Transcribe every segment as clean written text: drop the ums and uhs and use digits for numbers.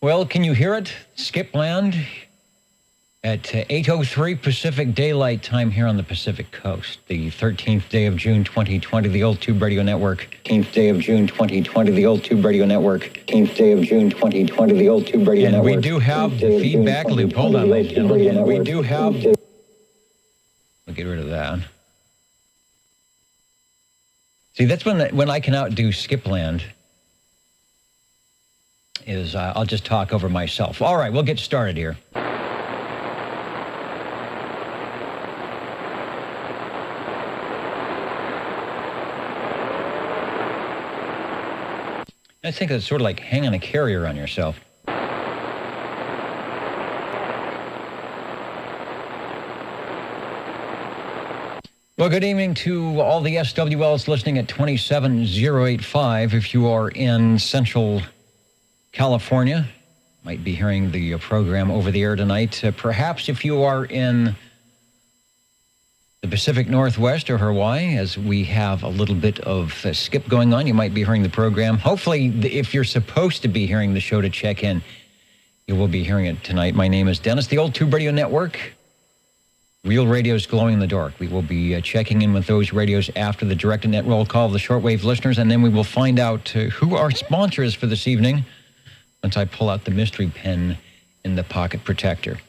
Well, can you hear it? Skipland at 8:03 Pacific Daylight Time here on the Pacific Coast. The 13th day of June 2020, the Old Tube Radio Network. 13th day of June 2020, the Old Tube Radio Network. 13th day of June 2020, the Old Tube Radio Network. And we do have the feedback loop. Hold on, ladies and gentlemen. We do have... We'll get rid of that. See, that's when I can outdo Skipland. Is I'll just talk over myself. All right, we'll get started here. I think it's sort of like hanging a carrier on yourself. Well, good evening to all the SWLs listening at 27085. If you are in Central California, might be hearing the program over the air tonight. Perhaps if you are in the Pacific Northwest or Hawaii, as we have a little bit of skip going on, you might be hearing the program. Hopefully, if you're supposed to be hearing the show to check in, you will be hearing it tonight. My name is Dennis, the Old Tube Radio Network. Real radios glowing in the dark. We will be checking in with those radios after the direct net roll call of the shortwave listeners, and then we will find out who our sponsor is for this evening once I pull out the mystery pen in the pocket protector.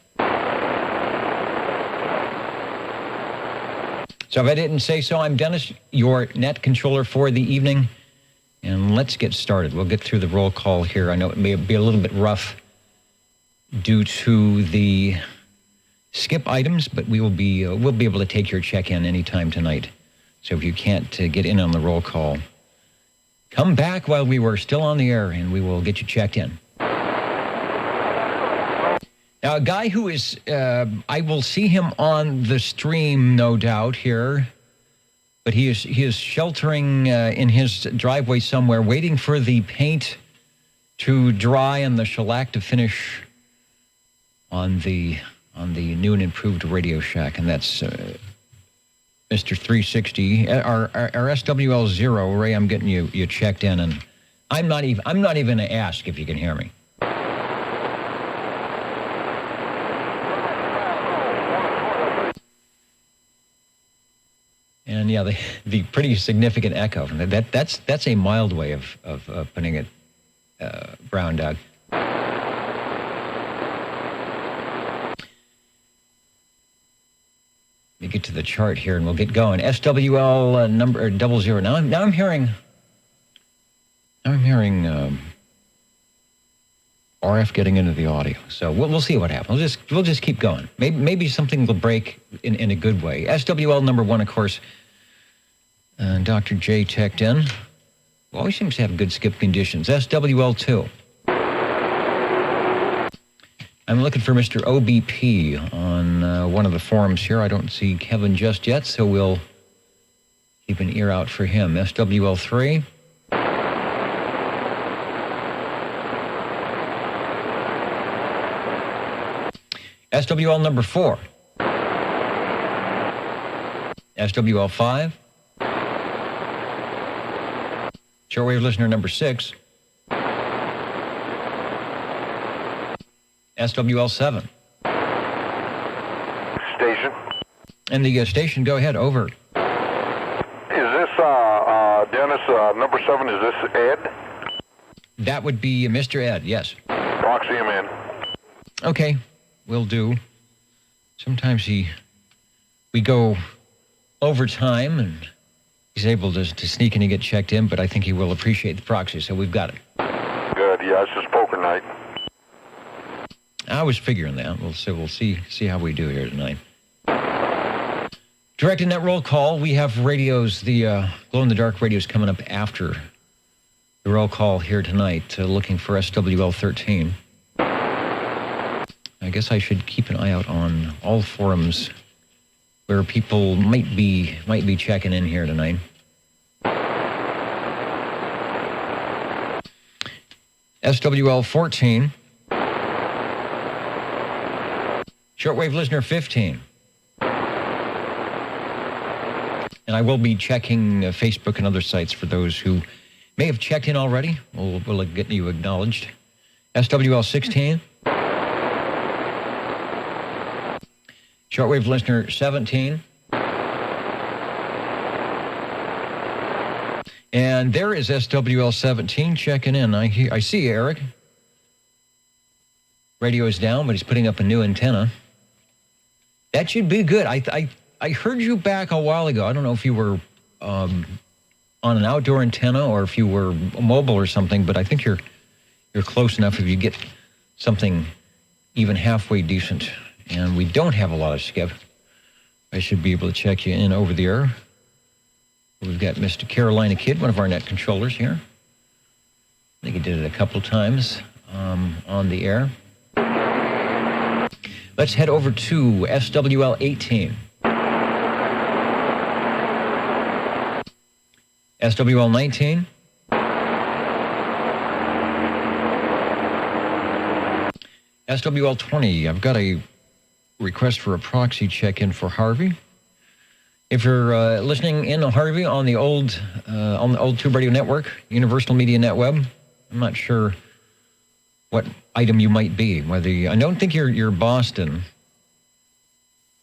So if I didn't say so, I'm Dennis, your net controller for the evening, and let's get started. We'll get through the roll call here. I know it may be a little bit rough due to the skip items, but we'll be able to take your check-in anytime tonight. So if you can't get in on the roll call, come back while we were still on the air, and we will get you checked in. Now, a guy who is, I will see him on the stream, no doubt, here, but he is sheltering in his driveway somewhere, waiting for the paint to dry and the shellac to finish on the new and improved Radio Shack, and that's Mr. 360, our SWL 0. Ray, I'm getting you checked in, and I'm not even going to ask if you can hear me. And yeah, the pretty significant echo. That's a mild way of putting it, Brown Doug. Let me get to the chart here, and we'll get going. SWL number 00. Now I'm hearing RF getting into the audio. So we'll see what happens. We'll just keep going. Maybe something will break in a good way. SWL number 1, of course. Dr. J checked in. Always seems to have good skip conditions. SWL 2. I'm looking for Mr. OBP on one of the forums here. I don't see Kevin just yet, so we'll keep an ear out for him. SWL 3. SWL number 4. SWL 5. Shortwave listener number 6. SWL 7. Station. And the station, go ahead, over. Is this, Dennis, number 7, is this Ed? That would be Mr. Ed, yes. Proxy him in. Okay, will do. Sometimes we go over time, and he's able to sneak in and get checked in, but I think he will appreciate the proxy, so we've got it. Good, yeah, it's just poker night. I was figuring that. We'll see how we do here tonight. Directed net roll call. We have radios, the glow-in-the-dark radios coming up after the roll call here tonight, looking for SWL 13. I guess I should keep an eye out on all forums where people might be checking in here tonight. SWL 14. Shortwave listener 15. And I will be checking Facebook and other sites for those who may have checked in already. We'll get you acknowledged. SWL 16. Shortwave listener 17. And there is SWL 17 checking in. I see Eric. Radio is down, but he's putting up a new antenna. That should be good. I heard you back a while ago. I don't know if you were on an outdoor antenna or if you were mobile or something, but I think you're close enough if you get something even halfway decent. And we don't have a lot of skip. I should be able to check you in over the air. We've got Mr. Carolina Kid, one of our net controllers here. I think he did it a couple times on the air. Let's head over to SWL 18. SWL 19. SWL 20. I've got a request for a proxy check-in for Harvey. If you're listening in Harvey on the old Tube Radio Network, Universal Media Netweb, I'm not sure what item you might be. I don't think you're Boston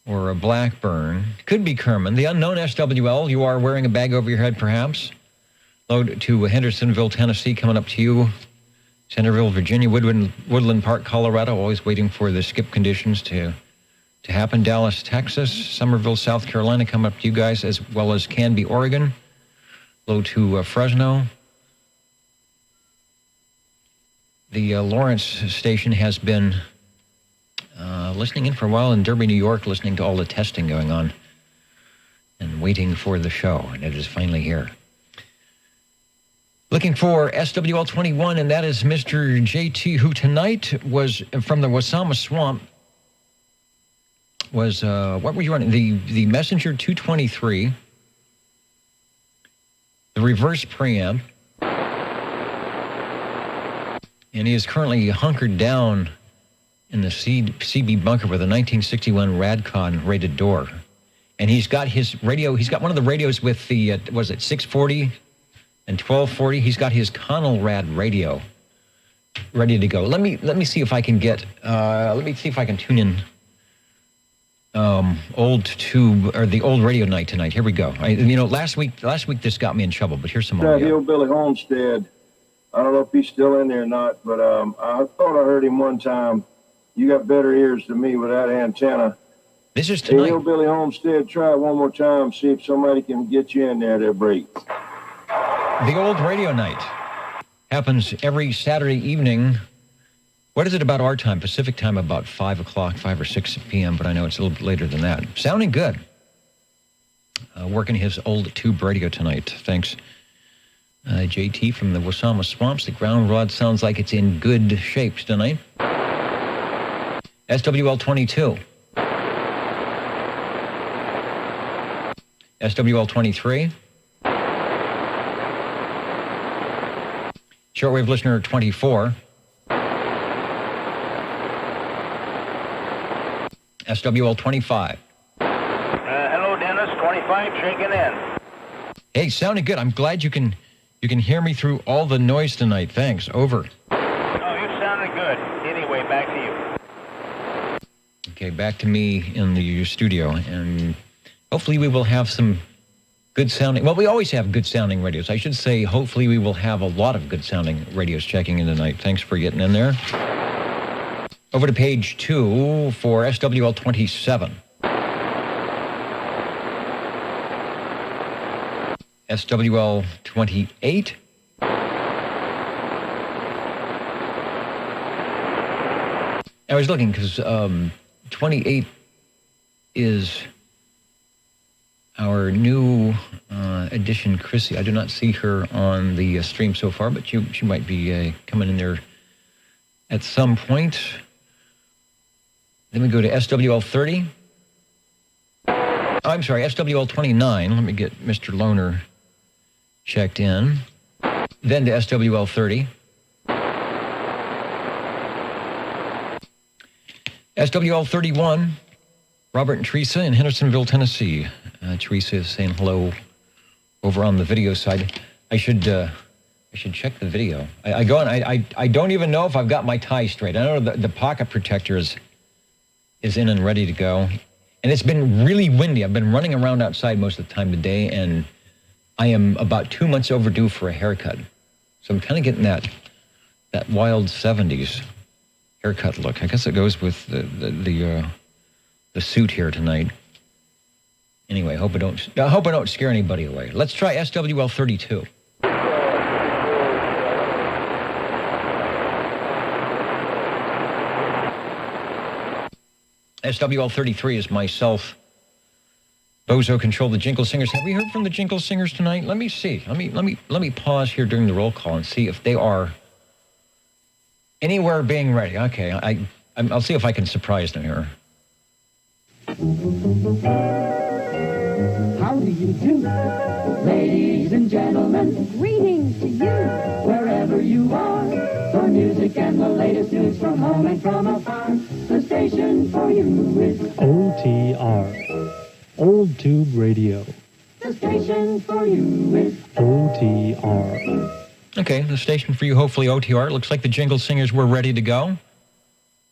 or a Blackburn. Could be Kerman. The unknown SWL. You are wearing a bag over your head, perhaps. Load to Hendersonville, Tennessee, coming up to you. Centerville, Virginia, Woodland Park, Colorado. Always waiting for the skip conditions to happen. Dallas, Texas, Summerville, South Carolina, come up to you guys, as well as Canby, Oregon. Low to Fresno. The Lawrence station has been listening in for a while in Derby, New York, listening to all the testing going on and waiting for the show, and it is finally here. Looking for SWL 21, and that is Mr. JT, who tonight was from the Wasama Swamp. Was what were you running? The Messenger 223, the reverse preamp, and he is currently hunkered down in the CB bunker with a 1961 Radcon rated door, and he's got his radio. He's got one of the radios with the 640 and 1240. He's got his Conelrad radio ready to go. Let me see if I can get. Let me see if I can tune in. Old tube or the old radio night tonight. Here we go. Last week this got me in trouble, but here's some more. Hillbilly Homestead. I don't know if he's still in there or not, but I thought I heard him one time. You got better ears than me with that antenna. This is tonight. Hey, Hillbilly Homestead, try it one more time. See if somebody can get you in there. They'll break. The old radio night happens every Saturday evening. What is it about our time? Pacific time, about 5 o'clock, 5 or 6 p.m., but I know it's a little bit later than that. Sounding good. Working his old tube radio tonight. Thanks, JT from the Wasama Swamps. The ground rod sounds like it's in good shape tonight. SWL 22. SWL 23. Shortwave listener 24. SWL 25. Hello, Dennis. 25 checking in. Hey, sounding good. I'm glad you can hear me through all the noise tonight. Thanks. Over. Oh, you sounded good. Anyway, back to you. Okay, back to me in the studio, and hopefully we will have some good sounding. Well, we always have good sounding radios. I should say, hopefully we will have a lot of good sounding radios checking in tonight. Thanks for getting in there. Over to page 2 for SWL 27. SWL 28. I was looking because 28 is our new edition, Chrissy. I do not see her on the stream so far, but she might be coming in there at some point. Then we go to SWL 30. Oh, I'm sorry, SWL 29. Let me get Mr. Loner checked in. Then to SWL 30. SWL 31. Robert and Teresa in Hendersonville, Tennessee. Teresa is saying hello over on the video side. I should I should check the video. I go and I don't even know if I've got my tie straight. I know the pocket protector is in and ready to go. And it's been really windy. I've been running around outside most of the time today, and I am about 2 months overdue for a haircut. So I'm kind of getting that wild 70s haircut look. I guess it goes with the suit here tonight. Anyway, I hope I don't scare anybody away. Let's try SWL 32. SWL 33 is myself. Bozo Control, the Jingle Singers. Have we heard from the Jingle Singers tonight? Let me see. Let me pause here during the roll call and see if they are anywhere being ready. Okay, I'll see if I can surprise them here. How do you do, ladies and gentlemen? Greetings to you, wherever you are. For music and the latest news from home and from afar, the station for you is OTR, Old Tube Radio. the station for you is OTR. Okay, the station for you, hopefully OTR. It looks like the Jingle Singers were ready to go.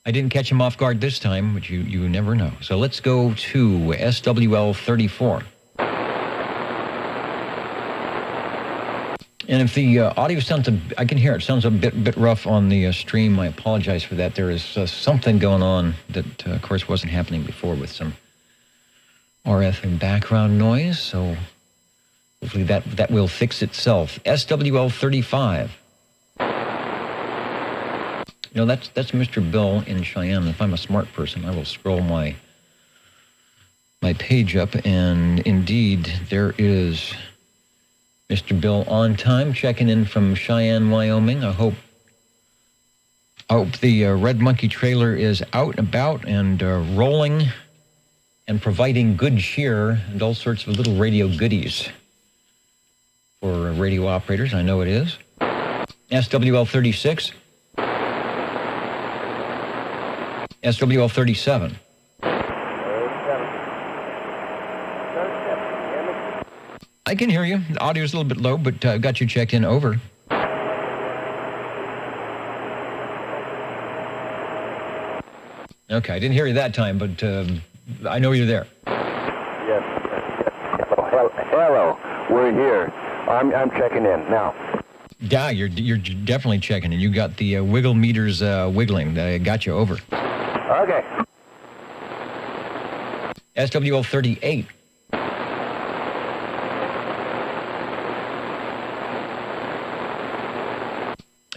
I didn't catch them off guard this time, but you never know. So let's go to SWL 34. And if the audio sounds, I can hear it sounds a bit rough on the stream. I apologize for that. There is something going on that, of course, wasn't happening before with some RF and background noise. So hopefully that will fix itself. SWL 35. You know, that's Mr. Bill in Cheyenne. If I'm a smart person, I will scroll my page up, and indeed, there is Mr. Bill on time, checking in from Cheyenne, Wyoming. I hope the Red Monkey trailer is out and about and rolling and providing good cheer and all sorts of little radio goodies for radio operators. I know it is. SWL 36. SWL 37. I can hear you. The audio's a little bit low, but I've got you checked in. Over. Okay, I didn't hear you that time, but I know you're there. Yes. Hello. We're here. I'm checking in now. Yeah, you're definitely checking in. You got the wiggle meters wiggling. I got you. Over. Okay. SWL 38.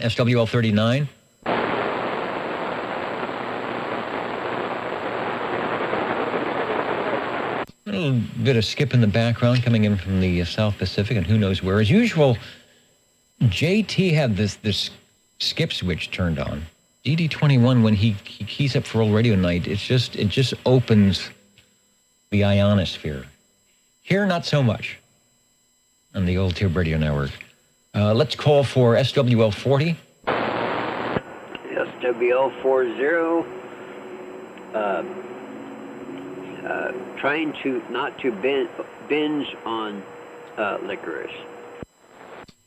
SWL 39. A little bit of skip in the background coming in from the South Pacific and who knows where. As usual, JT had this skip switch turned on. DD21, when he keys up for Old Radio Night, it just opens the ionosphere. Here, not so much on the Old Tube Radio Network. Let's call for SWL 40. SWL 40. Trying not to binge on licorice.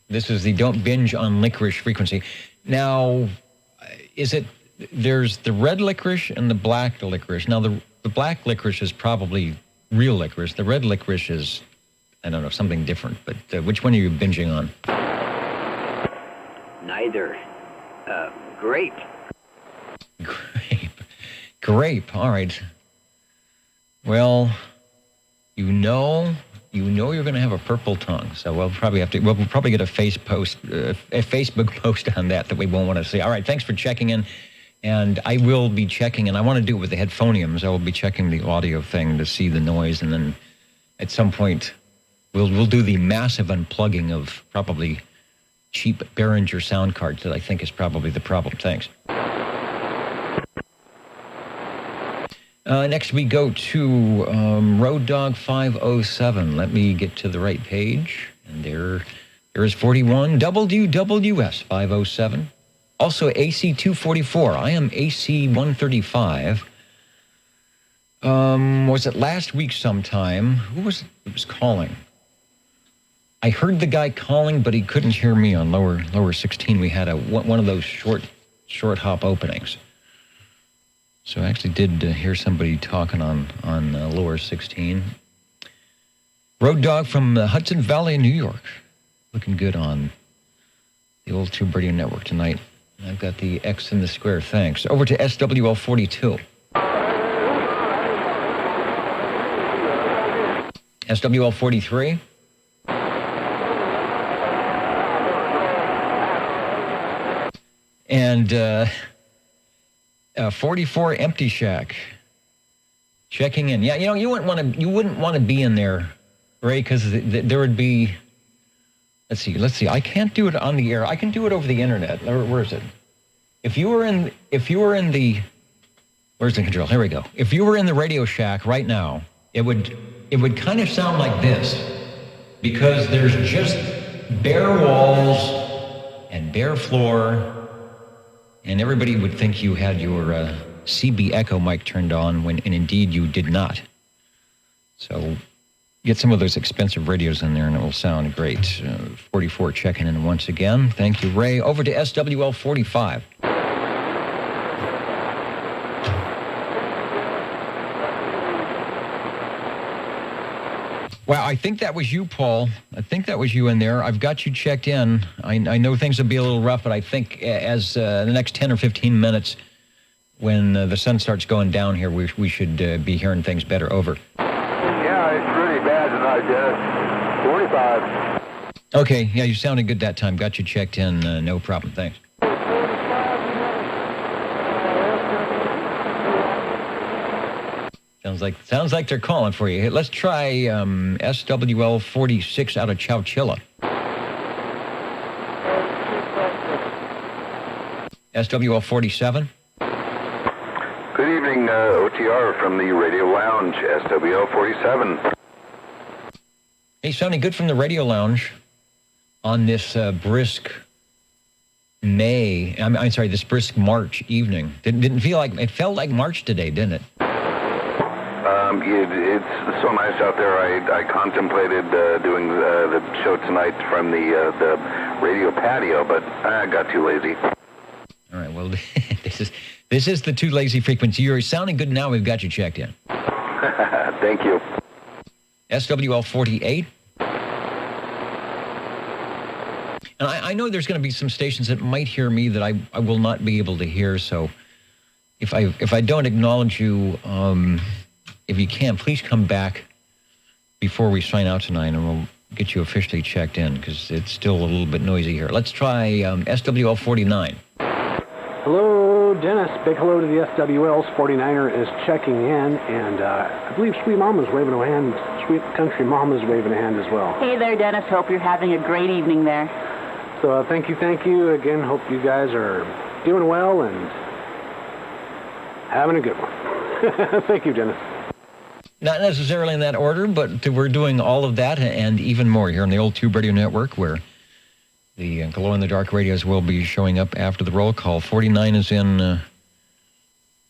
This is the don't binge on licorice frequency. Now, there's the red licorice and the black licorice. Now, the black licorice is probably real licorice. The red licorice is, I don't know, something different. But which one are you binging on? Neither. Grape. Grape. All right. Well, you know you're going to have a purple tongue. So we'll probably get a Facebook post on that we won't want to see. All right. Thanks for checking in. And I will be checking, and I want to do it with the headphoniums. I will be checking the audio thing to see the noise, and then at some point we'll do the massive unplugging of probably cheap Behringer sound cards that I think is probably the problem. Thanks. Next we go to Road Dog 507. Let me get to the right page. And there is 41 WWS 507. Also AC 244. I am AC 135. Was it last week sometime? Who was calling? I heard the guy calling, but he couldn't hear me on lower 16. We had one of those short hop openings. So I actually did hear somebody talking on lower 16. Road Dog from the Hudson Valley, New York. Looking good on the old Tube Radio Network tonight. I've got the X in the square, thanks. Over to SWL 42. SWL 43. And 44 Empty Shack. Checking in. Yeah, you wouldn't want to be in there, Ray, because there would be. Let's see. I can't do it on the air. I can do it over the internet. Where is it? If you were in the, where's the control? Here we go. If you were in the Radio Shack right now, it would kind of sound like this, because there's just bare walls and bare floor, and everybody would think you had your CB Echo mic turned on and indeed you did not. So get some of those expensive radios in there and it will sound great. 44 checking in once again. Thank you, Ray. Over to SWL 45. Wow, I think that was you, Paul. I think that was you in there. I've got you checked in. I know things will be a little rough, but I think as the next 10 or 15 minutes, when the sun starts going down here, we should be hearing things better. Over. Yeah, it's really bad tonight, Dennis. 45. Okay, yeah, you sounded good that time. Got you checked in. No problem. Thanks. Sounds like they're calling for you. Hey, let's try SWL 46 out of Chowchilla. SWL 47. Good evening, OTR from the Radio Lounge, SWL 47. Hey, sounding good from the Radio Lounge on this brisk this brisk March evening. Didn't feel like, it felt like March today, didn't it? It's so nice out there. I contemplated doing the show tonight from the radio patio, but I got too lazy. All right, well, this is the too lazy frequency. You're sounding good now. We've got you checked in. Thank you. SWL 48. And I know there's going to be some stations that might hear me that I will not be able to hear. So if I don't acknowledge you, if you can, please come back before we sign out tonight, and we'll get you officially checked in because it's still a little bit noisy here. Let's try SWL 49. Hello, Dennis. Big hello to the SWLs. 49er is checking in, and I believe Sweet Mama's waving a hand. Sweet Country Mama's waving a hand as well. Hey there, Dennis. Hope you're having a great evening there. So thank you. Again, hope you guys are doing well and having a good one. Thank you, Dennis. Not necessarily in that order, but we're doing all of that and even more here on the old Tube Radio Network, where the glow-in-the-dark radios will be showing up after the roll call. 49 is in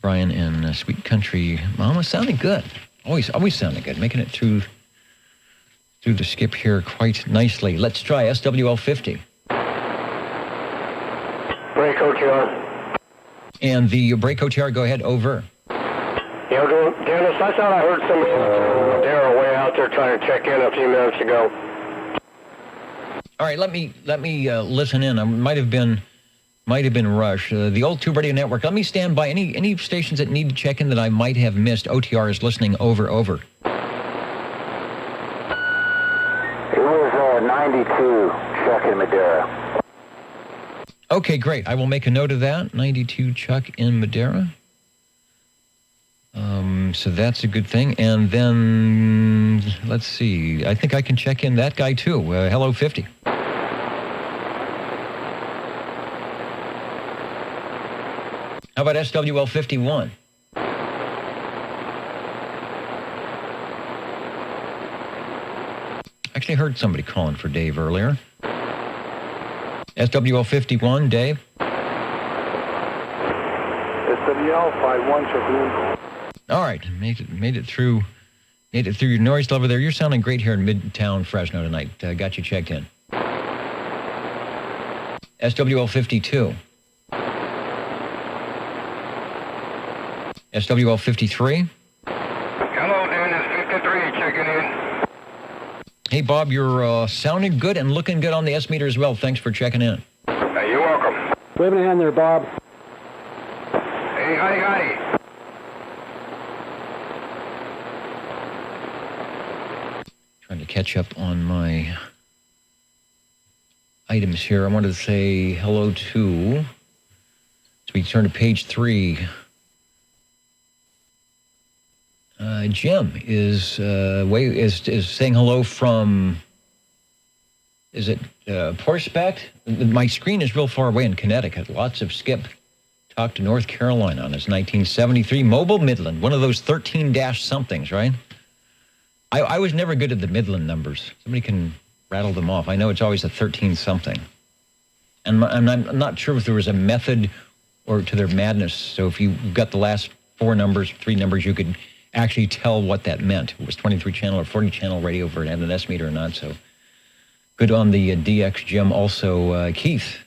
Brian and Sweet Country Mama. Sounding good. Always sounding good. Making it through the skip here quite nicely. Let's try SWL 50. Break OTR. And the break OTR, go ahead, over. Yeah, Dennis, I thought I heard somebody Daryl way out there trying to check in a few minutes ago. All right, let me listen in. I might have been Rush. The old Tube Radio Network. Let me stand by. Any stations that need to check in that I might have missed. OTR is listening. Over. It was 92, Chuck in Madera. Okay, great. I will make a note of that. 92 Chuck in Madera. So that's a good thing. And then, let's see. I think I can check in that guy, too. Hello, 50. How about SWL 51? Actually heard somebody calling for Dave earlier. SWL 51, Dave? SWL 51, checking in. All right, made it through Through your noise level there, you're sounding great here in Midtown Fresno tonight. Got you checked in. SWL 52. SWL 53. Hello, Dennis. 53 checking in. Hey, Bob, you're sounding good and looking good on the S meter as well. Thanks for checking in. You're welcome. Waving a hand there, Bob. Hey, howdy. Trying to catch up on my items here. I wanted to say hello to, as we turn to page 3, Jim is saying hello from, is it Porspect? My screen is real far away in Connecticut. Lots of skip. Talked to North Carolina on his 1973 Mobile Midland, one of those 13-somethings, right? I was never good at the Midland numbers. Somebody can rattle them off. I know it's always a 13-something. And I'm not sure if there was a method or to their madness. So if you got the last 3 numbers, you could actually tell what that meant. It was 23-channel or 40-channel radio for an S meter or not. So good on the DX, Jim. Also, Keith,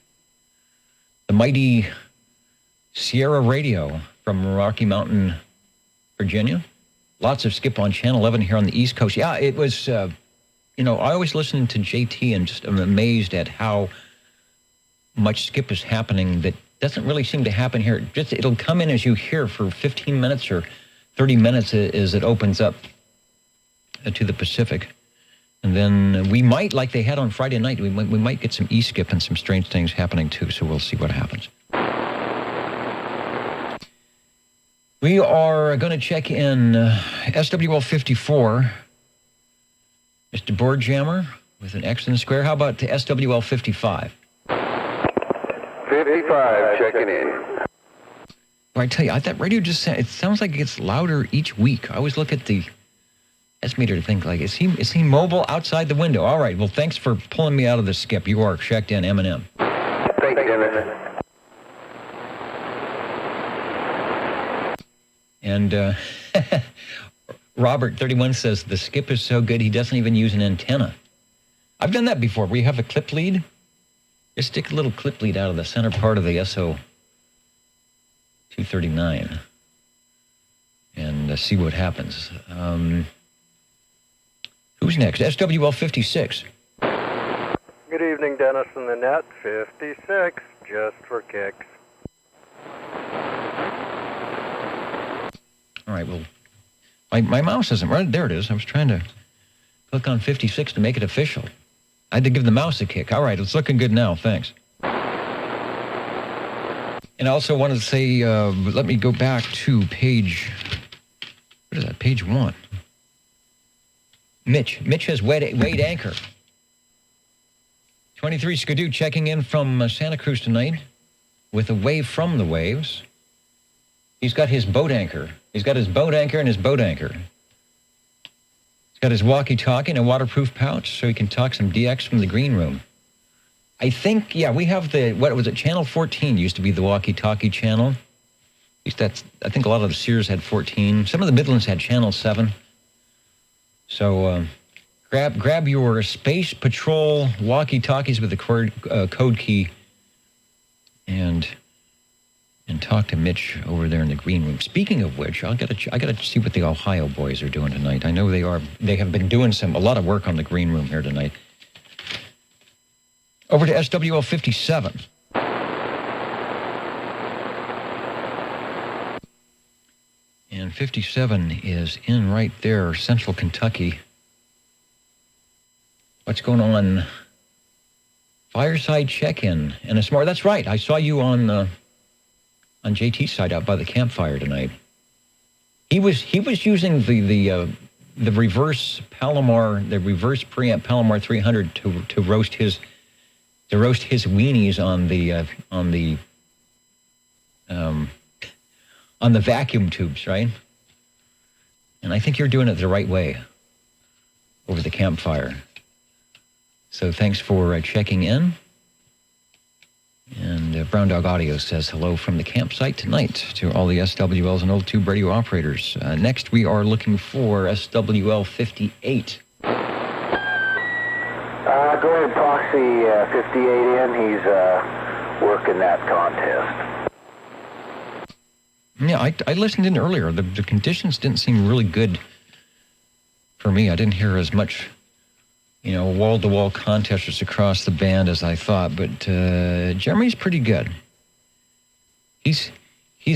the mighty Sierra Radio from Rocky Mountain, Virginia. Lots of skip on Channel 11 here on the East Coast. Yeah, it was, I always listen to JT and just am amazed at how much skip is happening that doesn't really seem to happen here. It'll come in as you hear for 15 minutes or 30 minutes as it opens up to the Pacific. And then we might, like they had on Friday night, we might get some E-skip and some strange things happening too, so we'll see what happens. We are going to check in SWL 54, Mr. Boardjammer with an X in the square. How about the SWL 55? 55 checking in. Well, I tell you, that radio it sounds like it gets louder each week. I always look at the S meter to think, like, is he mobile outside the window? All right, well, thanks for pulling me out of the skip. You are checked in, M&M. Thank you, Dennis. And Robert, 31, says the skip is so good he doesn't even use an antenna. I've done that before. We have a clip lead. Just stick a little clip lead out of the center part of the SO 239 and see what happens. Who's next? SWL 56. Good evening, Dennis and the net. 56, just for kicks. All right, well, my mouse isn't right. There it is. I was trying to click on 56 to make it official. I had to give the mouse a kick. All right, it's looking good now. Thanks. And I also wanted to say, let me go back to page, what is that, page 1. Mitch has weighed anchor. 23 Skidoo checking in from Santa Cruz tonight with a wave from the waves. He's got his boat anchor. He's got his boat anchor and his boat anchor. He's got his walkie-talkie and a waterproof pouch so he can talk some DX from the green room. I think, yeah, we have Channel 14 used to be the walkie-talkie channel. I think a lot of the Sears had 14. Some of the Midlands had Channel 7. So grab your Space Patrol walkie-talkies with the code key and talk to Mitch over there in the green room. Speaking of which, I gotta see what the Ohio boys are doing tonight. I know they have been doing a lot of work on the green room here tonight. Over to SWL 57. And 57 is in right there, Central Kentucky. What's going on? Fireside check-in and a smart. That's right. I saw you on JT's side out by the campfire tonight. He was using the reverse Palomar, the reverse preamp Palomar 300 to roast his weenies on the vacuum tubes, right? And I think you're doing it the right way over the campfire. So thanks for checking in. And Brown Dog Audio says hello from the campsite tonight to all the SWLs and Old Tube radio operators. Next, we are looking for SWL 58. Go ahead, proxy 58 in. He's working that contest. Yeah, I listened in earlier. The conditions didn't seem really good for me. I didn't hear as much, wall-to-wall contesters across the band as I thought, but Jeremy's pretty good. He's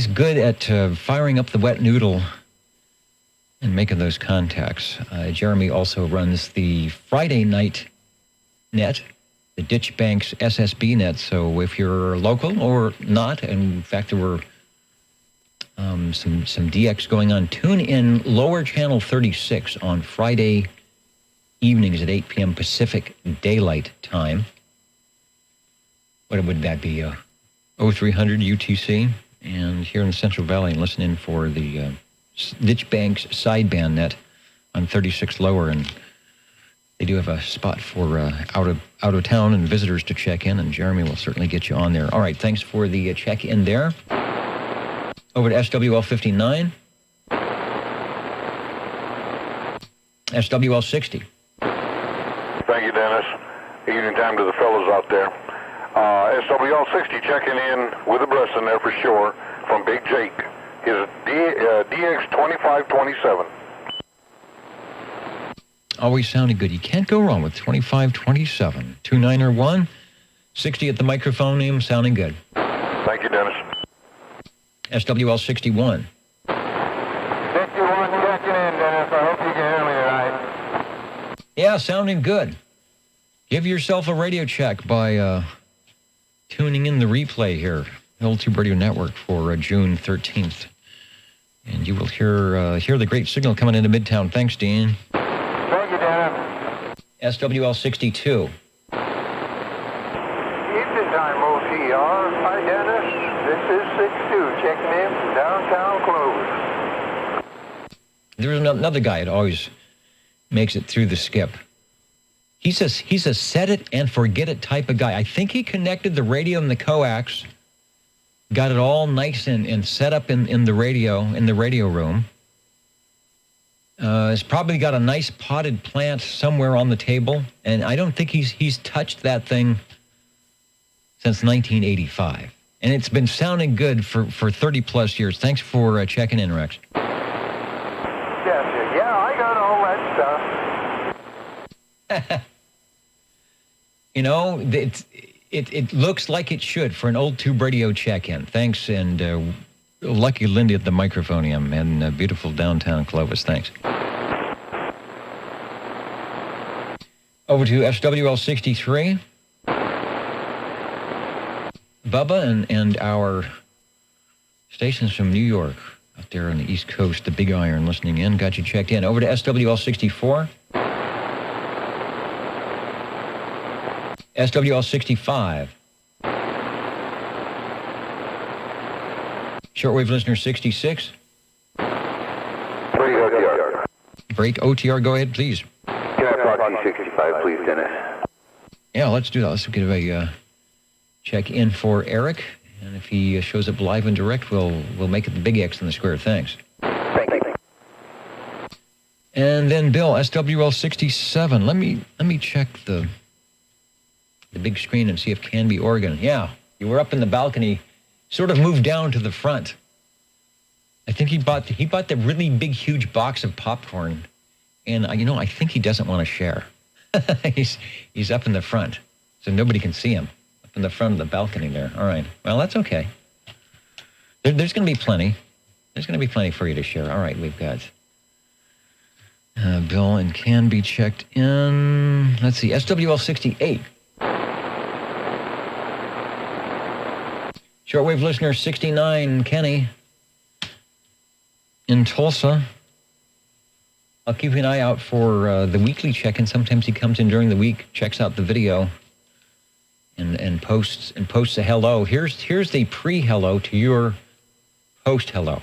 good at firing up the wet noodle and making those contacts. Jeremy also runs the Friday night net, the Ditch Banks SSB net, so if you're local or not, and in fact there were some DX going on, tune in lower channel 36 on Friday evenings at 8 p.m. Pacific Daylight Time. What would that be? 0300 UTC. And here in the Central Valley, and listen in for the Ditch Banks sideband net on 36 lower. And they do have a spot for out of town and visitors to check in, and Jeremy will certainly get you on there. All right, thanks for the check in there. Over to SWL 59. SWL 60. Thank you, Dennis. Evening time to the fellows out there. SWL 60 checking in with a breast in there for sure from Big Jake. His DX 2527. Always sounding good. You can't go wrong with 2527. 2901, 60 at the microphone name, sounding good. Thank you, Dennis. SWL 61. 61 checking in, Dennis. I hope you can hear me tonight. Yeah, sounding good. Give yourself a radio check by tuning in the replay here, Old Tube Radio Network, for June 13th. And you will hear the great signal coming into Midtown. Thanks, Dean. Thank you, Dennis. SWL 62. Evening time, OTR. Hi, Dennis. This is 62 checking in from downtown Clovis. There's another guy that always makes it through the skip. He's a set it and forget it type of guy. I think he connected the radio and the coax, got it all nice and set up in the radio room. He's probably got a nice potted plant somewhere on the table, and I don't think he's touched that thing since 1985. And it's been sounding good for 30 plus years. Thanks for checking in, Rex. Gotcha. Yeah, I got all that stuff. It looks like it should for an Old Tube Radio check-in. Thanks, and lucky Lindy at the microphonium and beautiful downtown Clovis. Thanks. Over to SWL 63. Bubba and our stations from New York out there on the East Coast, the Big Iron, listening in. Got you checked in. Over to SWL 64. SWL 65. Shortwave listener 66. Break OTR. Break OTR, go ahead, please. Can I proxy 65, please, Dennis? Yeah, let's do that. Let's give a check in for Eric. And if he shows up live and direct, we'll make it the big X in the square. Thanks. Thank you. And then Bill, SWL 67. Let me check the big screen and see if Canby, Oregon. Yeah, you were up in the balcony, sort of moved down to the front. I think he bought the really big, huge box of popcorn, and I think he doesn't want to share. he's up in the front, so nobody can see him up in the front of the balcony there. All right, well, that's okay. There's going to be plenty. There's going to be plenty for you to share. All right, we've got Bill and Canby checked in. Let's see, SWL 68. Shortwave listener 69, Kenny, in Tulsa. I'll keep an eye out for the weekly check-in. Sometimes he comes in during the week, checks out the video, and posts a hello. Here's the pre-hello to your post-hello.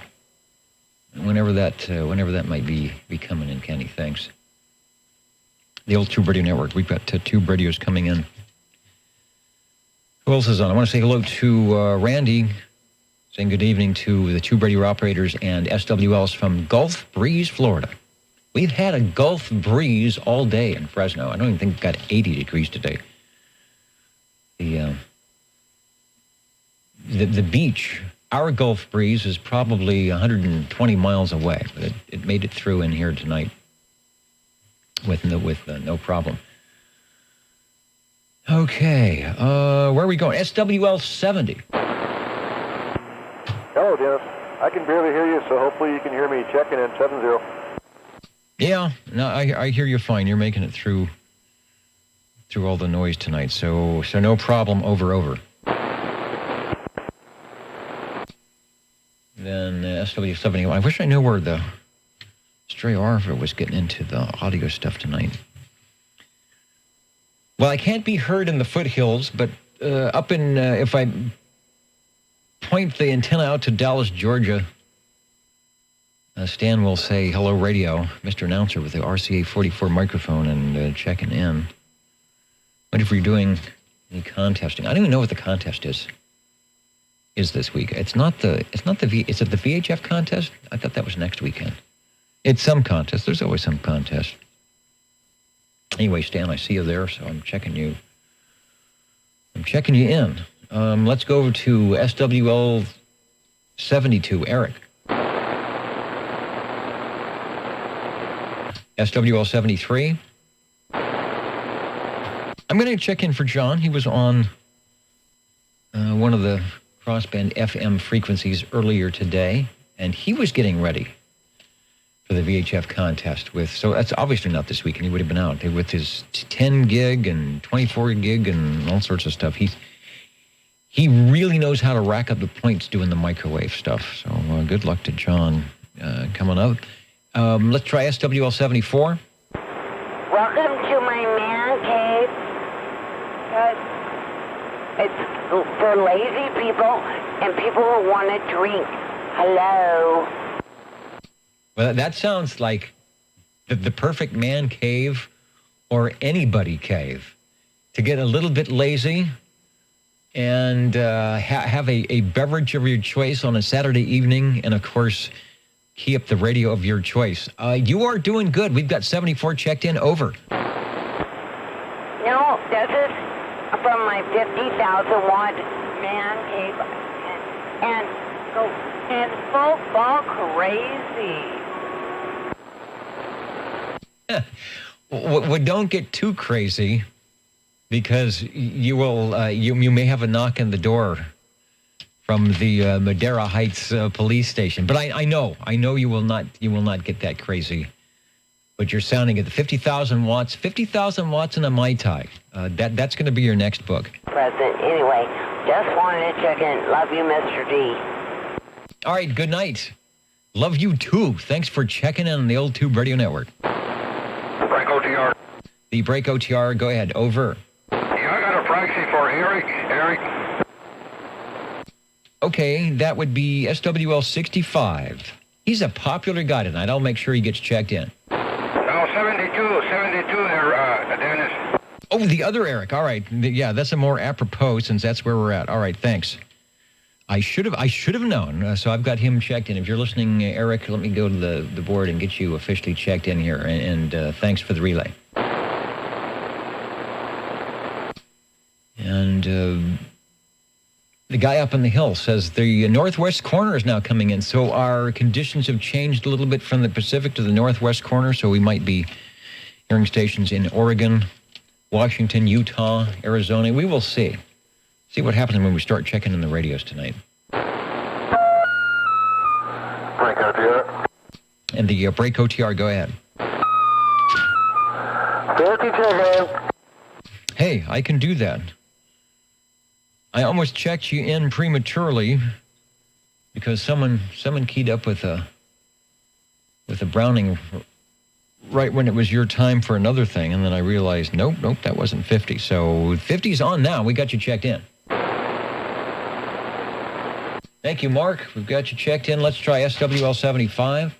Whenever that might be coming in, Kenny. Thanks. The Old Tube Radio Network. We've got Tube Radios coming in. Who else is on? I want to say hello to Randy, saying good evening to the Tube Radio operators and SWLs from Gulf Breeze, Florida. We've had a Gulf breeze all day in Fresno. I don't even think it got 80 degrees today. The beach, our Gulf breeze is probably 120 miles away, but it made it through in here tonight with no problem. Okay, where are we going? SWL 70. Hello, Dennis. I can barely hear you, so hopefully you can hear me. Checking in 70. Yeah, no, I hear you fine. You're making it through all the noise tonight, so no problem. Over. Then SW70. I wish I knew where the stray Arthur was getting into the audio stuff tonight. Well, I can't be heard in the foothills, but up in, if I point the antenna out to Dallas, Georgia, Stan will say, hello, radio, Mr. Announcer with the RCA 44 microphone and checking in. What if you're doing any contesting? I don't even know what the contest is this week. Is it the VHF contest? I thought that was next weekend. It's some contest. There's always some contest. Anyway, Stan, I see you there, so I'm checking you in. Let's go over to SWL 72, Eric. SWL 73. I'm going to check in for John. He was on one of the crossband FM frequencies earlier today, and he was getting ready for the VHF contest so that's obviously not this weekend. He would have been out with his 10 gig and 24 gig and all sorts of stuff. He really knows how to rack up the points doing the microwave stuff. So good luck to John coming up. Let's try SWL 74. Welcome to my man cave. It's for lazy people and people who want to drink. Hello. Well, that sounds like the perfect man cave or anybody cave to get a little bit lazy and have a beverage of your choice on a Saturday evening, and of course, key up the radio of your choice. You are doing good. We've got 74 checked in. Over. No, this is from my 50,000 watt man cave and football crazy. Well, don't get too crazy, because you will. You may have a knock on the door from the Madera Heights police station. But I know you will not. You will not get that crazy. But you're sounding at the 50,000 watts. 50,000 watts in a Mai Tai. That's going to be your next book. Present. Anyway, just wanted to check in. Love you, Mr. D. All right. Good night. Love you too. Thanks for checking in on the old Tube Radio Network. Break OTR. The Break OTR, go ahead. Over. Yeah, I got a proxy for Eric. Okay, that would be SWL 65. He's a popular guy tonight. I'll make sure he gets checked in. No, 72 there, Dennis. Oh, the other Eric. All right. Yeah, that's a more apropos since that's where we're at. All right, thanks. I should have known. So I've got him checked in. If you're listening, Eric, let me go to the board and get you officially checked in here. And thanks for the relay. And the guy up on the hill says the northwest corner is now coming in. So our conditions have changed a little bit from the Pacific to the northwest corner. So we might be hearing stations in Oregon, Washington, Utah, Arizona. We will see. See what happens when we start checking in the radios tonight. Break OTR. And the Break OTR, go ahead. 52, Hey, I can do that. I almost checked you in prematurely because someone keyed up with a Browning right when it was your time for another thing, and then I realized, nope, that wasn't 50. So 50's on now. We got you checked in. Thank you, Mark. We've got you checked in. Let's try SWL 75.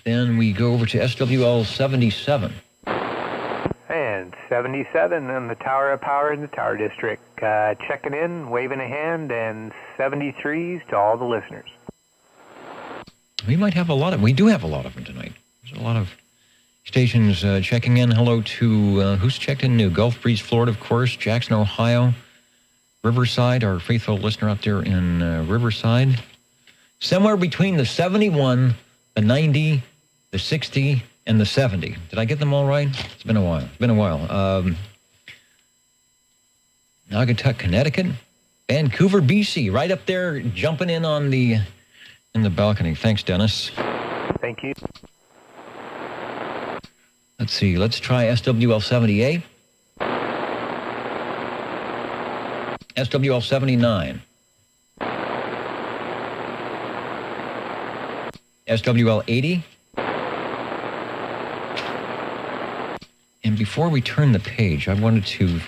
Then we go over to SWL 77. And 77 on the Tower of Power in the Tower District. Checking in, waving a hand, and 73s to all the listeners. We do have a lot of them tonight. There's a lot of stations checking in. Hello to, who's checked in new? Gulf Breeze, Florida, of course. Jackson, Ohio. Riverside, our faithful listener out there in Riverside. Somewhere between the 71, the 90, the 60, and the 70. Did I get them all right? It's been a while. Naugatuck, Connecticut. Vancouver, BC, right up there, jumping in on the balcony. Thanks, Dennis. Thank you. Let's see. Let's try SWL 78. SWL 79. SWL 80. And before we turn the page, I wanted to...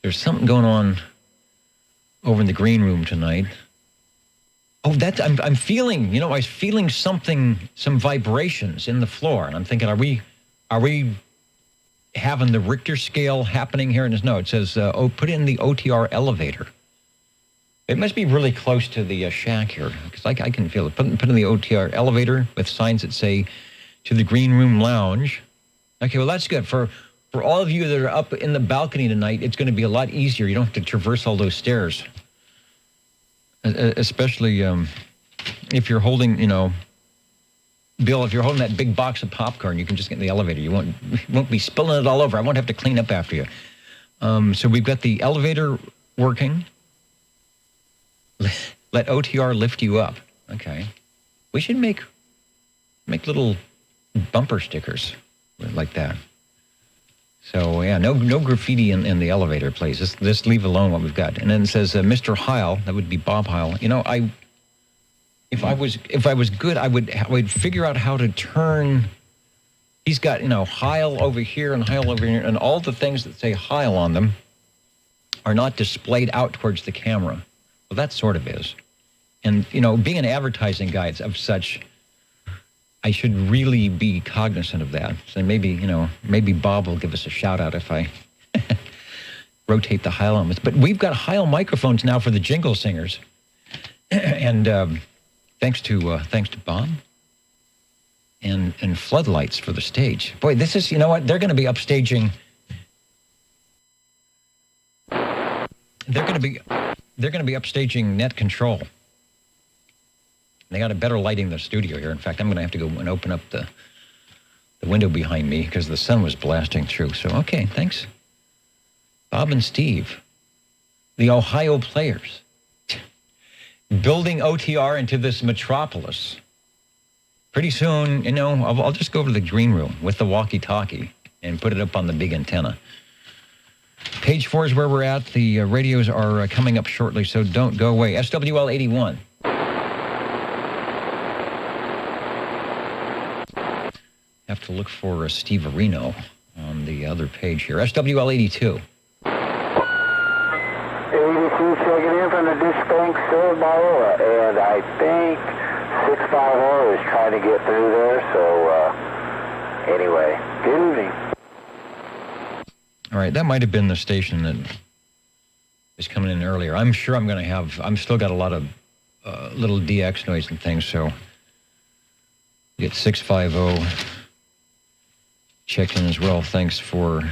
There's something going on over in the green room tonight. Oh, I'm feeling, I was feeling something, some vibrations in the floor. And I'm thinking, are we having the Richter scale happening here? And no, it says, put in the OTR elevator. It must be really close to the shack here, because I can feel it. Put in the OTR elevator with signs that say, to the green room lounge. Okay, well, that's good. For all of you that are up in the balcony tonight, it's going to be a lot easier. You don't have to traverse all those stairs. Especially if you're holding, Bill, if you're holding that big box of popcorn, you can just get in the elevator. You won't be spilling it all over. I won't have to clean up after you. So we've got the elevator working. Let OTR lift you up. Okay. We should make little bumper stickers like that. So, yeah, no graffiti in the elevator, please. Just leave alone what we've got. And then it says, Mr. Heil, that would be Bob Heil. If I was good, I would figure out how to turn. He's got, Heil over here and Heil over here, and all the things that say Heil on them are not displayed out towards the camera. Well, that sort of is. And, being an advertising guy of such, I should really be cognizant of that. So maybe Bob will give us a shout out if I rotate the Heil on us. But we've got Heil microphones now for the jingle singers. And thanks to Bob. And floodlights for the stage. Boy, this is, what? They're going to be upstaging. They're going to be upstaging net control. They got a better lighting than the studio here. In fact, I'm going to have to go and open up the window behind me because the sun was blasting through. So, okay, thanks. Bob and Steve, the Ohio players, building OTR into this metropolis. Pretty soon, I'll just go over to the green room with the walkie-talkie and put it up on the big antenna. Page 4 is where we're at. The radios are coming up shortly, so don't go away. SWL 81. Have to look for Steve Areno on the other page here. SWL 82. 82 checking in from the dish bank served by Ola, and I think 650 is trying to get through there, so anyway, good evening. All right, that might have been the station that is coming in earlier. I'm sure I'm still got a lot of little DX noise and things, so get 650 checked in as well. Thanks for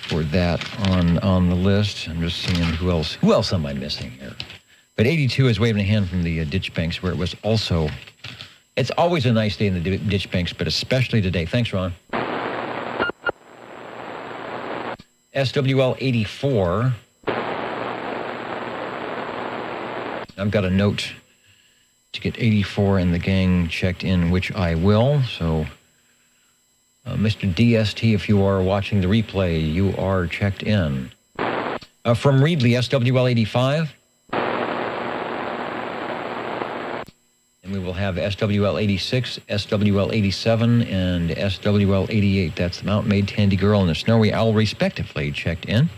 that on the list. I'm just seeing who else am I missing here. But 82 is waving a hand from the ditch banks, where it was also. It's always a nice day in the ditch banks, but especially today. Thanks, Ron. SWL 84. I've got a note to get 84 and the gang checked in, which I will. So, Mr. DST, if you are watching the replay, you are checked in. From Reedley, SWL 85. And we will have SWL 86, SWL 87, and SWL 88. That's the Mountain Maid, Tandy Girl, and the Snowy Owl, respectively, checked in.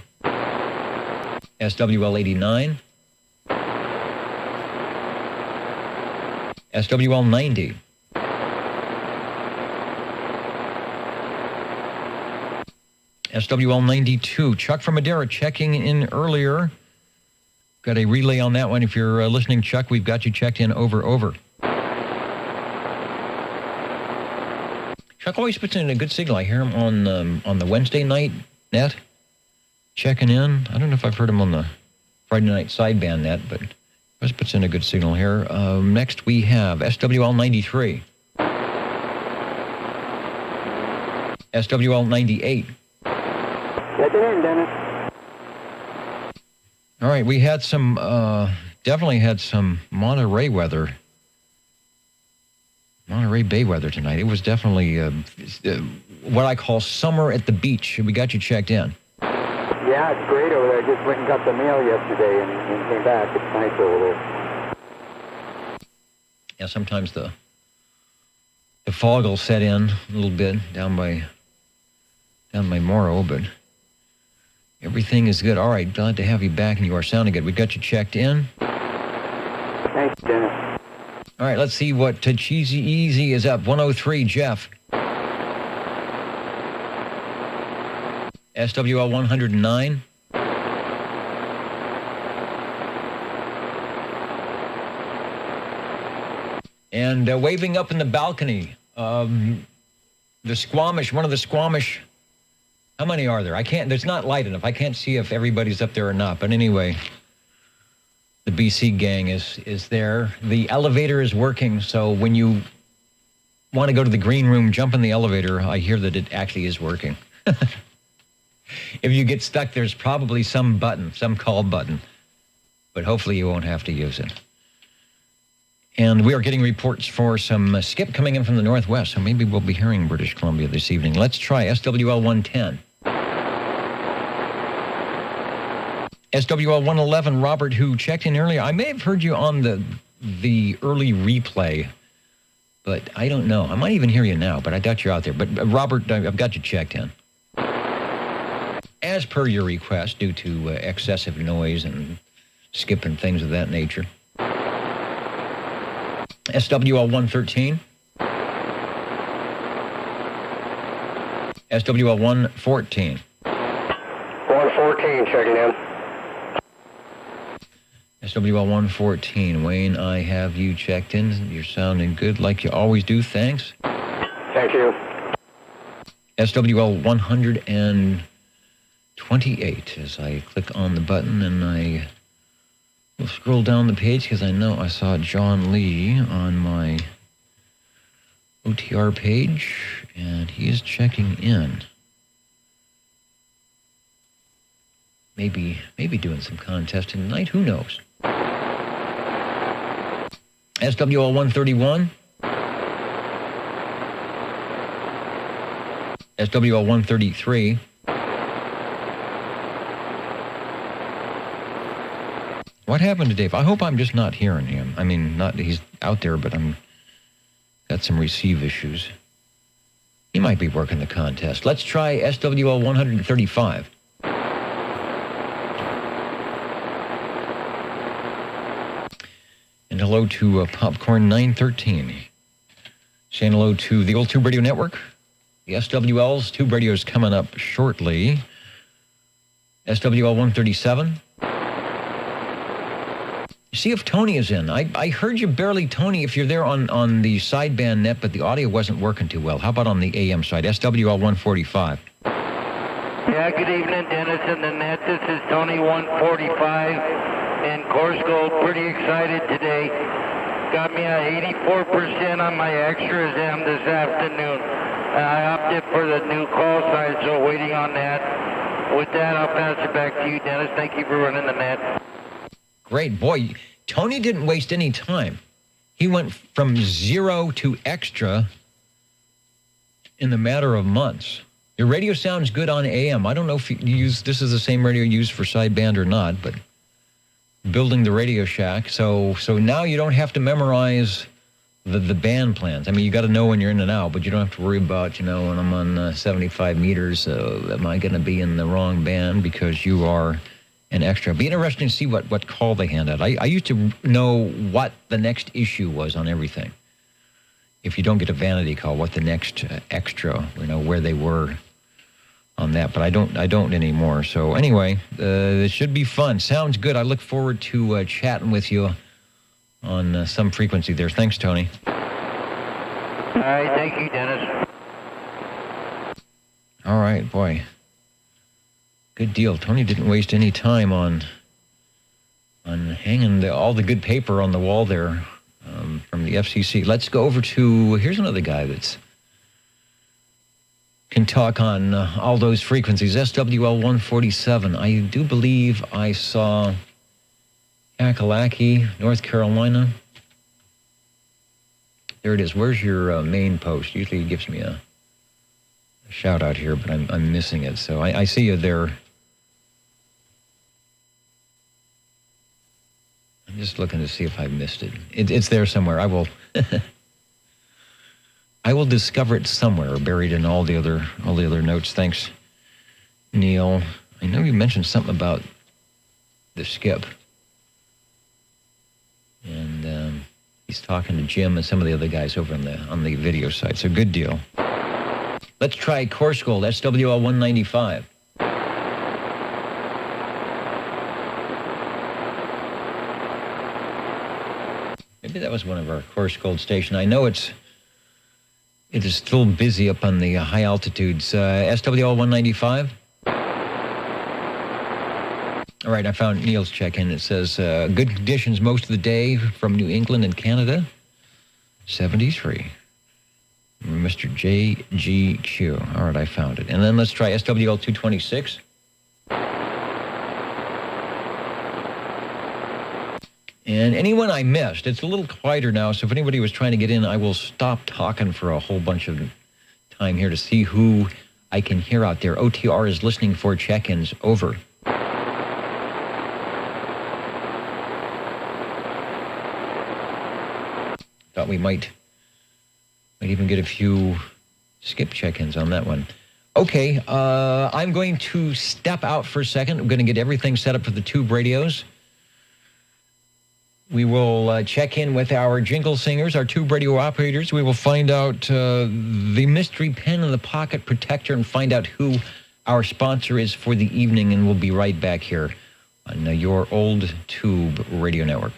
SWL 89. SWL 90. SWL 92. Chuck from Madera checking in earlier. Got a relay on that one. If you're listening, Chuck, we've got you checked in over. Chuck always puts in a good signal. I hear him on the Wednesday night net, checking in. I don't know if I've heard him on the Friday night sideband net, but always puts in a good signal here. Next we have SWL 93. SWL 98. Check it in, Dennis. All right, we had some, definitely had some Monterey weather. Monterey Bay weather tonight. It was definitely what I call summer at the beach. We got you checked in. Yeah, it's great over there. I just went and got the mail yesterday and came back. It's nice over there. Yeah, sometimes the fog will set in a little bit down by Morrow, but everything is good. All right, glad to have you back, and you are sounding good. We got you checked in. Thanks, Dennis. All right, let's see what Cheesy Easy is up. 103, Jeff. SWL 109. And waving up in the balcony, the Squamish, one of the Squamish. How many are there? There's not light enough. I can't see if everybody's up there or not. But anyway, the BC gang is there. The elevator is working, so when you want to go to the green room, jump in the elevator. I hear that it actually is working. If you get stuck, there's probably some button, some call button. But hopefully you won't have to use it. And we are getting reports for some skip coming in from the northwest, so maybe we'll be hearing British Columbia this evening. Let's try SWL 110. SWL 111, Robert, who checked in earlier. I may have heard you on the early replay, but I don't know. I might even hear you now, but I doubt you're out there. But Robert, I've got you checked in. As per your request, due to excessive noise and skipping things of that nature. SWL 113. SWL 114. 114, checking in. SWL 114. Wayne, I have you checked in. You're sounding good like you always do. Thanks. Thank you. SWL 128. As I click on the button and I will scroll down the page because I know I saw John Lee on my OTR page and he is checking in. Maybe doing some contesting tonight. Who knows? SWL 131. SWL 133. What happened to Dave? I hope I'm just not hearing him. I mean, he's out there, but I'm got some receive issues. He might be working the contest. Let's try SWL 135. And hello to Popcorn 913. Saying hello to the Old Tube Radio Network. The SWL's Tube Radio is coming up shortly. SWL 137. See if Tony is in. I heard you barely, Tony, if you're there on the sideband net, but the audio wasn't working too well. How about on the AM side? SWL 145. Yeah, good evening, Dennis and the net. This is Tony 145. And Course Gold, pretty excited today. Got me at 84% on my extra exam this afternoon. I opted for the new call sign, so waiting on that. With that, I'll pass it back to you, Dennis. Thank you for running the net. Great. Boy, Tony didn't waste any time. He went from 0 to extra in the matter of months. Your radio sounds good on AM. I don't know if you use, this is the same radio used for sideband or not, but building the Radio Shack. So now you don't have to memorize the band plans. I mean, you got to know when you're in and out, but you don't have to worry about, when I'm on 75 meters, am I going to be in the wrong band because you are an extra. It'd be interesting to see what call they hand out. I used to know what the next issue was on everything. If you don't get a vanity call, what the next extra, where they were on that, but I don't anymore. So anyway, it should be fun. Sounds good. I look forward to chatting with you on some frequency there. Thanks, Tony. All right, thank you, Dennis. All right, boy. Good deal. Tony didn't waste any time on hanging all the good paper on the wall there from the FCC. Let's go over to, here's another guy that's can talk on all those frequencies. SWL 147. I do believe I saw Kakalaki, North Carolina. There it is. Where's your main post? Usually it gives me a shout out here, but I'm missing it. So I see you there. I'm just looking to see if I missed it. It's there somewhere. I will I will discover it somewhere, buried in all the other notes. Thanks, Neil. I know you mentioned something about the skip, and he's talking to Jim and some of the other guys over on the video side. So good deal. Let's try Course Gold, SWL 195. Maybe that was one of our Course Gold station. I know it is still busy up on the high altitudes. SWL 195. All right, I found Neil's check-in. It says, good conditions most of the day from New England and Canada. 73. Mr. JGQ. All right, I found it. And then let's try SWL 226. And anyone I missed, it's a little quieter now, so if anybody was trying to get in, I will stop talking for a whole bunch of time here to see who I can hear out there. OTR is listening for check-ins. Over. Thought we might even get a few skip check-ins on that one. Okay, I'm going to step out for a second. I'm going to get everything set up for the tube radios. We will check in with our jingle singers, our tube radio operators. We will find out the mystery pen and the pocket protector and find out who our sponsor is for the evening, and we'll be right back here on your old tube radio network.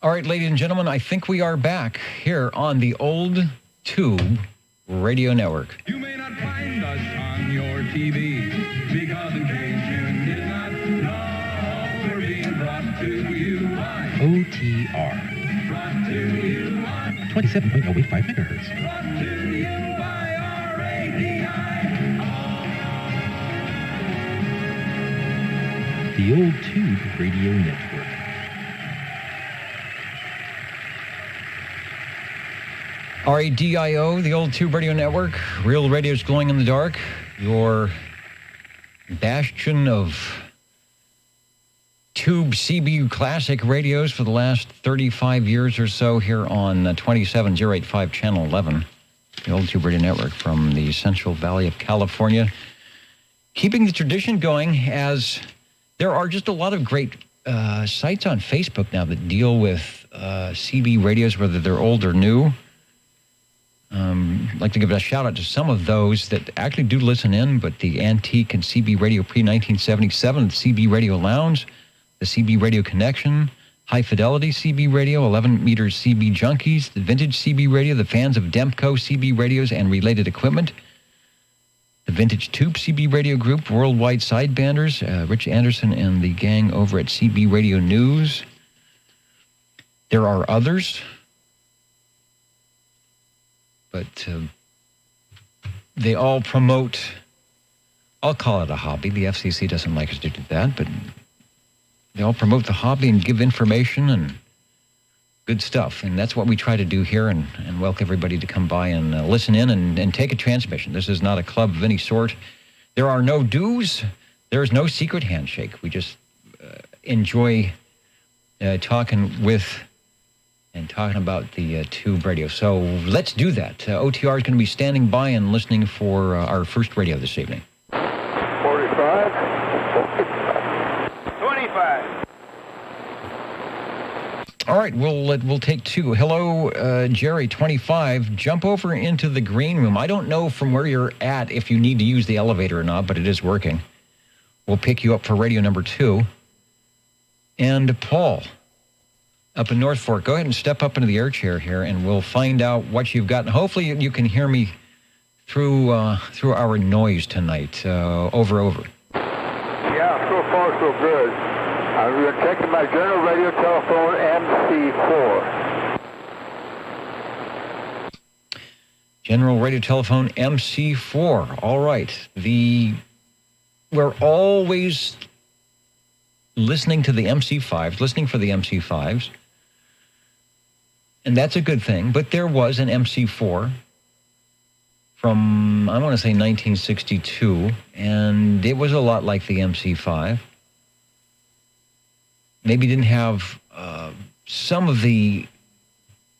All right, ladies and gentlemen, I think we are back here on the Old Tube Radio Network. You may not find us on your TV because in case you did not know, we're being brought to you by OTR. Brought to you by 27.085 megahertz. Brought to you by RADI. The Old Tube Radio Network. RADIO, the Old Tube Radio Network. Real radio's glowing in the dark. Your bastion of tube CBU classic radios for the last 35 years or so here on 27085 Channel 11. The Old Tube Radio Network from the Central Valley of California. Keeping the tradition going, as there are just a lot of great sites on Facebook now that deal with CB radios, whether they're old or new. I'd like to give a shout out to some of those that actually do listen in, but the Antique and CB Radio pre-1977, the CB Radio Lounge, the CB Radio Connection, High Fidelity CB Radio, 11 meters CB Junkies, the Vintage CB Radio, the fans of Demco CB radios and related equipment, the Vintage Tube CB Radio Group, Worldwide Sidebanders, Rich Anderson and the gang over at CB Radio News. There are others, but they all promote, I'll call it a hobby. The FCC doesn't like us to do that, but they all promote the hobby and give information and good stuff. And that's what we try to do here, and welcome everybody to come by and listen in and take a transmission. This is not a club of any sort. There are no dues. There is no secret handshake. We just enjoy talking about the tube radio. So let's do that. OTR is going to be standing by and listening for our first radio this evening. 45. 25. All right, we'll take two. Hello, Jerry, 25. Jump over into the green room. I don't know from where you're at if you need to use the elevator or not, but it is working. We'll pick you up for radio number 2. And Paul, up in North Fork, go ahead and step up into the air chair here, and we'll find out what you've got. And hopefully you can hear me through our noise tonight. Over. Yeah, so far so good. I'm checking my general radio telephone MC4. General radio telephone MC4. All right. We're always listening to the MC5s, listening for the MC5s. And that's a good thing. But there was an MC4 from, I want to say 1962, and it was a lot like the MC5. Maybe didn't have some of the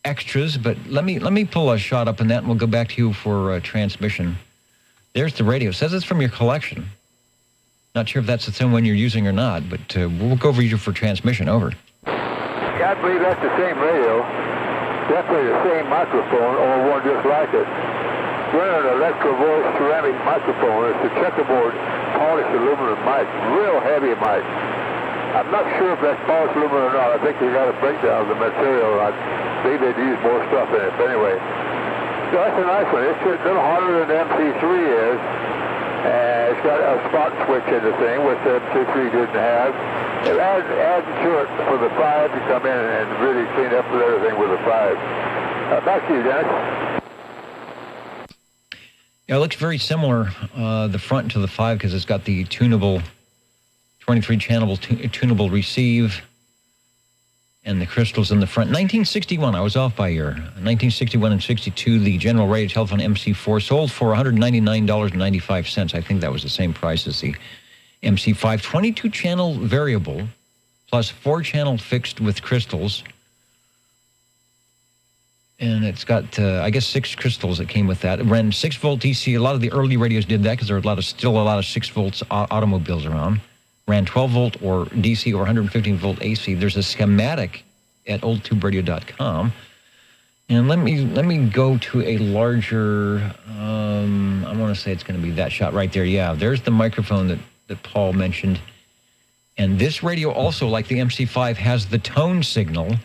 extras, but let me pull a shot up in that, and we'll go back to you for transmission. There's the radio. It says it's from your collection. Not sure if that's the same one you're using or not, but we'll go over you for transmission. Over. Yeah, I believe that's the same radio. Definitely the same microphone, or one just like it. We're an electro voice ceramic microphone. It's a checkerboard polished aluminum mic, real heavy mic. I'm not sure if that's polished aluminum or not. I think they got a breakdown of the material. I think they'd use more stuff in it. But anyway, so that's a nice one. It's a little harder than the MC3 is. It's got a spot switch in the thing, which the MC3 didn't have. It adds to it for the 5 to come in and really clean up with everything with the 5. Back to you, Dennis. Yeah, it looks very similar, the front to the 5, because it's got the tunable 23-channel tunable receive and the crystals in the front. 1961, I was off by a year. 1961 and 62, the General Radio Telephone MC4 sold for $199.95. I think that was the same price as the MC5. 22-channel variable plus 4-channel fixed with crystals. And it's got, I guess, 6 crystals that came with that. It ran 6-volt DC. A lot of the early radios did that because there were still a lot of 6-volt automobiles around. Ran 12-volt or DC or 115-volt AC. There's a schematic at oldtuberadio.com. And let me go to a larger, I want to say it's going to be that shot right there. Yeah, there's the microphone that Paul mentioned. And this radio also, like the MC5, has the tone signal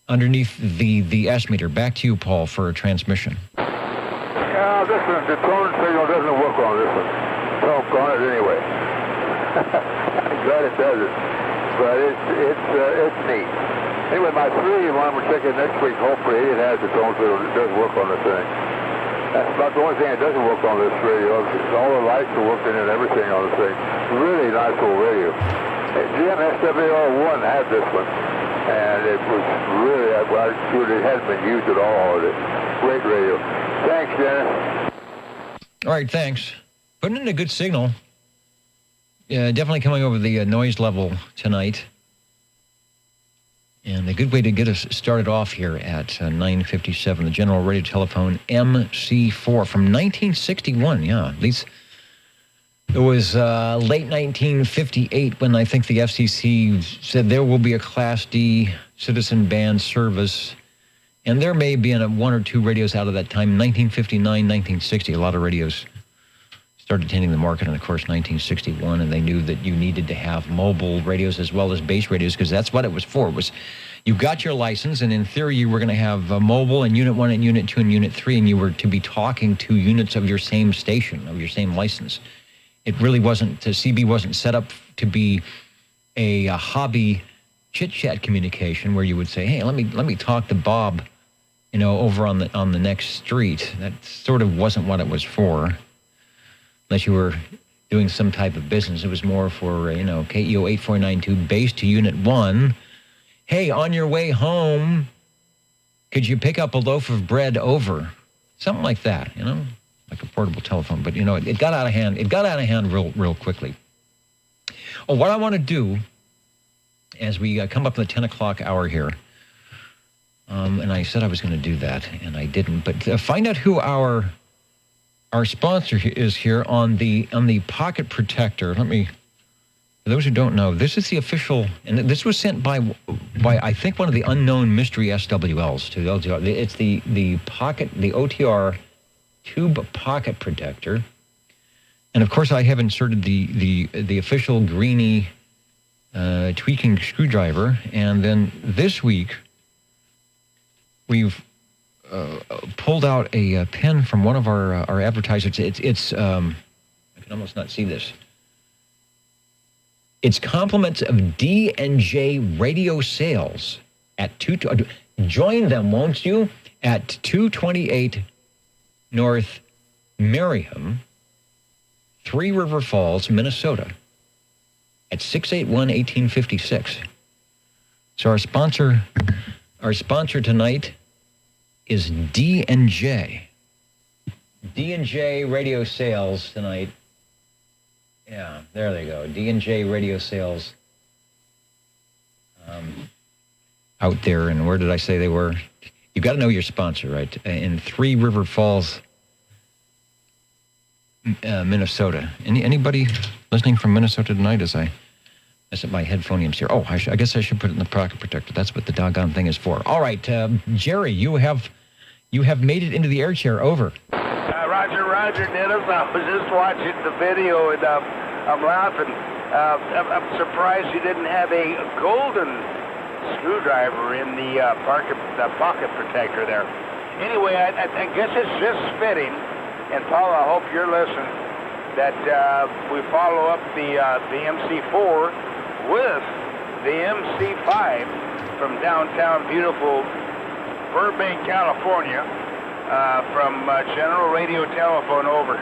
underneath the S meter. Back to you, Paul, for a transmission. Yeah, the tone signal doesn't work on this one. Don't on it anyway. I'm glad it doesn't, but it's neat. Anyway, my 3 one we're checking next week. Hopefully, it has the tone signal. It does work on the thing. That's about the only thing that doesn't work on this radio. All the lights are working and everything on the thing. Really nice old radio. GMSWR1 had this one, and it was really, well, it hadn't been used at all. Great radio. Thanks, Dennis. All right, thanks. Putting in a good signal. Definitely coming over the noise level tonight. And a good way to get us started off here at 9:57, the General Radio Telephone MC4 from 1961. Yeah, at least it was late 1958 when I think the FCC said there will be a Class D citizen band service. And there may be one or two radios out of that time, 1959, 1960. A lot of radios started hitting the market, and of course 1961, and they knew that you needed to have mobile radios as well as base radios, because that's what it was for. It was, you got your license, and in theory you were going to have mobile and Unit 1 and Unit 2 and Unit 3, and you were to be talking to units of your same station, of your same license. It really wasn't, CB wasn't set up to be a hobby chit-chat communication where you would say, hey, let me talk to Bob, over on the next street. That sort of wasn't what it was for. Unless you were doing some type of business. It was more for, KEO 8492 base to Unit 1. Hey, on your way home, could you pick up a loaf of bread over? Something like that, like a portable telephone. But, it got out of hand. It got out of hand real quickly. Oh, what I want to do as we come up to the 10 o'clock hour here, and I said I was going to do that, and I didn't, but find out who our sponsor is here on the Pocket Protector. For those who don't know, this is the official, and this was sent by I think one of the unknown mystery SWLs to the OTR. It's the OTR Tube Pocket Protector, and of course I have inserted the official Greenie tweaking screwdriver, and then this week we've pulled out a pen from one of our advertisers. It's I can almost not see this. It's compliments of D&J Radio Sales at join them, won't you? At 228 North Merriam, 3 River Falls, Minnesota, at 681-1856. So our sponsor tonight is D&J. D&J Radio Sales tonight. Yeah, there they go. D&J Radio Sales out there. And where did I say they were? You've got to know your sponsor, right? In 3 River Falls, Minnesota. Anybody listening from Minnesota tonight as I set my headphoniums here? Oh, I guess I should put it in the Pocket Protector. That's what the doggone thing is for. All right, Jerry, you have made it into the air chair. Over. Roger, Dennis. I was just watching the video, and I'm laughing. I'm surprised you didn't have a golden screwdriver in the pocket protector there. Anyway, I guess it's just fitting, and Paul, I hope you're listening, that we follow up the MC4 with the MC5 from downtown beautiful Burbank, California, from General Radio Telephone. Over.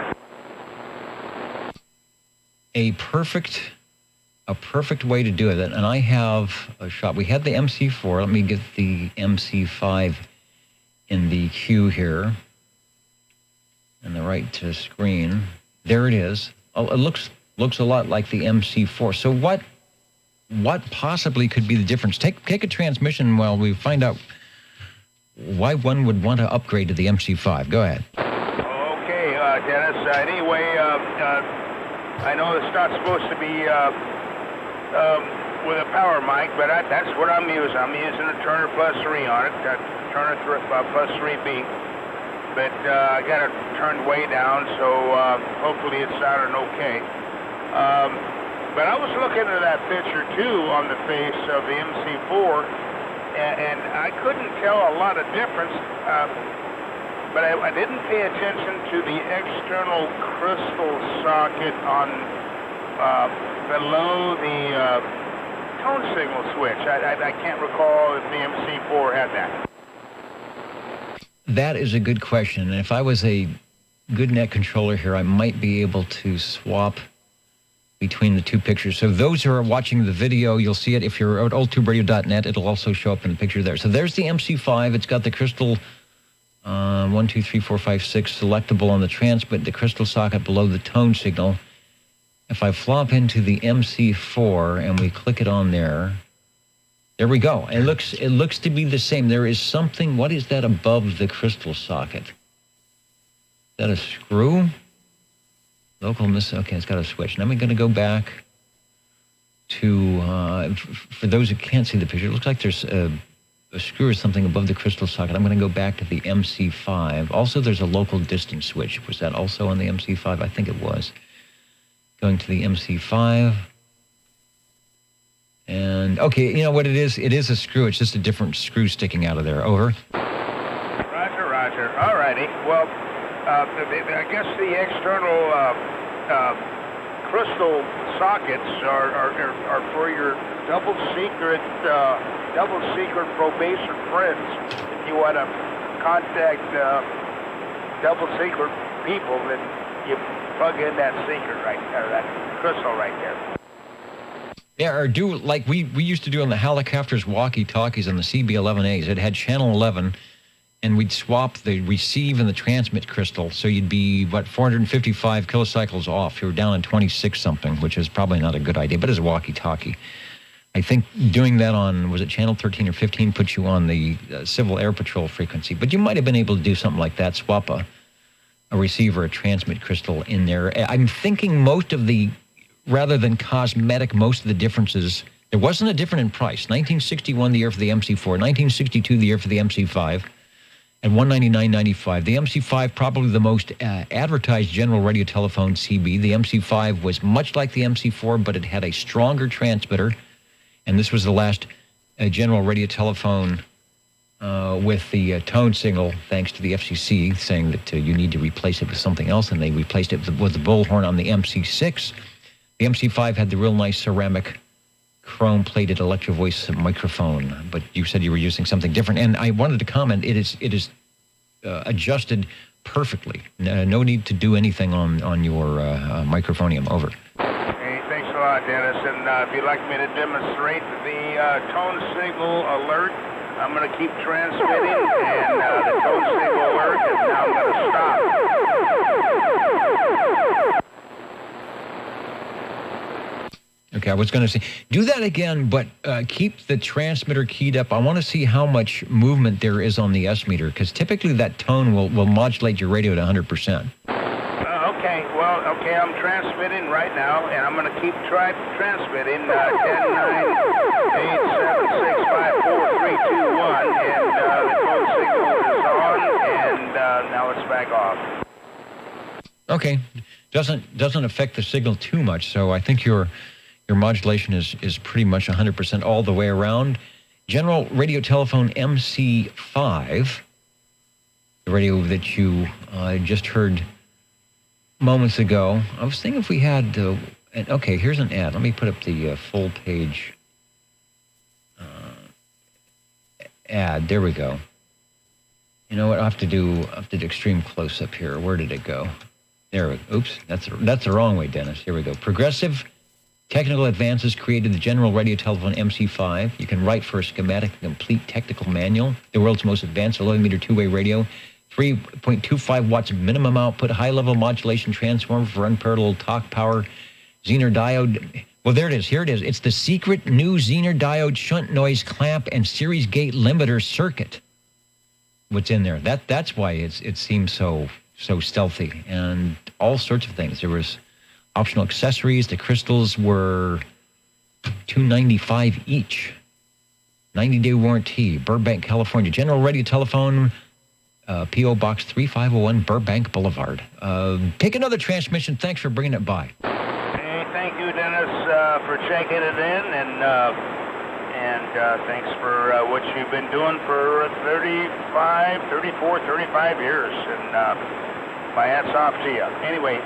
A perfect way to do it. And I have a shot. We had the MC4. Let me get the MC5 in the queue here. And the right to screen. There it is. Oh, it looks a lot like the MC4. So what possibly could be the difference? Take a transmission while we find out why one would want to upgrade to the MC5. Go ahead. Okay, Dennis. Anyway, I know it's not supposed to be with a power mic, but that's what I'm using. I'm using a Turner Plus 3 on it, Turner Plus 3B. But I got it turned way down, so hopefully it's sounding okay. But I was looking at that picture, too, on the face of the MC4, and I couldn't tell a lot of difference, but I didn't pay attention to the external crystal socket on below the tone signal switch. I can't recall if the MC4 had that. That is a good question. And if I was a good net controller here, I might be able to swap between the two pictures. So those who are watching the video, you'll see it. If you're at oldtuberadio.net, it'll also show up in the picture there. So there's the MC5. It's got the crystal 1, 2, 3, 4, 5, 6 selectable on the transmit, the crystal socket below the tone signal. If I flop into the MC4 and we click it on there we go. It looks to be the same. There is something. What is that above the crystal socket? Is that a screw? Local miss. Okay, it's got a switch. Now I'm going to go back to, for those who can't see the picture, it looks like there's a screw or something above the crystal socket. I'm going to go back to the MC5. Also, there's a local distance switch. Was that also on the MC5? I think it was. Going to the MC5. And, okay, you know what it is? It is a screw. It's just a different screw sticking out of there. Over. Roger. All righty. Well, I guess the external crystal sockets are for your double secret probation friends. If you want to contact double secret people, then you plug in that secret right there, that crystal right there. Yeah, or do like we used to do on the helicopters walkie-talkies on the CB-11As. It had channel 11, and we'd swap the receive and the transmit crystal, so you'd be, 455 kilocycles off. You were down in 26-something, which is probably not a good idea, but as a walkie-talkie. I think doing that on, was it channel 13 or 15, puts you on the Civil Air Patrol frequency. But you might have been able to do something like that, swap a receiver, a transmit crystal in there. I'm thinking most of the, rather than cosmetic, most of the differences, there wasn't a difference in price. 1961 the year for the MC4, 1962 the year for the MC5, and $199.95. The MC5, probably the most advertised general radio telephone CB. The MC5 was much like the MC4, but it had a stronger transmitter, and this was the last general radio telephone with the tone signal, thanks to the FCC saying that you need to replace it with something else, and they replaced it with the bullhorn on the MC6. The MC5 had the real nice ceramic chrome-plated electro-voice microphone, but you said you were using something different. And I wanted to comment, it is adjusted perfectly. No need to do anything on your microphonium. Over. Hey, thanks a lot, Dennis. And if you'd like me to demonstrate the tone signal alert, I'm going to keep transmitting, and the tone signal alert, and now I'm going to stop. Okay, I was going to say, do that again, but keep the transmitter keyed up. I want to see how much movement there is on the S meter, because typically that tone will modulate your radio to 100%. Okay, I'm transmitting right now, and I'm going to keep transmitting 10, 9, 8, 7, 6, 5, 4, 3, 2, 1, and the tone signal is on, and now it's back off. Okay, doesn't affect the signal too much, so I think your modulation is pretty much 100% all the way around. General radio telephone MC5, the radio that you just heard moments ago. I was thinking if we had, okay, here's an ad. Let me put up the full page ad. There we go. You know what? I have to do extreme close up here. Where did it go? There. Oops, that's the wrong way, Dennis. Here we go. Progressive technical advances created the general radio telephone MC5. You can write for a schematic and complete technical manual. The world's most advanced 11-meter two-way radio. 3.25 watts minimum output, high-level modulation transformer for unparalleled talk power, Zener diode. Well, there it is. Here it is. It's the secret new Zener diode shunt noise clamp and series gate limiter circuit. What's in there? That's why it seems so stealthy, and all sorts of things. There was optional accessories. The crystals were $295 each. 90-day warranty. Burbank, California. General radio telephone. P.O. Box 3501, Burbank Boulevard. Take another transmission. Thanks for bringing it by. Hey, thank you, Dennis, for checking it in, and thanks for what you've been doing for 35 years. And my hat's off to you. Anyway,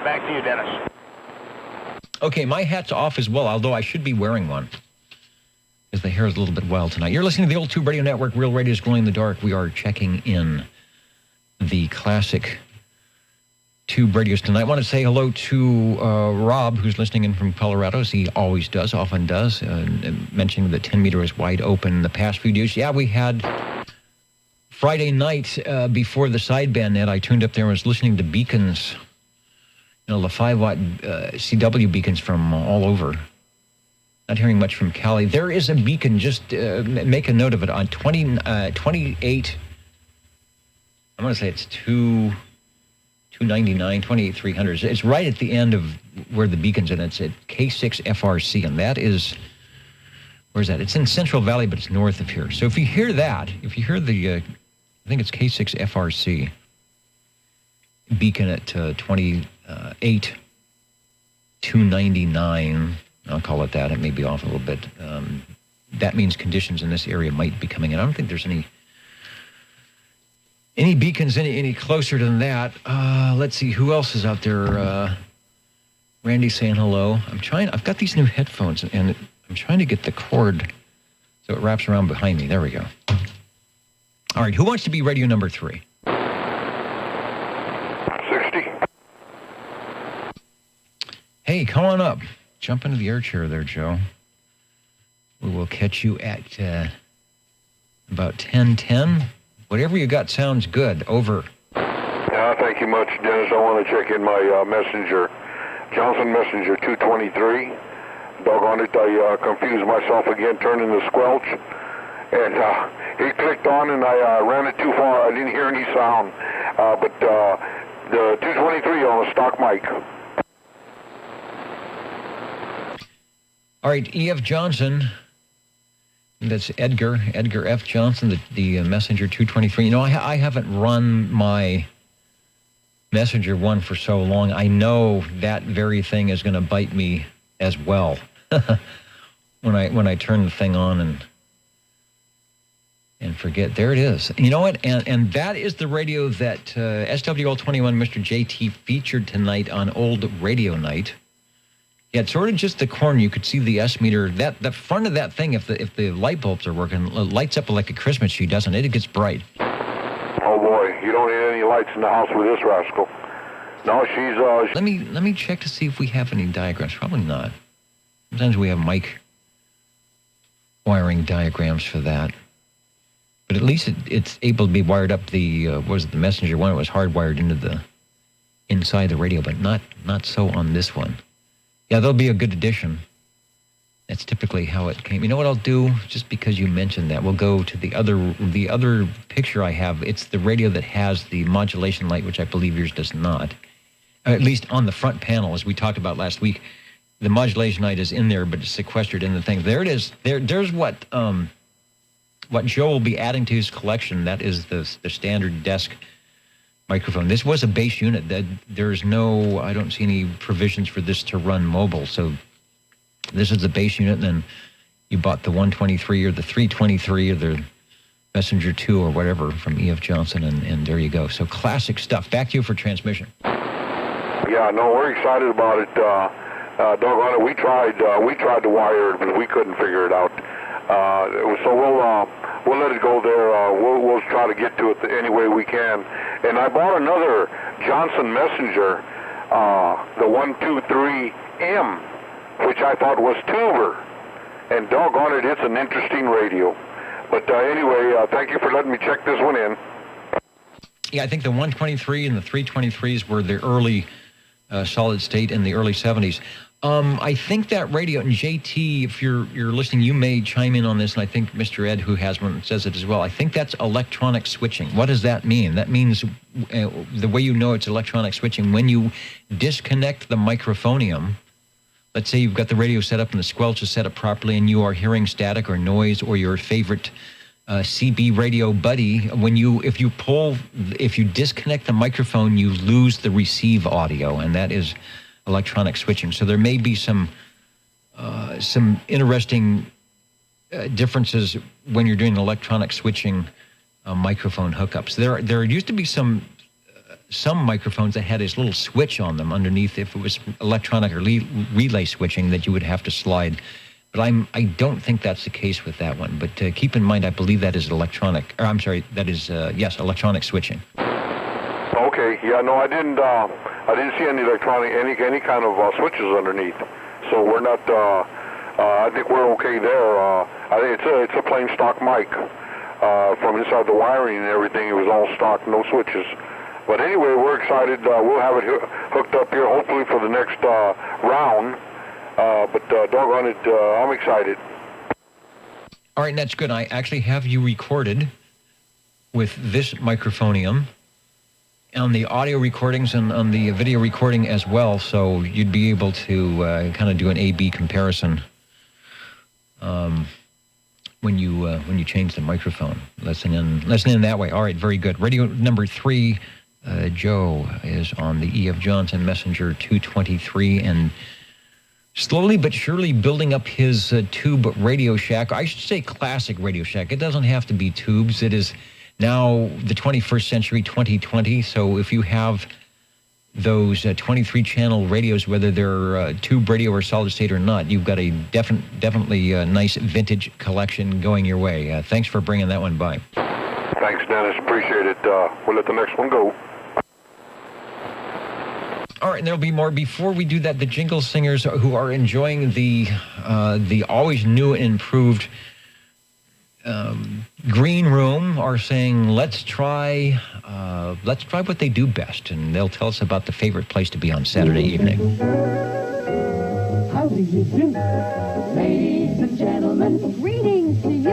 back to you, Dennis. Okay, my hat's off as well, although I should be wearing one, because the hair is a little bit wild tonight. You're listening to the Old Tube Radio Network, Real Radio's Glowing in the Dark. We are checking in the classic Tube radios tonight. I want to say hello to Rob, who's listening in from Colorado, as he always does, often does, mentioning that 10 meter is wide open the past few days. Yeah, we had Friday night before the sideband net. I tuned up there and was listening to beacons, the 5-watt CW beacons from all over. Not hearing much from Cali. There is a beacon, just make a note of it, on 28, I'm going to say it's 299, 28300. It's right at the end of where the beacon's in. It's at K6FRC, and that is, where's that? It's in Central Valley, but it's north of here. So if you hear that, if you hear the, I think it's K6FRC beacon at 299, I'll call it that. It may be off a little bit. That means conditions in this area might be coming in. I don't think there's any beacons any closer than that. Let's see, who else is out there? Randy saying hello. I've got these new headphones, and I'm trying to get the cord so it wraps around behind me. There we go. All right, who wants to be radio number 3? 60. Hey, come on up. Jump into the air chair there, Joe. We will catch you at about 10:10. Whatever you got sounds good. Over. Thank you much, Dennis. I want to check in my messenger, Johnson Messenger 223. Doggone it, I confused myself again, turning the squelch. And it clicked on, and I ran it too far. I didn't hear any sound. But the 223 on a stock mic. All right, E.F. Johnson. That's Edgar F. Johnson, the Messenger 223. I haven't run my Messenger one for so long. I know that very thing is going to bite me as well when I turn the thing on and forget. There it is. You know what? And that is the radio that SWL21 Mr. JT featured tonight on Old Radio Night. Yeah, it's sort of just the corner. You could see the S meter. The front of that thing, if the light bulbs are working, it lights up like a Christmas tree, doesn't it? It gets bright. Oh boy, you don't need any lights in the house with this rascal. No, she's Let me check to see if we have any diagrams. Probably not. Sometimes we have mic wiring diagrams for that. But at least it's able to be wired up. The Messenger one? It was hardwired into inside the radio, but not so on this one. Yeah, that'll be a good addition. That's typically how it came. You know what I'll do? Just because you mentioned that, we'll go to the other picture I have. It's the radio that has the modulation light, which I believe yours does not. At least on the front panel, as we talked about last week. The modulation light is in there, but it's sequestered in the thing. There it is. There's what Joe will be adding to his collection. That is the standard desk microphone. This was a base unit. I don't see any provisions for this to run mobile. So this is the base unit, and then you bought the 123 or the 323 or the Messenger 2 or whatever from E.F. Johnson, and there you go. So classic stuff. Back to you for transmission. Yeah, no, we're excited about it. Doggone it, we tried to wire it, but we couldn't figure it out. So we'll let it go there. We'll try to get to it any way we can. And I bought another Johnson Messenger, the 123M, which I thought was tuber. And doggone it, it's an interesting radio. But anyway, thank you for letting me check this one in. Yeah, I think the 123 and the 323s were the early solid state in the early 70s. I think that radio, and JT, if you're listening, you may chime in on this, and I think Mr. Ed, who has one, says it as well. I think that's electronic switching. What does that mean? That means the way you know it's electronic switching, when you disconnect the microphonium, let's say you've got the radio set up and the squelch is set up properly and you are hearing static or noise or your favorite CB radio buddy, if you disconnect the microphone, you lose the receive audio, and that is electronic switching. So there may be some interesting differences when you're doing electronic switching microphone hookups. There used to be some microphones that had this little switch on them underneath. If it was electronic or relay switching, that you would have to slide. But I don't think that's the case with that one. But keep in mind, I believe that is electronic. Or I'm sorry, that is yes, electronic switching. Okay, yeah, no, I didn't see any electronic, any kind of switches underneath. So we're not. I think we're okay there. I think it's a plain stock mic. From inside the wiring and everything, it was all stock, no switches. But anyway, we're excited. We'll have it hooked up here, hopefully for the next round. But doggone it, I'm excited. All right, that's good. I actually have you recorded with this microphonium on the audio recordings and on the video recording as well, so you'd be able to kind of do an A/B comparison when you change the microphone. Listen in that way. All right, very good. Radio number 3, Joe is on the E.F. Johnson Messenger 223 and slowly but surely building up his tube Radio Shack. I should say classic Radio Shack. It doesn't have to be tubes. It is now the 21st century, 2020. So if you have those 23-channel radios, whether they're tube radio or solid state or not, you've got a definitely nice vintage collection going your way. Thanks for bringing that one by. Thanks, Dennis. Appreciate it. We'll let the next one go. All right, and there'll be more. Before we do that, the Jingle Singers who are enjoying the always new and improved green room are saying, let's try what they do best, and they'll tell us about the favorite place to be on Saturday evening. How do you do? Ladies and gentlemen, greetings to you,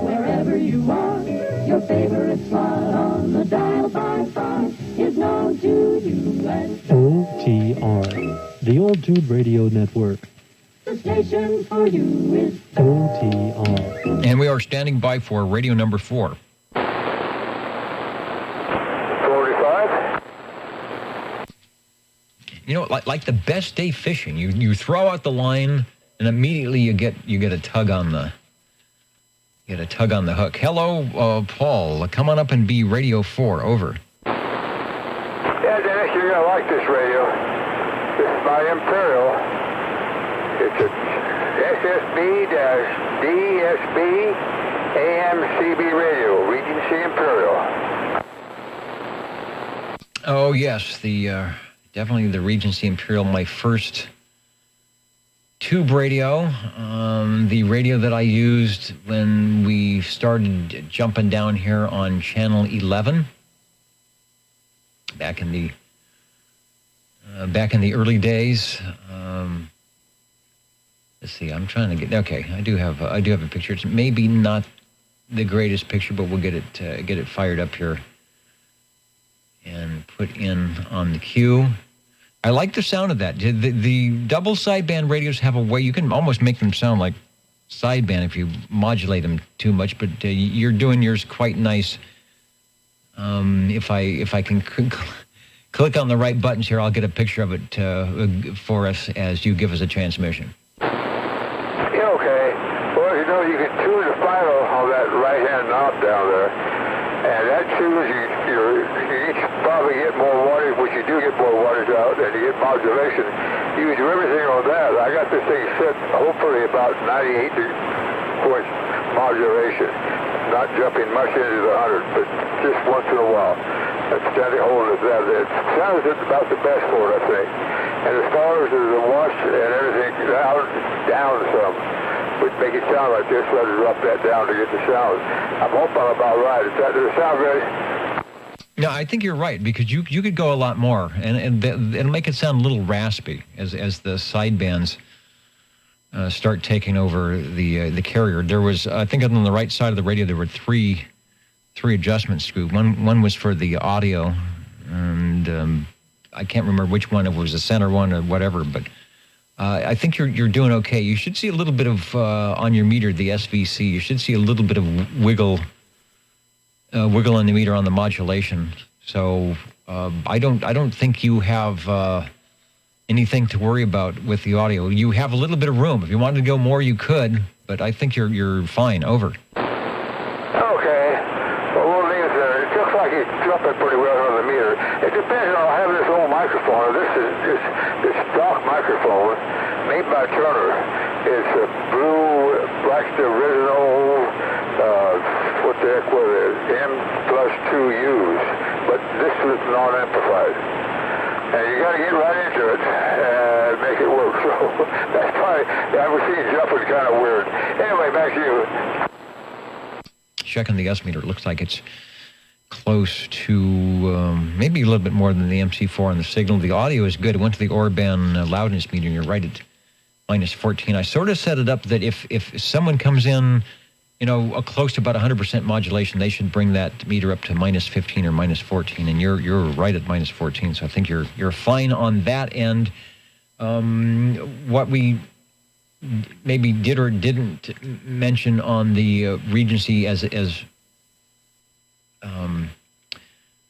wherever you are. Your favorite slot on the dial by far is known to you as OTR, the Old Tube Radio Network. the station for you is OTR. And we are standing by for radio number 4. 45. You know, like the best day fishing, you throw out the line and immediately you get a tug on the hook. Hello, Paul. Come on up and be Radio 4. Over. Yeah, Dennis, you're going to like this radio. This is my Imperial. It's a SSB-DSB AM-CB radio, Regency Imperial. Oh, yes, definitely the Regency Imperial, my first tube radio, the radio that I used when we started jumping down here on Channel 11 back in the early days. Let's see, I'm trying to get, okay, I do have a picture. It's maybe not the greatest picture, but we'll get it fired up here and put in on the queue. I like the sound of that. The double sideband radios have a way, you can almost make them sound like sideband if you modulate them too much, but you're doing yours quite nice. If I can click on the right buttons here, I'll get a picture of it for us as you give us a transmission. Yeah, okay. Well, you know, you can tune the final on that right-hand knob down there, and that tunes you each probably get more wattage, which you do get more wattage out, and you get modulation. You can do everything on that. I got this thing set, hopefully about 98 points modulation, not jumping much into the 100, but just once in a while. That's steady hold of that. It sounds about the best for it, I think. And as far as the wash and everything, down some, would make it sound like this, let it drop that down to get the sound. I'm hoping I'm about right. Does it sound good? No, I think you're right, because you could go a lot more, and it'll make it sound a little raspy as the sidebands start taking over the carrier. There was, I think on the right side of the radio, there were three adjustment screws. One was for the audio, and I can't remember which one. It was the center one or whatever, but I think you're doing okay. You should see a little bit of on your meter, the SVC. You should see a little bit of wiggle on the meter on the modulation. So I don't think you have anything to worry about with the audio. You have a little bit of room. If you wanted to go more, you could, but I think you're fine. Over. Okay. Well, one thing is, it looks like he's jumping pretty well on the meter. It depends on having this old microphone. This stock microphone made by Turner. It's a blue, like the original, what the heck was it, M+2Us, but this is non-amplified. And you got to get right into it and make it work. So that's probably, I was seeing jumping kind of weird. Anyway, back to you. Checking the S meter, it looks like it's close to maybe a little bit more than the MC4 on the signal. The audio is good. It went to the Orban loudness meter, and you're right at -14. I sort of set it up that if someone comes in, close to about 100% modulation, they should bring that meter up to -15 or -14, and you're right at -14. So I think you're fine on that end. What we maybe did or didn't mention on the Regency, as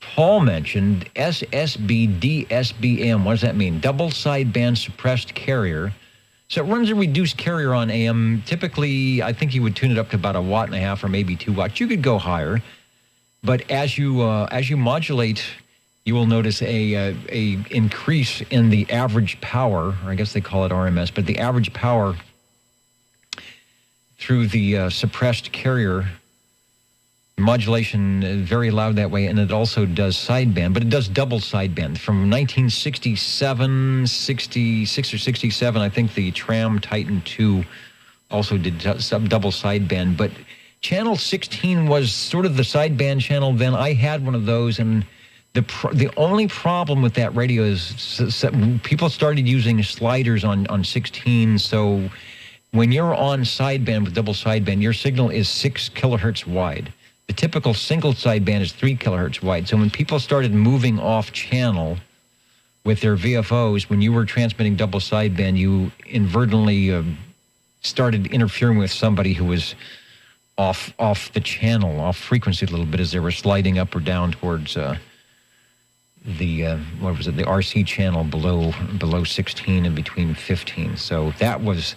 Paul mentioned, SSB-DSBM. What does that mean? Double sideband suppressed carrier. So it runs a reduced carrier on AM. Typically, I think you would tune it up to about 1.5 watts or maybe 2 watts. You could go higher, but as you modulate, you will notice a increase in the average power, or I guess they call it RMS, but the average power through the suppressed carrier. Modulation very loud that way, and it also does sideband, but it does double sideband. From 1967, 66 or 67, I think the Tram Titan 2 also did double sideband, but channel 16 was sort of the sideband channel then. I had one of those, and the only problem with that radio is people started using sliders on 16, so when you're on sideband with double sideband, your signal is 6 kilohertz wide. The typical single sideband is 3 kilohertz wide. So when people started moving off channel with their VFOs, when you were transmitting double sideband, you inadvertently started interfering with somebody who was off the channel, off frequency a little bit, as they were sliding up or down towards the RC channel below 16 and between 15. So that was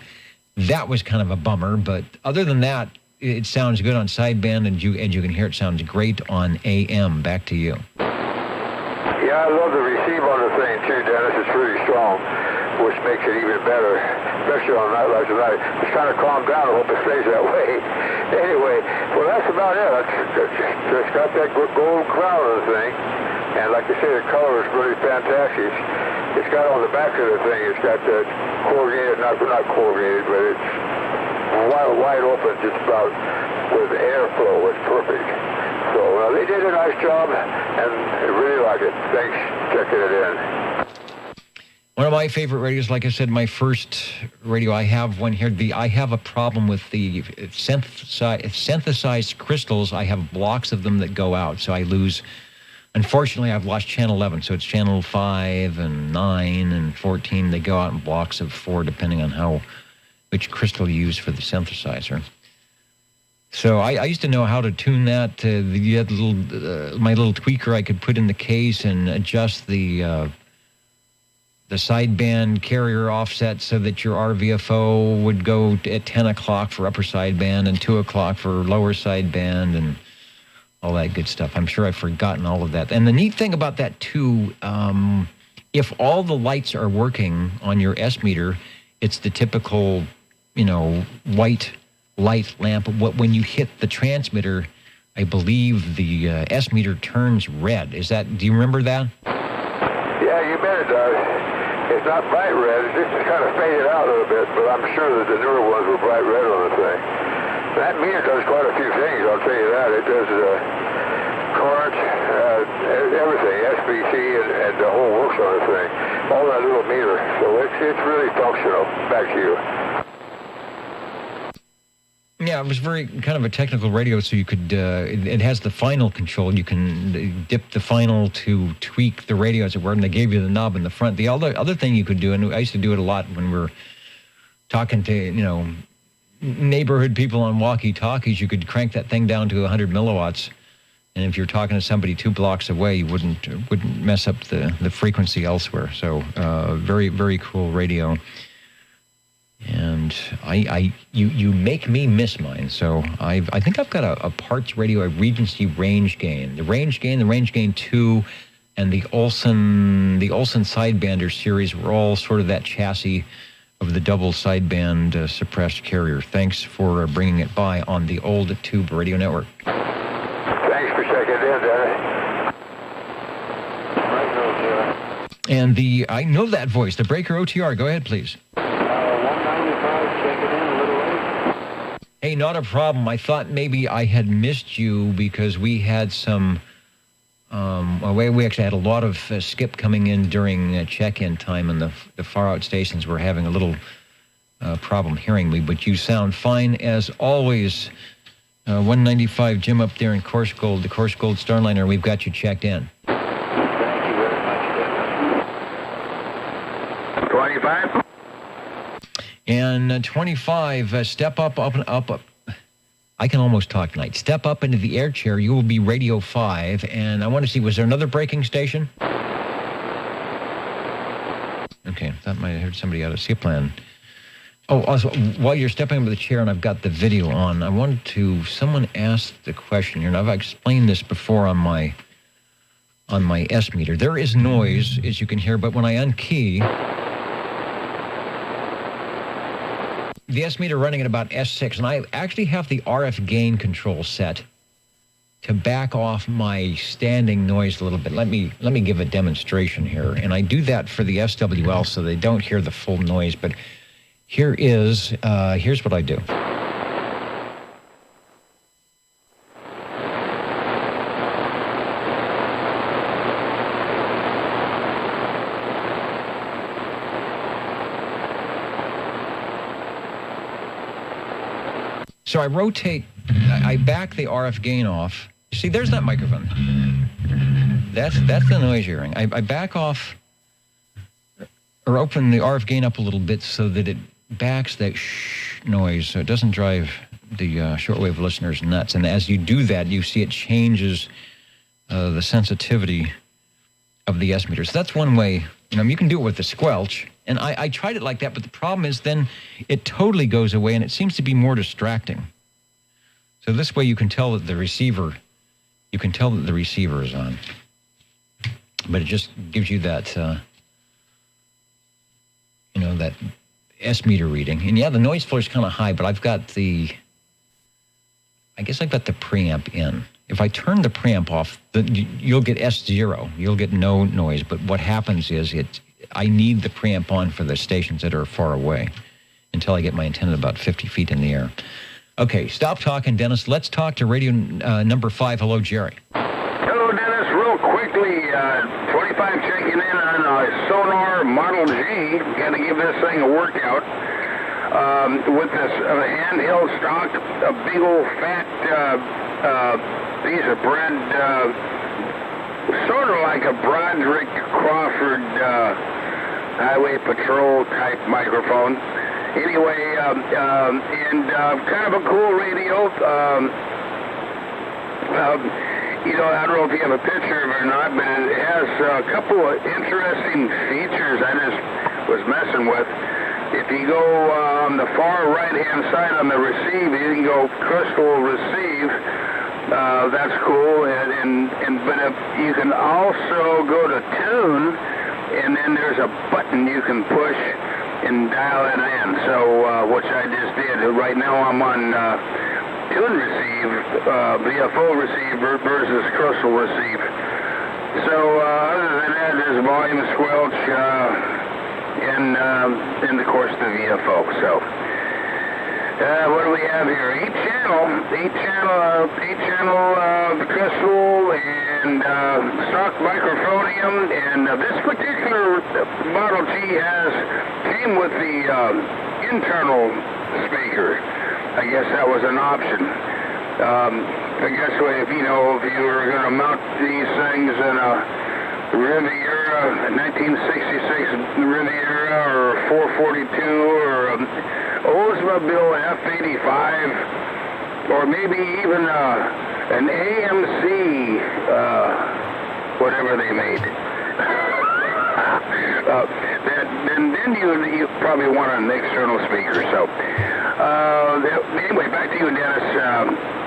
kind of a bummer. But other than that, it sounds good on sideband, and you can hear it sounds great on AM. Back to you. Yeah, I love the receive on the thing too, Dennis. It's really strong, which makes it even better, especially on a night like tonight. It's kind of calmed down. I hope it stays that way. Anyway, well, that's about it. It's got that gold crown on the thing, and like I say, the color is really fantastic. It's got on the back of the thing, it's got the corrugated, not corrugated, but it's wide open, just about with airflow. It's perfect. So they did a nice job, and I really like it. Thanks for checking it in. One of my favorite radios, like I said, my first radio, I have one here. I have a problem with the synthesized crystals. I have blocks of them that go out, so I lose. Unfortunately, I've lost channel 11, so it's channel 5 and 9 and 14. They go out in blocks of 4, depending on which crystal you use for the synthesizer. So I used to know how to tune that. You had my little tweaker I could put in the case and adjust the sideband carrier offset so that your RVFO would go at 10 o'clock for upper sideband and 2 o'clock for lower sideband and all that good stuff. I'm sure I've forgotten all of that. And the neat thing about that, too, if all the lights are working on your S meter, it's the typical, white light lamp. When you hit the transmitter, I believe the S meter turns red. Do you remember that? Yeah, you bet it does. It's not bright red. It's just kind of faded out a little bit, but I'm sure that the newer ones were bright red on the thing. That meter does quite a few things, I'll tell you that. It does current, everything, SBC, and the whole works on the thing. All that little meter. So it's really functional. Back to you. Yeah, it was very kind of a technical radio, so you could, it has the final control. You can dip the final to tweak the radio, as it were, and they gave you the knob in the front. The other thing you could do, and I used to do it a lot when we were talking to, neighborhood people on walkie-talkies, you could crank that thing down to 100 milliwatts And if you're talking to somebody 2 blocks away, you wouldn't mess up the frequency elsewhere. So very, very cool radio. And you make me miss mine. So I think I've got a Parts Radio, a Regency range gain. The range gain 2, and the Olson sidebander series were all sort of that chassis of the double sideband suppressed carrier. Thanks for bringing it by on the old Tube Radio Network. Thanks for checking in, Dennis. And I know that voice, the Breaker OTR. Go ahead, please. 195, checking in a little late. Hey, not a problem. I thought maybe I had missed you because we had some... we actually had a lot of skip coming in during check-in time, and the far-out stations were having a little problem hearing me. But you sound fine as always. 195 Jim up there in Course Gold, the Course Gold Starliner. We've got you checked in. Thank you very much, Dennis. 25. And 25, step up. I can almost talk tonight. Step up into the air chair. You will be Radio 5. And I want to see, was there another braking station? Okay, that might have heard somebody out of Seaplan. Oh, also, while you're stepping into the chair and I've got the video on, I wanted to, someone asked the question here, and I've explained this before on my S meter. There is noise, as you can hear, but when I unkey, the S meter running at about S6, and I actually have the RF gain control set to back off my standing noise a little bit. Let me give a demonstration here, and I do that for the SWL so they don't hear the full noise. But here's what I do. So I back the RF gain off. See, there's that microphone. That's the noise you're hearing. I back off or open the RF gain up a little bit so that it backs that noise so it doesn't drive the shortwave listeners nuts. And as you do that, you see it changes the sensitivity of the S meter. So that's one way. You can do it with the squelch. And I tried it like that, but the problem is then it totally goes away and it seems to be more distracting. So this way you can tell that the receiver is on. But it just gives you that, that S meter reading. And yeah, the noise floor is kind of high, but I've got the preamp in. If I turn the preamp off, you'll get S0. You'll get no noise. But what happens is I need the preamp on for the stations that are far away until I get my antenna about 50 feet in the air. Okay, stop talking, Dennis. Let's talk to radio number 5. Hello, Jerry. Hello, Dennis. Real quickly, 25 checking in on a Sonar Model G. Got to give this thing a workout. With this handheld stock, a big old fat piece of bread, sort of like a Broderick Crawford Highway Patrol type microphone. Anyway, and kind of a cool radio. I don't know if you have a picture of it or not, but it has a couple of interesting features I just was messing with. If you go on the far right-hand side on the receive, you can go crystal receive. That's cool. But if you can also go to tune, and then there's a button you can push and dial it in. So, which I just did. Right now I'm on tune receive, VFO receive versus crystal receive. So, other than that, there's volume squelch, and of course the VFO. So, what do we have here? 8 channel crystal and stock microphonium, and this particular Model G came with the internal speaker. I guess that was an option. I guess if you were going to mount these things in a Riviera, 1966 Riviera, or 442, or Oldsmobile F85, or maybe even an AMC, whatever they made. Then you probably want an external speaker. So anyway, back to you, Dennis.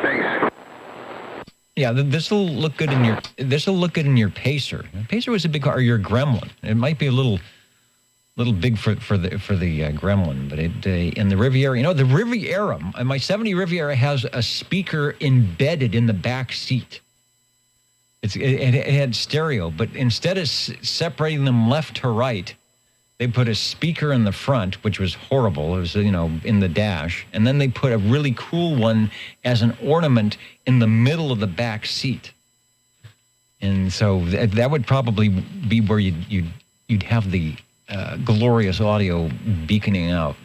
Thanks. Yeah, this will look good in your Pacer. The Pacer was a big car, or your Gremlin. It might be a little big for the Gremlin, but in the Riviera, the Riviera, my 70 Riviera has a speaker embedded in the back seat. It had stereo, but instead of separating them left to right, they put a speaker in the front, which was horrible. It was, in the dash. And then they put a really cool one as an ornament in the middle of the back seat. And so that would probably be where you'd have the glorious audio beaconing out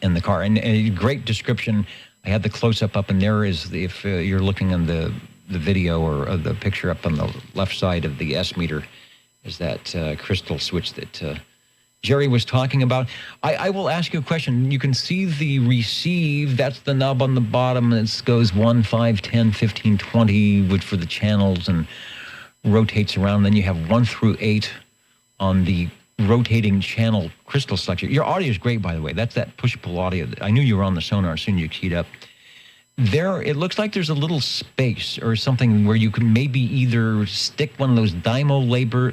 in the car. And a great description. I had the close-up up, and there is, if you're looking on the video or the picture up on the left side of the S meter, is that crystal switch that Jerry was talking about. I will ask you a question. You can see the receive. That's the knob on the bottom. It goes 1, 5, 10, 15, 20, which for the channels, and rotates around. Then you have 1 through 8 on the rotating channel crystal selector. Your audio is great, by the way. That's that push-pull audio. I knew you were on the sonar as soon as you keyed up. There, it looks like there's a little space or something where you can maybe either stick one of those Dymo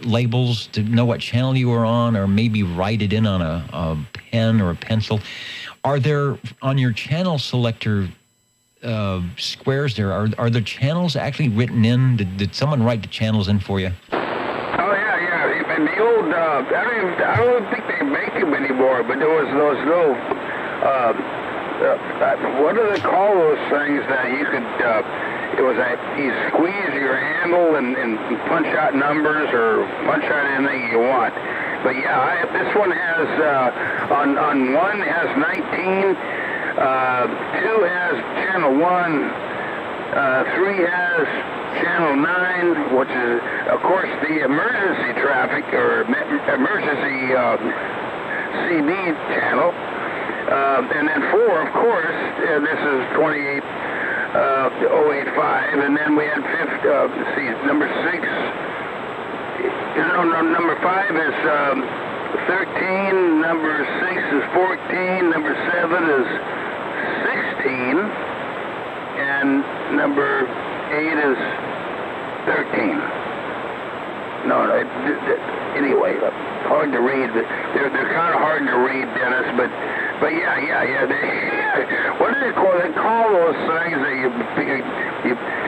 labels to know what channel you are on, or maybe write it in on a pen or a pencil. Are there, on your channel selector squares there, are the channels actually written in? Did someone write the channels in for you? Oh, yeah. And the old, I don't think they make them anymore, but there was those little... what do they call those things that you could, you squeeze your handle and punch out numbers or punch out anything you want. But yeah, this one has, on 1 has 19, 2 has channel 1, 3 has channel 9, which is, of course, the emergency traffic or emergency CB channel. And then 4, of course, this is 28085, and then we had number 6. Number 5 is 13, number 6 is 14, number 7 is 16, and number 8 is 13. Anyway, hard to read. They're kind of hard to read, Dennis, but yeah. What do they call? They call those things that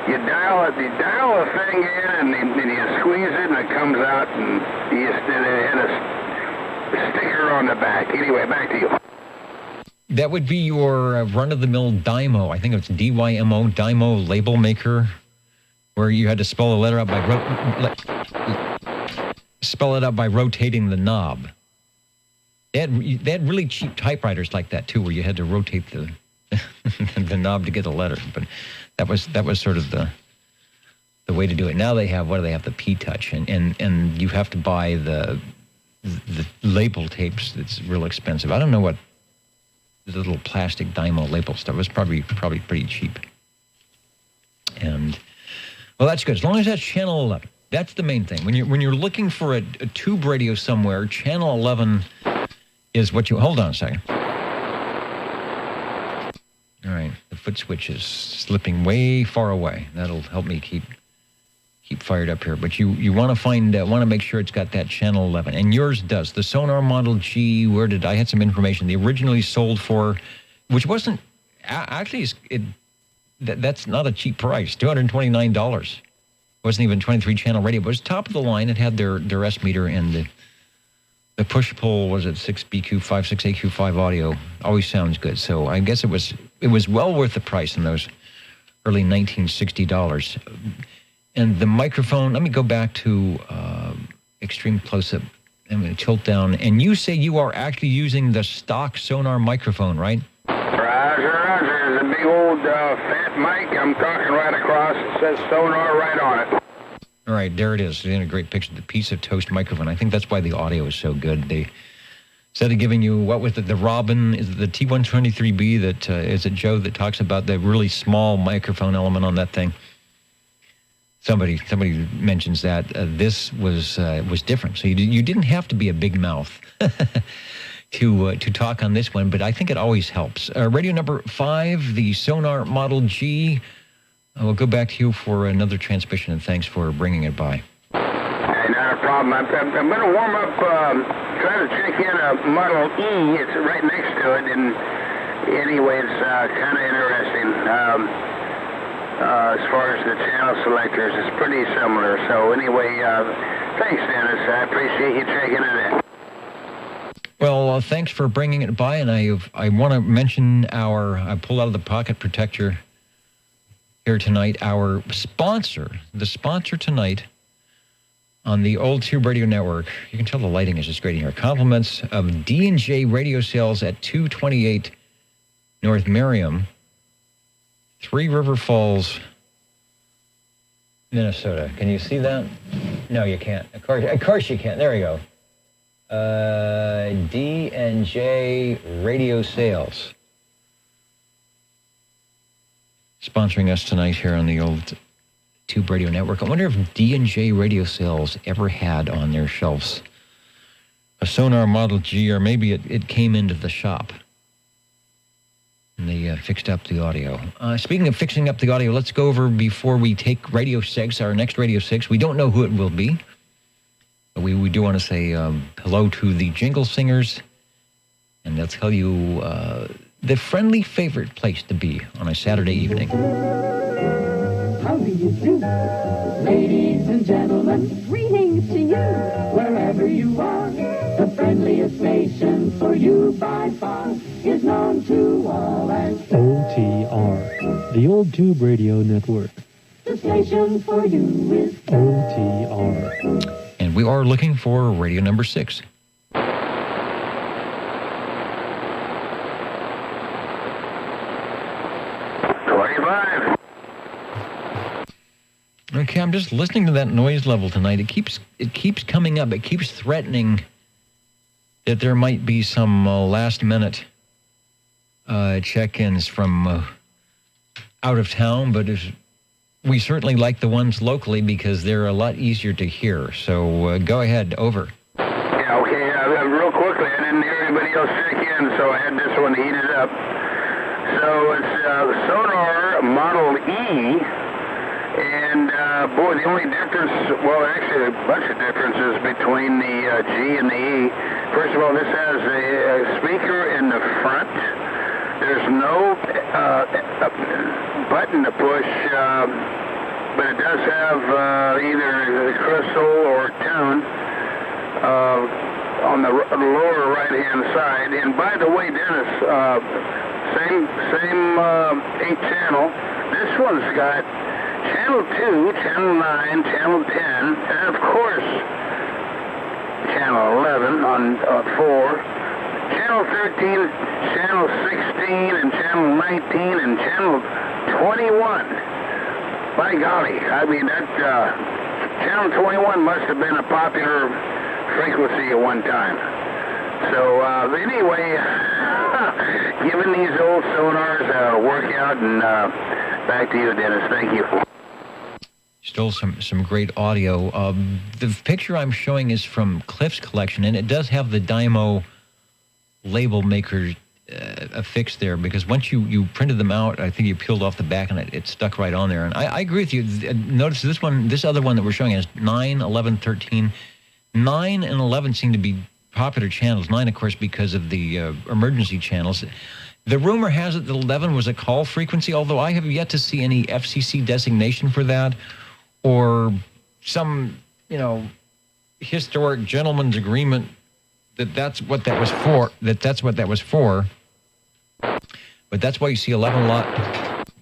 you dial a thing in, and you squeeze it, and it comes out, and it had a sticker on the back. Anyway, back to you. That would be your run-of-the-mill Dymo. I think it's DYMO, Dymo label maker, where you had to spell a letter out by rotating the knob. They had really cheap typewriters like that too, where you had to rotate the the knob to get a letter. But that was sort of the way to do it. Now they have the P-Touch, and you have to buy the label tapes. That's real expensive. I don't know what the little plastic Dymo label stuff was. Probably pretty cheap. And well, that's good as long as that's channel 11. That's the main thing. When you're looking for a tube radio somewhere, channel 11 is what you... Hold on a second. All right, the foot switch is slipping way far away. That'll help me keep fired up here. But you want to make sure it's got that channel 11, and yours does. The Sonar Model G. I had some information. They originally sold for, which wasn't actually that's not a cheap price. $229. Wasn't even 23-channel radio, but it was top of the line. It had their S meter and the push-pull, was it 6BQ5, 6AQ5 audio. Always sounds good. So I guess it was well worth the price in those early $1960. And the microphone, let me go back to extreme close-up. I'm going to tilt down. And you say you are actually using the stock Sonar microphone, right? Roger. It's a big old fat mic. I'm talking right across. It says Sonar right on it. All right, there it is. In a great picture, the piece of toast microphone. I think that's why the audio is so good. Instead of giving you, what was it, the Robin, is it the T123B that, is it Joe that talks about the really small microphone element on that thing? Somebody mentions that. This was different. So you didn't have to be a big mouth to talk on this one, but I think it always helps. Radio number 5, the Sonar Model G. We'll go back to you for another transmission, and thanks for bringing it by. Hey, not a problem. I'm going to warm up, try to check in a Model E. It's right next to it, and anyway, it's kind of interesting. As far as the channel selectors, it's pretty similar. So anyway, thanks, Dennis. I appreciate you checking it in. Well, thanks for bringing it by, and I want to mention I pulled out of the pocket protector here tonight, our sponsor, the sponsor tonight on the Old Tube Radio Network. You can tell the lighting is just great in here. Compliments of D&J Radio Sales at 228 North Merriam, Three River Falls, Minnesota. Can you see that? No, you can't. Of course you can't. There you go. D&J Radio Sales. Sponsoring us tonight here on the Old Tube Radio Network. I wonder if D&J Radio Sales ever had on their shelves a Sonar Model G, or maybe it came into the shop and they fixed up the audio. Speaking of fixing up the audio, let's go over before we take Radio 6, our next Radio 6. We don't know who it will be, but we do want to say hello to the Jingle Singers, and they'll tell you the friendly favorite place to be on a Saturday evening. How do you do? Ladies and gentlemen, greetings to you. Wherever you are, the friendliest station for you by far is known to all as OTR, the Old Tube Radio Network. the station for you is OTR. And we are looking for radio number 6. Okay, I'm just listening to that noise level tonight. It keeps coming up. It keeps threatening that there might be some last-minute check-ins from out of town, but we certainly like the ones locally because they're a lot easier to hear. So go ahead, over. Yeah, okay, real quickly, I didn't hear anybody else check in, so I had this one heated up. So it's Sonar Model E. And, boy, the only difference, well, actually a bunch of differences between the G and the E. First of all, this has a speaker in the front. There's no button to push, but it does have either crystal or tone on the lower right-hand side. And by the way, Dennis, same 8-channel. This one's got Channel 2, Channel 9, Channel 10, and of course, Channel 11 on 4, Channel 13, Channel 16, and Channel 19, and Channel 21. By golly, I mean, that Channel 21 must have been a popular frequency at one time. So, anyway, giving these old sonars a workout, and back to you, Dennis. Thank you. Still some great audio. The picture I'm showing is from Cliff's collection, and it does have the Dymo label maker affixed there, because once you printed them out, I think you peeled off the back, and it stuck right on there. And I agree with you. Notice this other one that we're showing is 9, 11, 13. 9 and 11 seem to be popular channels. 9, of course, because of the emergency channels. The rumor has it that 11 was a call frequency, although I have yet to see any FCC designation for that, or some, historic gentleman's agreement that's what that was for. That's what that was for. But that's why you see 11 a lot.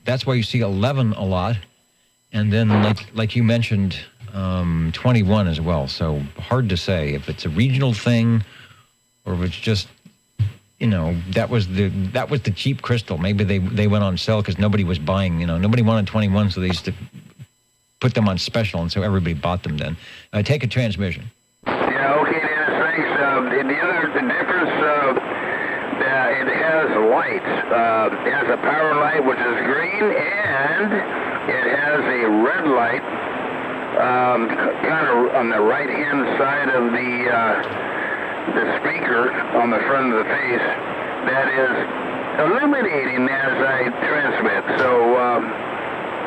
That's why you see 11 a lot, and then like you mentioned, 21 as well. So hard to say if it's a regional thing or if it's just. That was the cheap crystal. Maybe they went on sale because nobody was buying. Nobody wanted 21, so they used to put them on special, and so everybody bought them then. Take a transmission. Yeah, okay, Dennis, thanks. The difference It has a power light, which is green, and it has a red light kind of on the right-hand side of the speaker on the front of the face that is illuminating as I transmit. So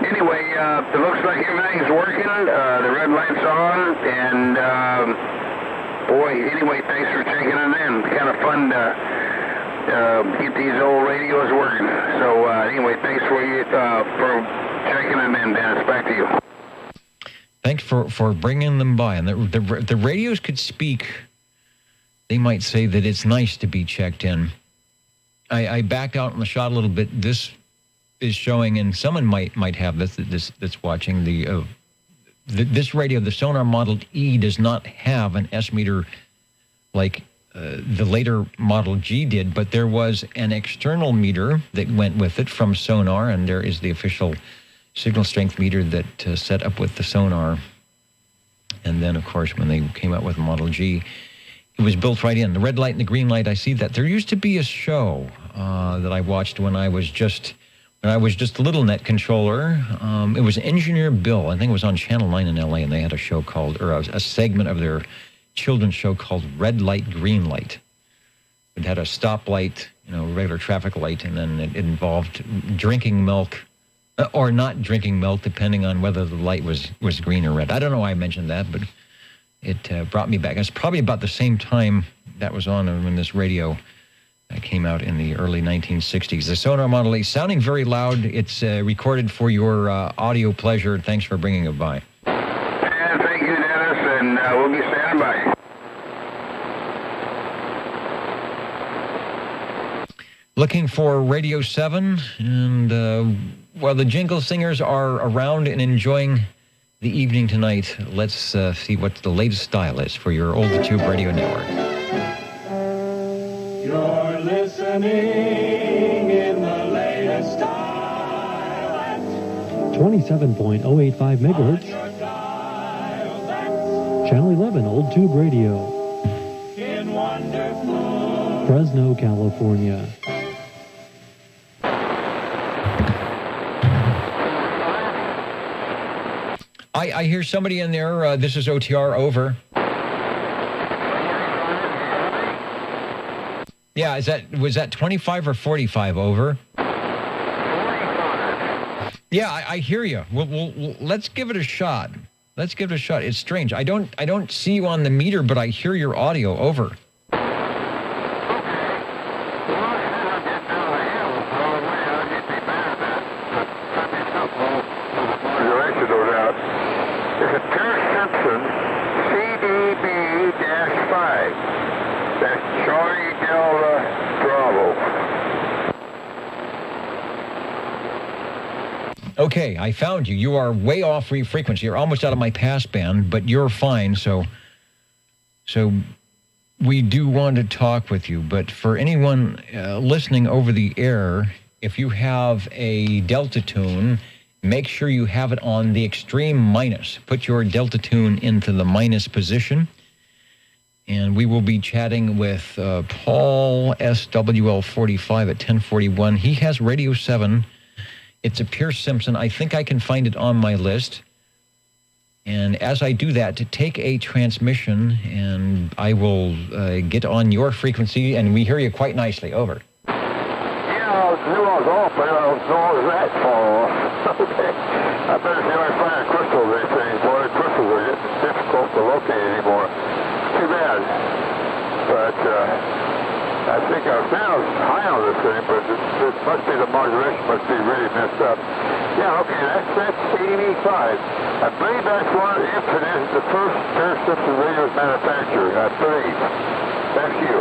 anyway, it looks like everything's working. The red light's on, and boy, anyway, thanks for checking it in. Kind of fun to get these old radios working. So anyway, thanks for checking it in, Dennis. Back to you. Thanks for bringing them by. And the radios could speak. They might say that it's nice to be checked in. I backed out on the shot a little bit. This is showing, and someone might have this that's watching this radio. The Sonar Model E does not have an S meter like the later Model G did, but there was an external meter that went with it from Sonar, and there is the official signal strength meter that set up with the Sonar. And then, of course, when they came out with Model G, it was built right in. The red light and the green light, I see that. There used to be a show that I watched when I was just a little net controller. It was Engineer Bill. I think it was on Channel 9 in LA, and they had a show called, or a segment of their children's show called Red Light, Green Light. It had a stoplight, regular traffic light, and then it involved drinking milk or not drinking milk, depending on whether the light was green or red. I don't know why I mentioned that, but it brought me back. It's probably about the same time that was on when this radio came out in the early 1960s. The Sonar Model E, sounding very loud. It's recorded for your audio pleasure. Thanks for bringing it by. And thank you, Dennis, and we'll be standing by. Looking for Radio 7, and while the Jingle Singers are around and enjoying the evening tonight, let's see what the latest style is for your old tube radio network. You're listening in the latest style at 27.085 megahertz. Channel 11, Old Tube Radio. in wonderful Fresno, California. I hear somebody in there. This is OTR, over. Yeah, was that 25 or 45, over? 45. Yeah, I hear you. We'll let's give it a shot. Let's give it a shot. It's strange. I don't see you on the meter, but I hear your audio, over. Okay, I found you. You are way off frequency. You're almost out of my passband, but you're fine. So we do want to talk with you. But for anyone listening over the air, if you have a Delta tune, make sure you have it on the extreme minus. Put your Delta tune into the minus position. And we will be chatting with Paul SWL45 at 1041. He has Radio 7. It's a Pierce Simpson. I think I can find it on my list. And as I do that, to take a transmission, and I will get on your frequency, and we hear you quite nicely. Over. Yeah, I knew I was off, but I don't know it was that far off. Okay. I better see if I can find a crystal or anything. Boy, the crystals are getting difficult to locate anymore. Too bad. But I think our sound's high on this thing, but it must be the modulation must be really messed up. Yeah, okay, that's 85. I believe that's one of the infinite, the first Pierce Simpson radio manufactured, I believe. That's you.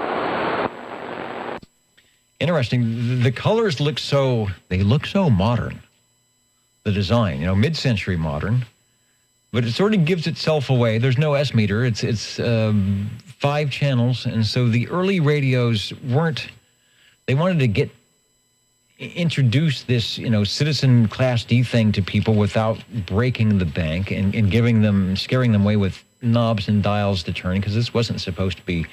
Interesting. The colors look so modern. The design, mid-century modern. But it sort of gives itself away. There's no S meter. It's 5 channels, and so the early radios weren't. They wanted to introduce this, citizen Class D thing to people without breaking the bank and scaring them away with knobs and dials to turn, because this wasn't supposed to be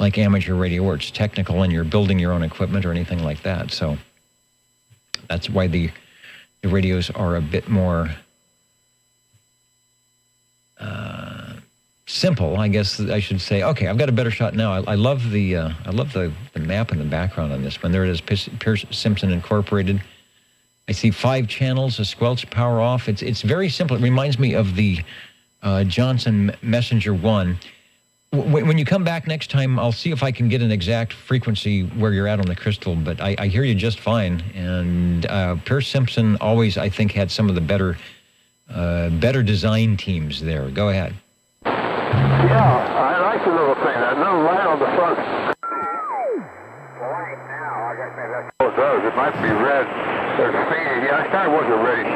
like amateur radio where it's technical and you're building your own equipment or anything like that. So that's why the radios are a bit more simple, I guess I should say. Okay, I've got a better shot now. I love the map in the background on this one. There it is, Pierce Simpson Incorporated. I see 5 channels, a squelch power off. It's very simple. It reminds me of the Johnson Messenger 1. When you come back next time, I'll see if I can get an exact frequency where you're at on the crystal, but I hear you just fine. And Pierce Simpson always, I think, had some of the better design teams there. Go ahead. Yeah, I like the little thing. That little light on the front. It does. It might be red. It's faded. Yeah, I thought it wasn't reddish.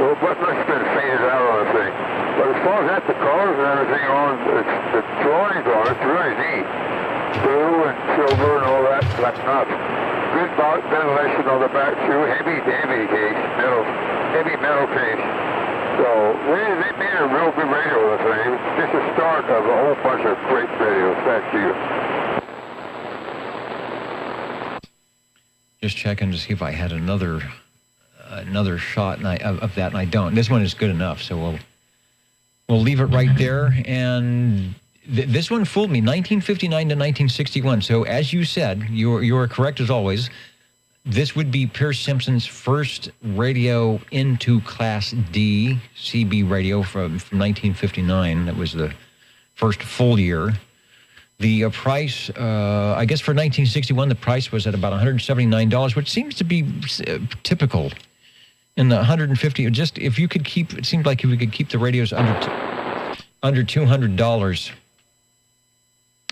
So it must have been faded out on the thing. But as far as that, the colors and everything on, the drawings on it's really neat. Blue and silver and all that, that's nuts. Good ventilation on the back too. Heavy case, heavy metal case. So they made a real good radio with the thing. Just the start of a whole bunch of great radios. Thank you. Just checking to see if I had another shot of that, and I don't. This one is good enough, so we'll leave it right there. And this one fooled me, 1959 to 1961. So as you said, you are correct as always. This would be Pierce Simpson's first radio into Class D CB radio from 1959. That was the first full year. The price, I guess for 1961, the price was at about $179, which seems to be typical. In the 150, just if you could keep, it seemed like if we could keep the radios under $200,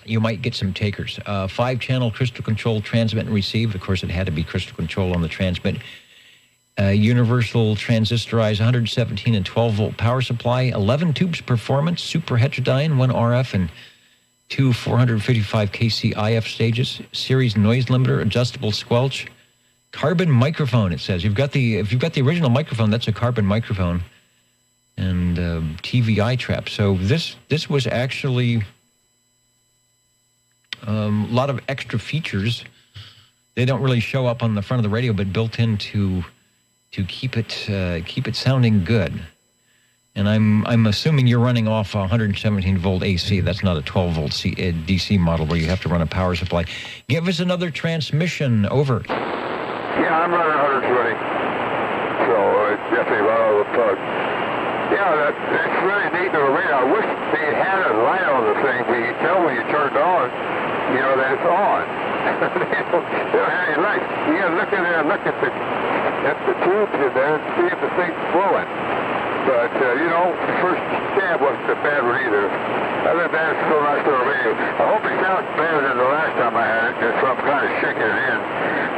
you might get some takers. 5-channel crystal control transmit and receive. Of course, it had to be crystal control on the transmit. Universal transistorized 117 and 12-volt power supply. 11 tubes performance, super heterodyne, 1 RF, and 2 455 kC IF stages. Series noise limiter, adjustable squelch. Carbon microphone, it says. If you've got the original microphone, that's a carbon microphone. And TVI trap. So this was actually a lot of extra features. They don't really show up on the front of the radio, but built in to keep it sounding good. And I'm assuming you're running off a 117 volt AC. That's not a 12 volt DC model where you have to run a power supply. Give us another transmission. Over. Yeah, I'm running 120. So it's definitely right out of the plug. Yeah, that's really neat little radio. I wish they had a light on the thing where you tell when you turn it on, that it's on. they don't have any light. You gotta look in there and look at the tubes in there and see if the thing's flowing. But, the first stab wasn't a bad one either. Other than that, it's still a nice little radio. I hope it sounds better than the last time I had it, so I'm kind of shaking it in.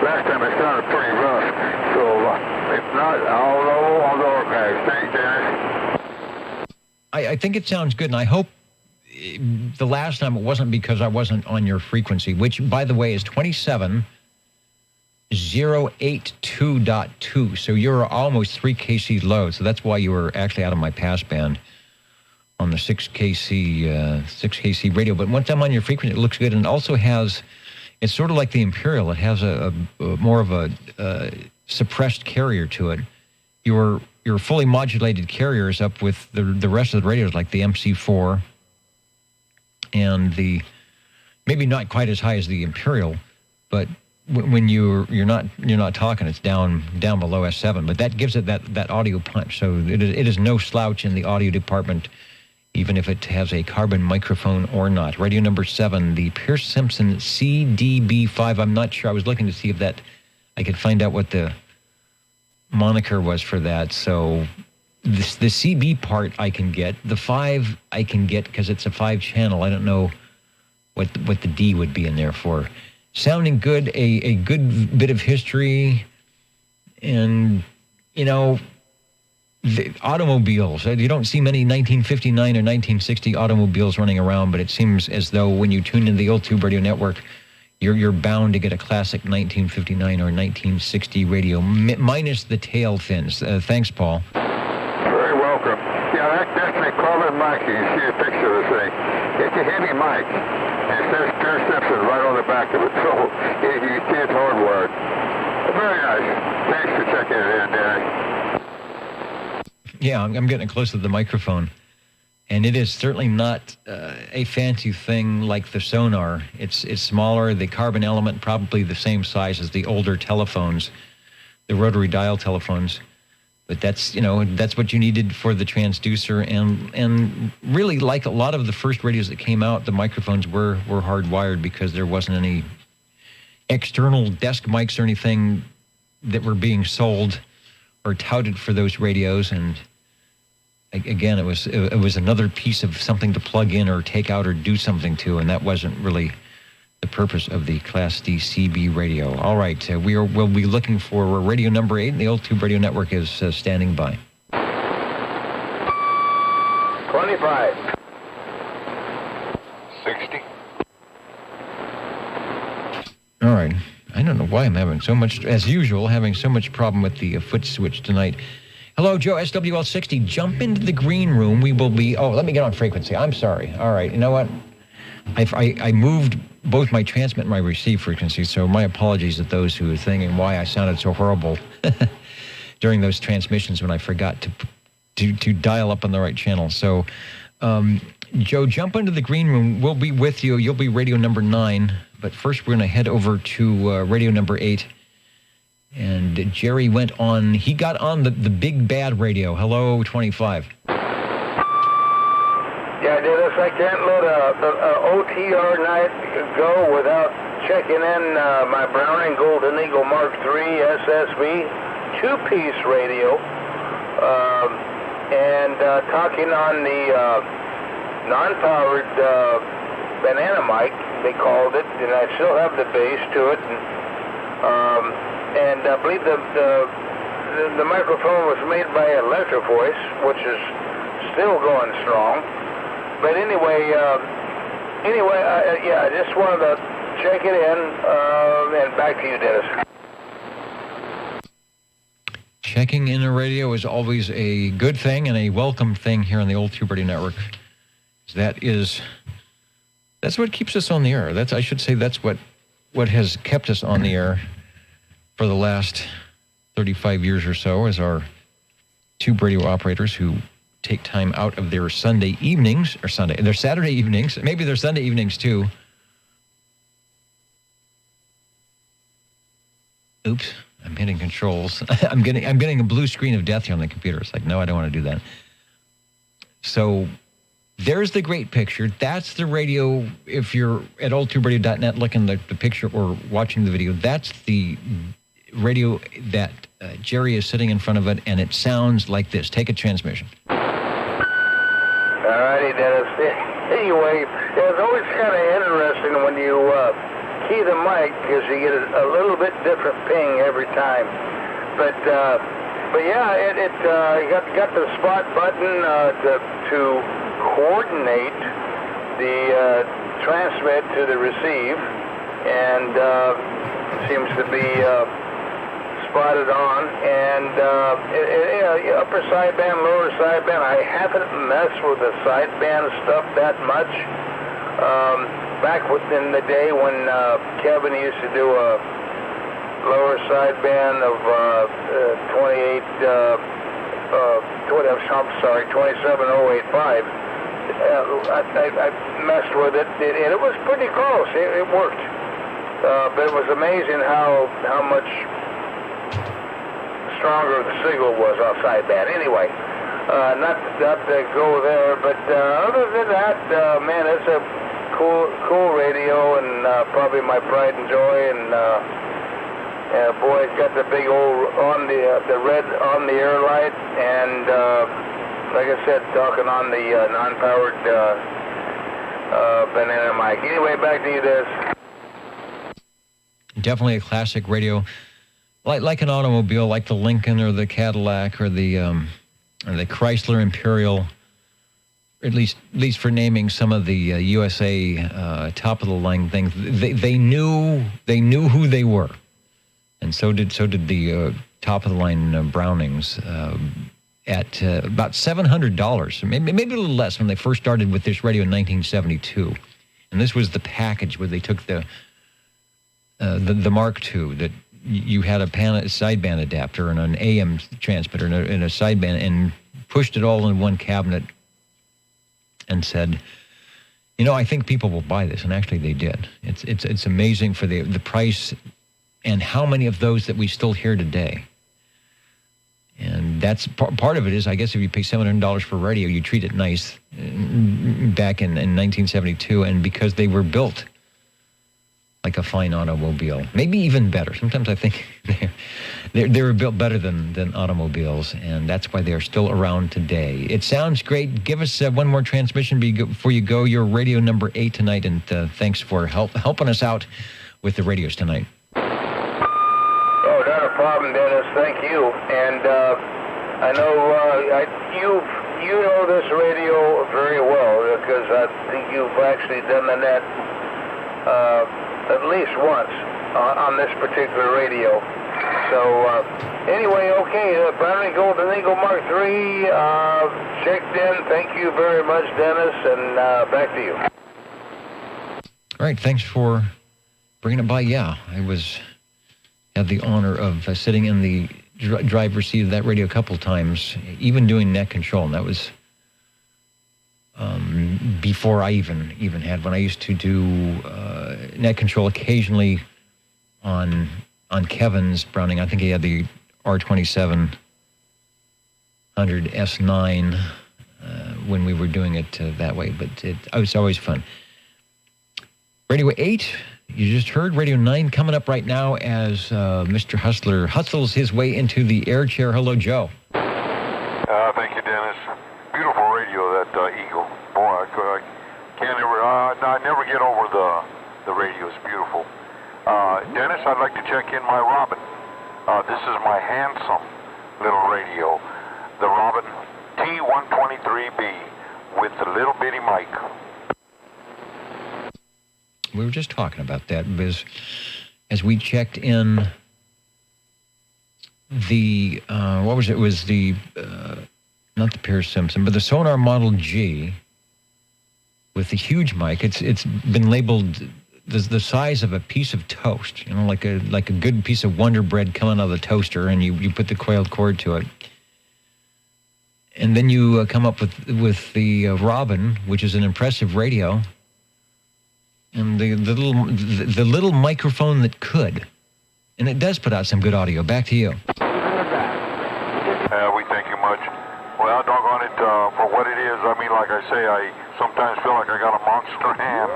Last time it sounded pretty rough. So, if not, I'll know on the archives. Thanks, Dennis. I think it sounds good, and I hope the last time it wasn't because I wasn't on your frequency, which, by the way, is 27.082.2. So you're almost 3 kC low. So that's why you were actually out of my passband on the 6 kC radio. But once I'm on your frequency, it looks good, and it also has. It's sort of like the Imperial. It has a more of a suppressed carrier to it. Your fully modulated carrier is up with the rest of the radios, like the MC4 and the maybe not quite as high as the Imperial, but when you're not talking, it's down below S7. But that gives it that audio punch. So it is no slouch in the audio department, even if it has a carbon microphone or not. Radio number 7, the Pierce Simpson CDB5. I'm not sure. I was looking to see if I could find out what the moniker was for that. So the CB part I can get. The 5 I can get because it's a 5-channel. I don't know what the D would be in there for. Sounding good, a good bit of history, and the automobiles. You don't see many 1959 or 1960 automobiles running around, but it seems as though when you tune in the Old Tube Radio Network, you're bound to get a classic 1959 or 1960 radio, minus the tail fins. Thanks, Paul. Very welcome. Yeah, that's a Coleman mic. You can see a picture of the thing. It's a heavy mic. And it says Pure Simpson right on the back of it. So you can see it's hardwired. Very nice. Thanks for checking it in, Danny. Yeah, I'm getting close to the microphone. And it is certainly not a fancy thing like the sonar. It's smaller. The carbon element probably the same size as the older telephones, the rotary dial telephones. But that's what you needed for the transducer. And really, like a lot of the first radios that came out, the microphones were hardwired because there wasn't any external desk mics or anything that were being sold or touted for those radios. And again, it was another piece of something to plug in or take out or do something to, and that wasn't really the purpose of the Class D CB radio. All right, we'll be looking for radio number 8, and the Old Tube Radio Network is standing by. 25. 60. All right. I don't know why I'm having so much problem with the foot switch tonight. Hello, Joe, SWL 60. Jump into the green room. We will be... Oh, let me get on frequency. I'm sorry. All right. You know what? I moved both my transmit and my receive frequency, so my apologies to those who are thinking why I sounded so horrible during those transmissions when I forgot to dial up on the right channel. So, Joe, jump into the green room. We'll be with you. You'll be radio number 9. But first, we're going to head over to radio number 8. And Jerry went on, he got on the big bad radio. Hello, 25. Yeah, Dennis, I can't let a OTR night go without checking in my Browning Golden Eagle Mark III SSV 2-piece radio and talking on the non-powered banana mic, they called it, and I still have the bass to it. And I believe the microphone was made by Electro Voice, which is still going strong. But anyway, I just wanted to check it in, and back to you, Dennis. Checking in a radio is always a good thing and a welcome thing here on the Old Tube Radio Network. That's what keeps us on the air. That's what has kept us on the air for the last 35 years or so, as our tube radio operators who take time out of their Saturday evenings, maybe their Sunday evenings too. Oops, I'm hitting controls. I'm getting a blue screen of death here on the computer. It's like, no, I don't want to do that. So there's the great picture. That's the radio. If you're at oldtuberadio.net looking at the picture or watching the video, that's the radio that Jerry is sitting in front of it, and it sounds like this. Take a transmission. All righty, Dennis. Anyway, it's always kind of interesting when you key the mic because you get a little bit different ping every time. But yeah, you got the spot button to coordinate the transmit to the receive, and seems to be spotted on, and upper sideband, lower sideband. I haven't messed with the sideband stuff that much. Back within the day when Kevin used to do a lower sideband of 27085. I messed with it, and it was pretty close. It worked, but it was amazing how much stronger the signal was off sideband. Anyway, not to go there, but other than that, man, it's a cool radio, and probably my pride and joy. And boy, it's got the big old the red on the air light, and like I said, talking on the non-powered banana mic. Anyway, back to you, Des. Definitely a classic radio. Like an automobile, like the Lincoln or the Cadillac or the Chrysler Imperial, at least for naming some of the USA top of the line things. They knew who they were, and so did the top of the line Brownings. at about $700, maybe a little less when they first started with this radio in 1972. And this was the package where they took the Mark II, that you had a sideband adapter and an AM transmitter and a sideband, and pushed it all in one cabinet and said, I think people will buy this. And actually they did. It's amazing for the price and how many of those that we still hear today. And that's part of it is, I guess, if you pay $700 for radio, you treat it nice back in 1972. And because they were built like a fine automobile, maybe even better. Sometimes I think they were built better than automobiles, and that's why they're still around today. It sounds great. Give us one more transmission before you go. You're radio number 8 tonight, and thanks for helping us out with the radios tonight. Oh, not a problem, Dennis. Thank you. And I know you know this radio very well, because I think you've actually done the net at least once on this particular radio. So anyway, okay, Browning Golden Eagle Mark III checked in. Thank you very much, Dennis, and back to you. All right, thanks for bringing it by. Yeah, I had the honor of sitting in the driver's seat of that radio a couple times, even doing net control, and that was before I even had one. I used to do net control occasionally on Kevin's Browning. I think he had the R2700 S9 when we were doing it that way, but it was always fun. Radio 8, you just heard. Radio 9 coming up right now as Mr. Hustler hustles his way into the air chair. Hello, Joe. Thank you, Dennis. Beautiful radio, that Eagle. Boy, I never get over the radio. It's beautiful. Dennis, I'd like to check in my Robin. This is my handsome little radio, the Robin T123B with the little bitty mic. We were just talking about that because as we checked in the, what was it? It was the, not the Pierce Simpson, but the Sonar Model G with the huge mic. It's been labeled the size of a piece of toast, like a good piece of Wonder Bread coming out of the toaster, and you put the coiled cord to it. And then you come up with the Robin, which is an impressive radio, and the little microphone that could. And it does put out some good audio. Back to you. We thank you much. Well, doggone it, for what it is, I mean, like I say, I sometimes feel like I got a monster hand,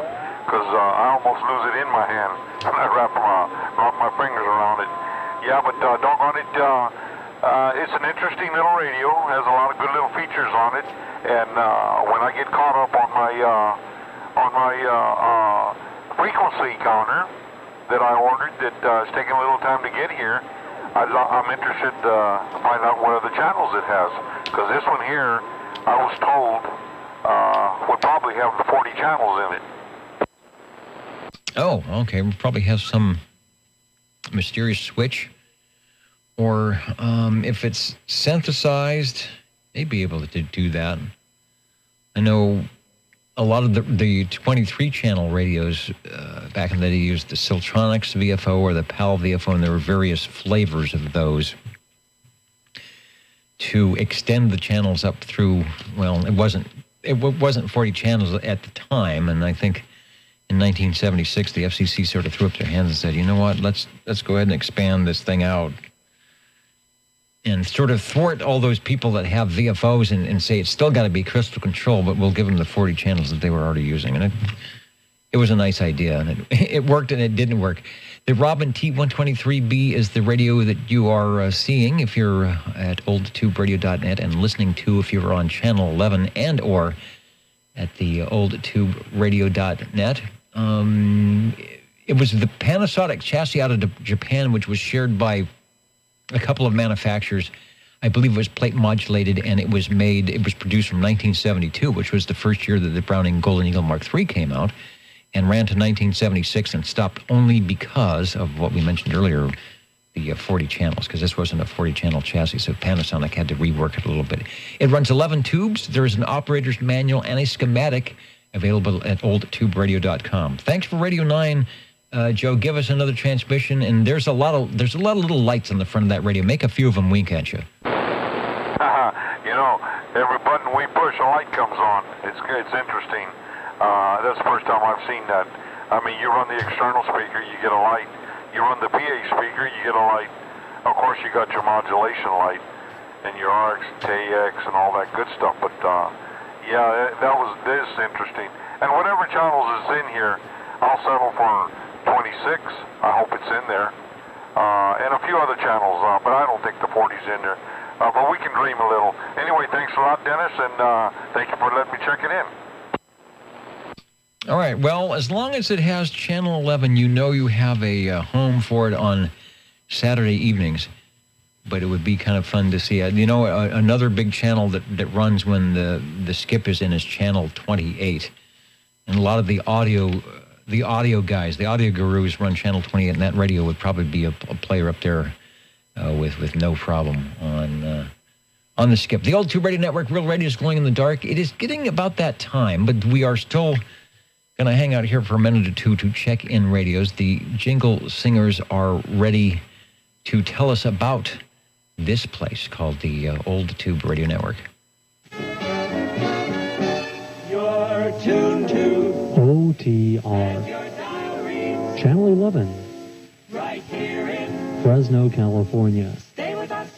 because I almost lose it in my hand when I wrap my fingers around it. Yeah, but doggone it, it's an interesting little radio, has a lot of good little features on it, and when I get caught up on my frequency counter that I ordered it's taking a little time to get here, I'm interested to find out what other channels it has, because this one here, I was told, would probably have the 40 channels in it. Oh, okay. We'll probably have some mysterious switch, or if it's synthesized, they'd be able to do that. I know a lot of the 23-channel radios back in the day used the Siltronics VFO or the PAL VFO, and there were various flavors of those to extend the channels up through. Well, it wasn't 40 channels at the time, and I think in 1976 the FCC sort of threw up their hands and said, "You know what? Let's go ahead and expand this thing out." And sort of thwart all those people that have VFOs and say it's still got to be crystal control, but we'll give them the 40 channels that they were already using. And it was a nice idea, and it worked and it didn't work. The Robin T123B is the radio that you are seeing if you're at oldtuberadio.net and listening to if you're on channel 11 and or at the oldtuberadio.net. It was the Panasonic chassis out of Japan, which was shared by a couple of manufacturers. I believe it was plate modulated, and it was produced from 1972, which was the first year that the Browning Golden Eagle Mark III came out, and ran to 1976 and stopped only because of what we mentioned earlier, the 40 channels, because this wasn't a 40-channel chassis, so Panasonic had to rework it a little bit. It runs 11 tubes. There is an operator's manual and a schematic available at oldtuberadio.com. Thanks for Radio 9, Joe. Give us another transmission, and there's a lot of little lights on the front of that radio. Make a few of them wink at you. You know, every button we push, a light comes on. It's interesting. That's the first time I've seen that. I mean, you run the external speaker, you get a light. You run the PA speaker, you get a light. Of course, you got your modulation light and your RX, TX, and all that good stuff. But yeah, this is interesting. And whatever channels is in here, I'll settle for 26. I hope it's in there, and a few other channels. But I don't think the 40's in there. But we can dream a little. Anyway, thanks a lot, Dennis, and thank you for letting me check it in. All right. Well, as long as it has Channel 11, you know you have a home for it on Saturday evenings. But it would be kind of fun to see. You know, another big channel that runs when the skip is in is Channel 28. And a lot of the audio guys, the audio gurus run Channel 28, and that radio would probably be a player up there with no problem on the skip. The Old Tube Radio Network, Real Radio is glowing in the dark. It is getting about that time, but we are still going to hang out here for a minute or two to check in radios. The jingle singers are ready to tell us about this place called the Old Tube Radio Network. You're tuned to OTR. Channel 11. right here in Fresno, California. Stay with us.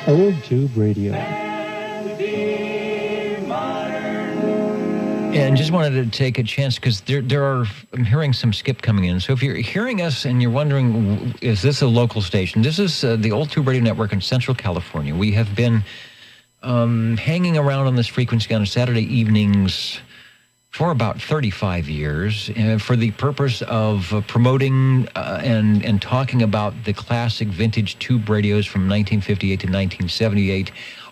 Old Tube Radio. And just wanted to take a chance because I'm hearing some skip coming in. So if you're hearing us and you're wondering, is this a local station? This is the Old Tube Radio Network in Central California. We have been hanging around on this frequency on Saturday evenings for about 35 years for the purpose of promoting and talking about the classic vintage tube radios from 1958 to 1978.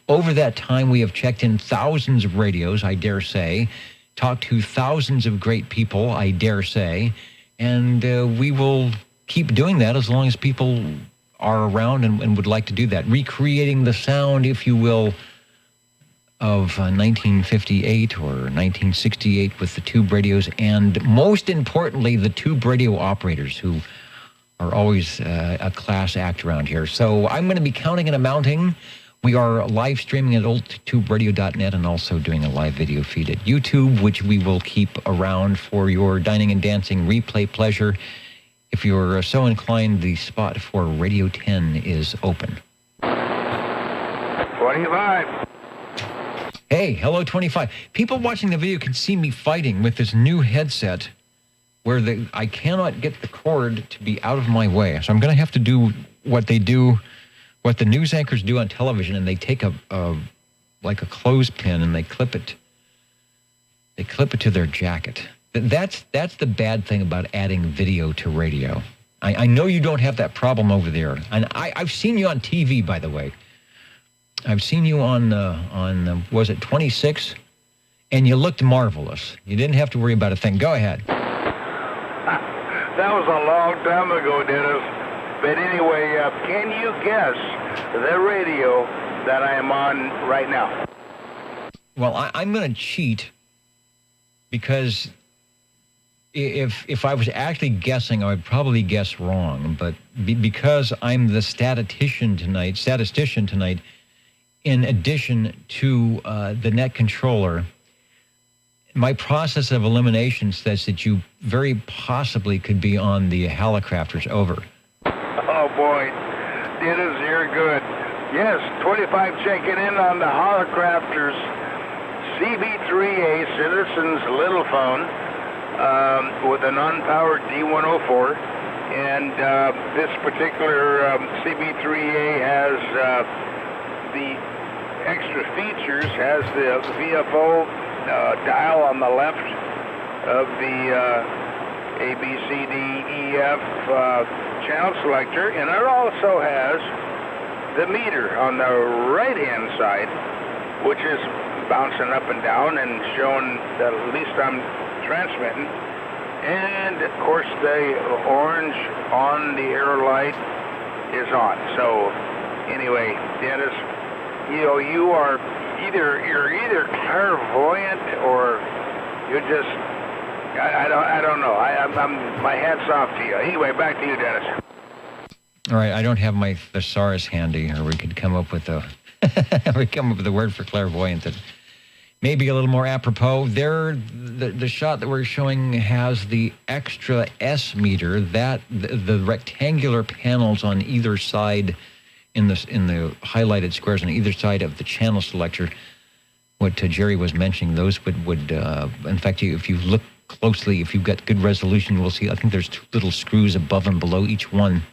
Over that time, we have checked in thousands of radios, I dare say, talked to thousands of great people, I dare say, and we will keep doing that as long as people are around and would like to do that. Recreating the sound, if you will, of 1958 or 1968 with the tube radios, and most importantly, the tube radio operators who are always a class act around here. So I'm going to be counting and amounting. We are live streaming at oldtuberadio.net and also doing a live video feed at YouTube, which we will keep around for your dining and dancing replay pleasure. If you're so inclined, the spot for Radio 10 is open. 25. Hey, hello 25. People watching the video can see me fighting with this new headset where I cannot get the cord to be out of my way. So I'm going to have to do what the news anchors do on television, and they take like a clothespin and they clip it to their jacket. That's the bad thing about adding video to radio. I know you don't have that problem over there, and I've seen you on TV, by the way. I've seen you on was it 26? And you looked marvelous. You didn't have to worry about a thing. Go ahead. That was a long time ago, Dennis. But anyway, can you guess the radio that I am on right now? Well, I'm going to cheat because if I was actually guessing, I would probably guess wrong. But because I'm the statistician tonight, in addition to the net controller, my process of elimination says that you very possibly could be on the Hallicrafters. Over. Oh, boy. Dennis, you're good. Yes, 25 checking in on the Hallicrafters CB3A Citizens Little Phone with an unpowered D104. And this particular CB3A has the extra features, has the VFO dial on the left of the A, B, C, D, E, F channel selector, and it also has the meter on the right-hand side, which is bouncing up and down and showing that at least I'm transmitting. And, of course, the orange on the air light is on. So anyway, Dennis, you are you're either clairvoyant or you're just I don't know. I'm my hat's off to you. Anyway, back to you, Dennis. All right, I don't have my thesaurus handy, or we could come up with a word for clairvoyant that may be a little more apropos. The shot that we're showing has the extra S meter, that the rectangular panels on either side in the highlighted squares on either side of the channel selector. What Jerry was mentioning, those would in fact, if you look closely, if you've got good resolution, you will see, I think there's 2 little screws above and below each one.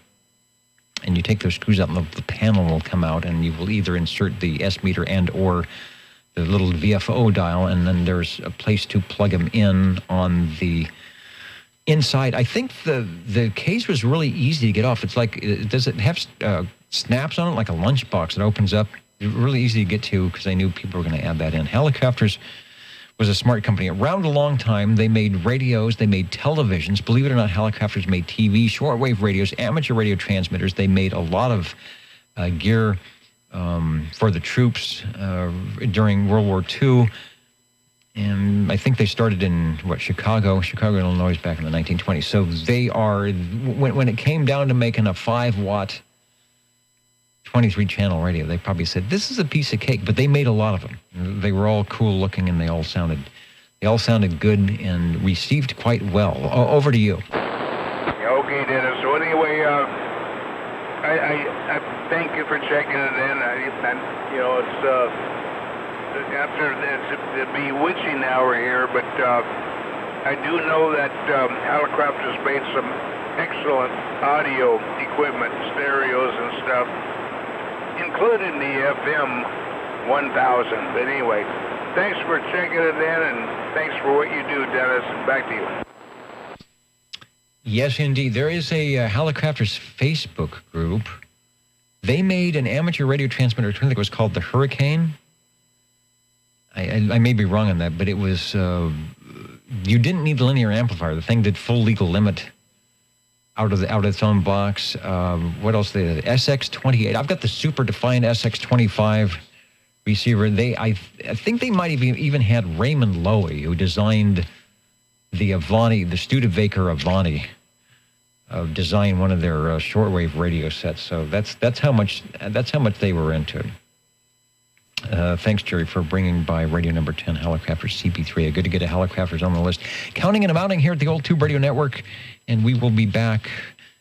And you take those screws out and the panel will come out, and you will either insert the S meter and or the little VFO dial, and then there's a place to plug them in on the inside. I think the case was really easy to get off. It's like, does it have snaps on it, like a lunchbox that opens up? It's really easy to get to because I knew people were going to add that in. Helicopters was a smart company. Around a long time, they made radios, they made televisions. Believe it or not, Helicopters made TV, shortwave radios, amateur radio transmitters. They made a lot of gear for the troops during World War II. And I think they started in, Chicago, Illinois, back in the 1920s. So they are, when it came down to making a 5-watt 23-channel radio, they probably said, this is a piece of cake, but they made a lot of them. They were all cool looking, and they all sounded good and received quite well. Over to you. Okay, Dennis. So anyway, I thank you for checking it in. It's after the bewitching hour here, but I do know that Helicopters made some excellent audio equipment, stereos and stuff, including the FM 1000. But anyway, thanks for checking it in, and thanks for what you do, Dennis. Back to you. Yes, indeed. There is a Helicopters Facebook group. They made an amateur radio transmitter, I think it was called the Hurricane. I may be wrong on that, but it was, you didn't need the linear amplifier. The thing did full legal limit out of its own box. What else? The SX28. I've got the super defined SX25 receiver. I think they might have even had Raymond Loewy, who designed the Avanti, the Studebaker Avanti, design one of their shortwave radio sets. So that's how much they were into it. Thanks, Jerry, for bringing by radio number 10, Helicopters CP3. Good to get a Helicopters on the list. Counting and amounting here at the Old Tube Radio Network, and we will be back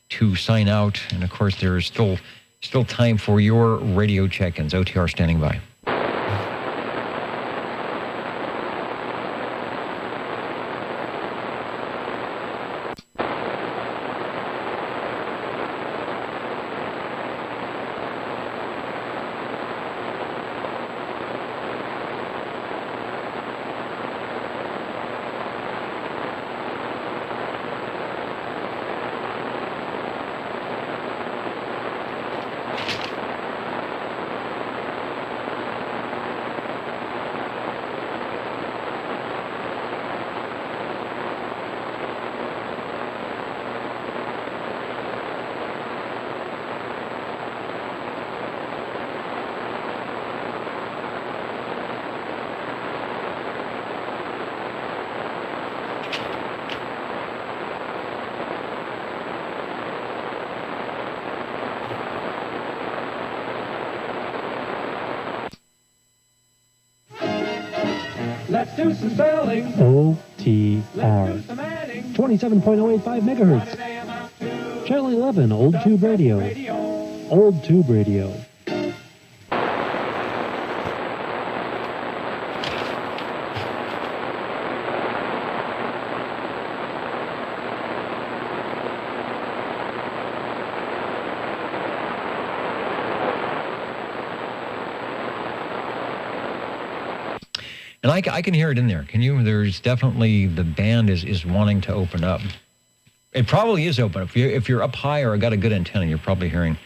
to sign out. And, of course, there is still time for your radio check-ins. OTR standing by. Let's do some spelling. OTR. 27.085 megahertz. Channel 11, Old Tube Radio. Old Tube Radio. And I can hear it in there. Can you? There's definitely, the band is wanting to open up. It probably is open. If you're up high or got a good antenna, you're probably hearing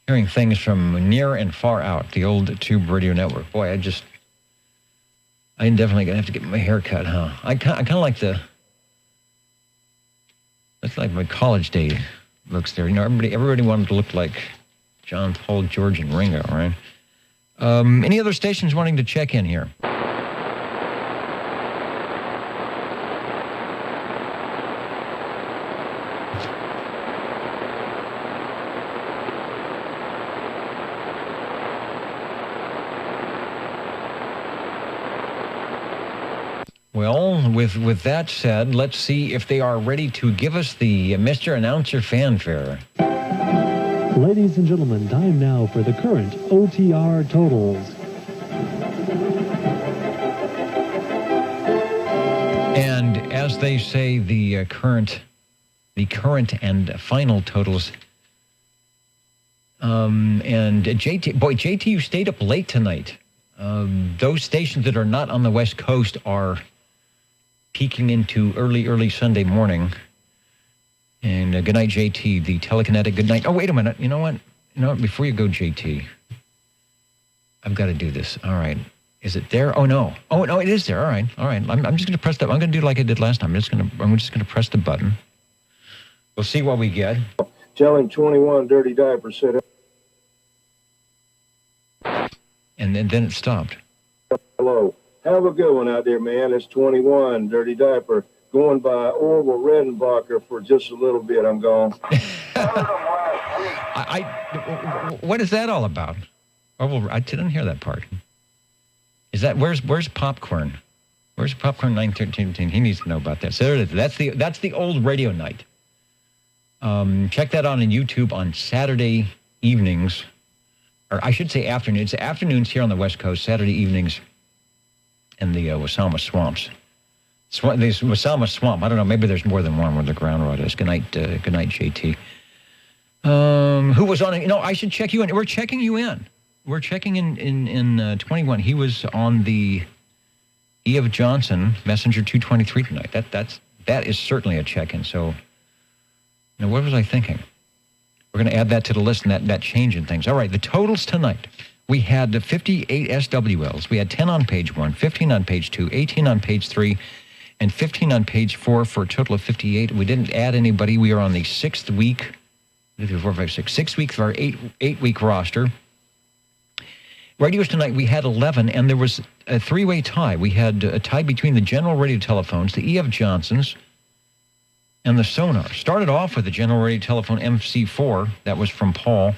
things from near and far out. The Old Tube Radio Network. Boy, I'm definitely gonna have to get my hair cut, huh? I kind of like that's like my college day looks there. You know, everybody wanted to look like John, Paul, George, and Ringo, right? Any other stations wanting to check in here? Well, with that said, let's see if they are ready to give us the Mr. Announcer fanfare. Ladies and gentlemen, time now for the current OTR totals. And as they say, the current and final totals. And JT, you stayed up late tonight. Those stations that are not on the West Coast are peeking into early Sunday morning. And good night, JT, the telekinetic good night. Oh, wait a minute. You know what? Before you go, JT, I've got to do this. All right. Is it there? Oh, no. Oh, no, it is there. All right. I'm just going to press that. I'm going to do like I did last time. I'm just going to press the button. We'll see what we get. Tell him 21 dirty diapers said it. And then it stopped. Hello. Have a good one out there, man. It's 21 dirty diaper. Going by Orville Redenbacher for just a little bit. I'm gone. What is that all about? Orville, I didn't hear that part. Is that where's Popcorn? Where's Popcorn 913? He needs to know about that. So there it is. That's the old radio night. Check that out on YouTube on Saturday evenings, or I should say afternoons. Afternoons here on the West Coast. Saturday evenings in the Wasama Swamps. The Wasama Swamp. I don't know. Maybe there's more than one where the ground rod is. Good night, JT. Who was on it? I should check you in. We're checking you in. We're checking in 21. He was on the E.F. Johnson Messenger 223 tonight. That is certainly a check-in. So, what was I thinking? We're going to add that to the list and that change in things. All right, the totals tonight. We had 58 SWLs. We had 10 on page 1, 15 on page 2, 18 on page 3, and 15 on page 4 for a total of 58. We didn't add anybody. We are on the 6th week. 6 weeks of our eight-week roster. Radios tonight, we had 11, and there was a three-way tie. We had a tie between the General Radio Telephones, the E.F. Johnsons, and the Sonar. Started off with the General Radio Telephone MC4. That was from Paul,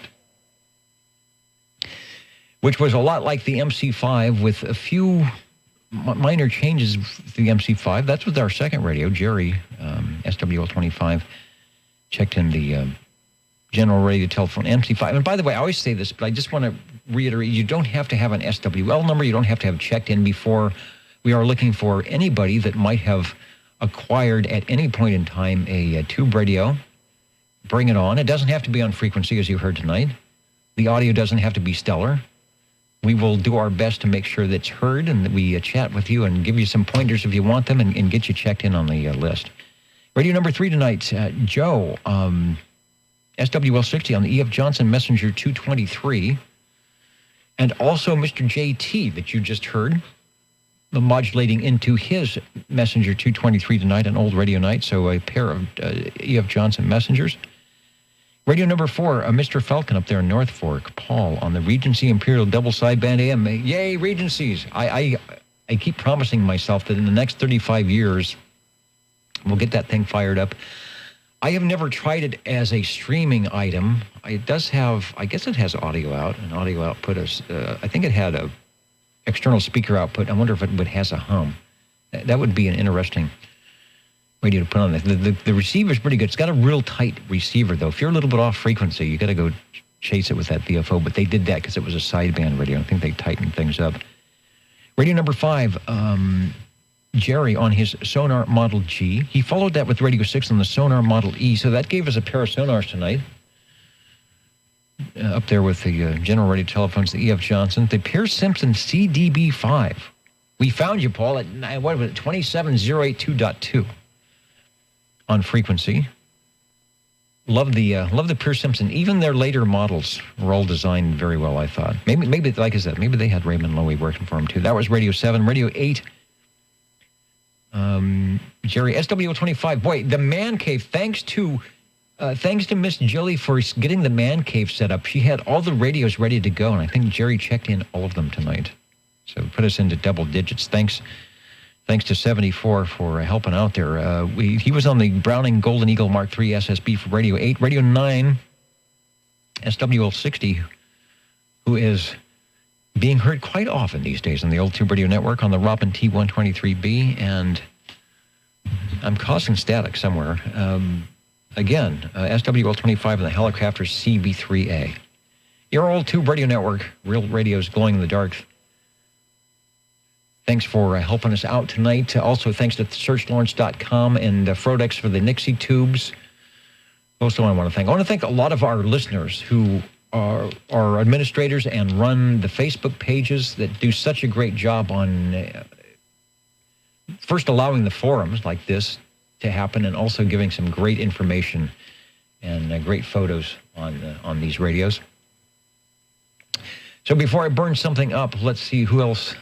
which was a lot like the MC5 with a few minor changes to the MC5. That's with our second radio. Jerry, SWL25, checked in the General Radio Telephone MC5. And by the way, I always say this, but I just want to reiterate, you don't have to have an SWL number. You don't have to have checked in before. We are looking for anybody that might have acquired at any point in time a tube radio. Bring it on. It doesn't have to be on frequency, as you heard tonight. The audio doesn't have to be stellar. We will do our best to make sure that's heard and that we chat with you and give you some pointers if you want them and get you checked in on the list. Radio number 3 tonight, Joe, SWL60 on the E.F. Johnson Messenger 223, and also Mr. JT that you just heard, the modulating into his Messenger 223 tonight, an old radio night, so a pair of E.F. Johnson Messengers. Radio number 4, Mr. Falcon up there in North Fork, Paul on the Regency Imperial double sideband AM. Yay, Regencies! I keep promising myself that in the next 35 years, we'll get that thing fired up. I have never tried it as a streaming item. It does have, I guess it has audio out, an audio output. I think it had a external speaker output. I wonder if it has a hum. That would be an interesting radio to put on this. The receiver's pretty good. It's got a real tight receiver, though. If you're a little bit off frequency, you got to go chase it with that VFO, but they did that because it was a sideband radio. I think they tightened things up. Radio number 5, Jerry on his Sonar Model G. He followed that with Radio 6 on the Sonar Model E, so that gave us a pair of sonars tonight. Up there with the General Radio Telephones, the E.F. Johnson. The Pierce Simpson CDB5. We found you, Paul, at 27082.2 on frequency. Love the Pierce Simpson. Even their later models were all designed very well, I thought. Maybe like I said, maybe they had Raymond Loewy working for them, too. That was Radio 7. Radio 8, Jerry, SWO25. Boy, the Man Cave, thanks to Thanks to Miss Jilly for getting the man cave set up. She had all the radios ready to go, and I think Jerry checked in all of them tonight. So put us into double digits. Thanks to 74 for helping out there. He was on the Browning Golden Eagle Mark III SSB for Radio 8. Radio 9, SWL 60, who is being heard quite often these days on the Old Tube Radio Network on the Robin T123B, and I'm causing static somewhere. Again, SWL 25 and the Helicopter CB3A. Your Old Tube Radio Network, real radios glowing in the dark. Thanks for helping us out tonight. Also, thanks to SearchLawrence.com and Frodex for the Nixie tubes. Also, I want to thank a lot of our listeners who are administrators and run the Facebook pages that do such a great job on first allowing the forums like this to happen, and also giving some great information and great photos on these radios. So before I burn something up, let's see who else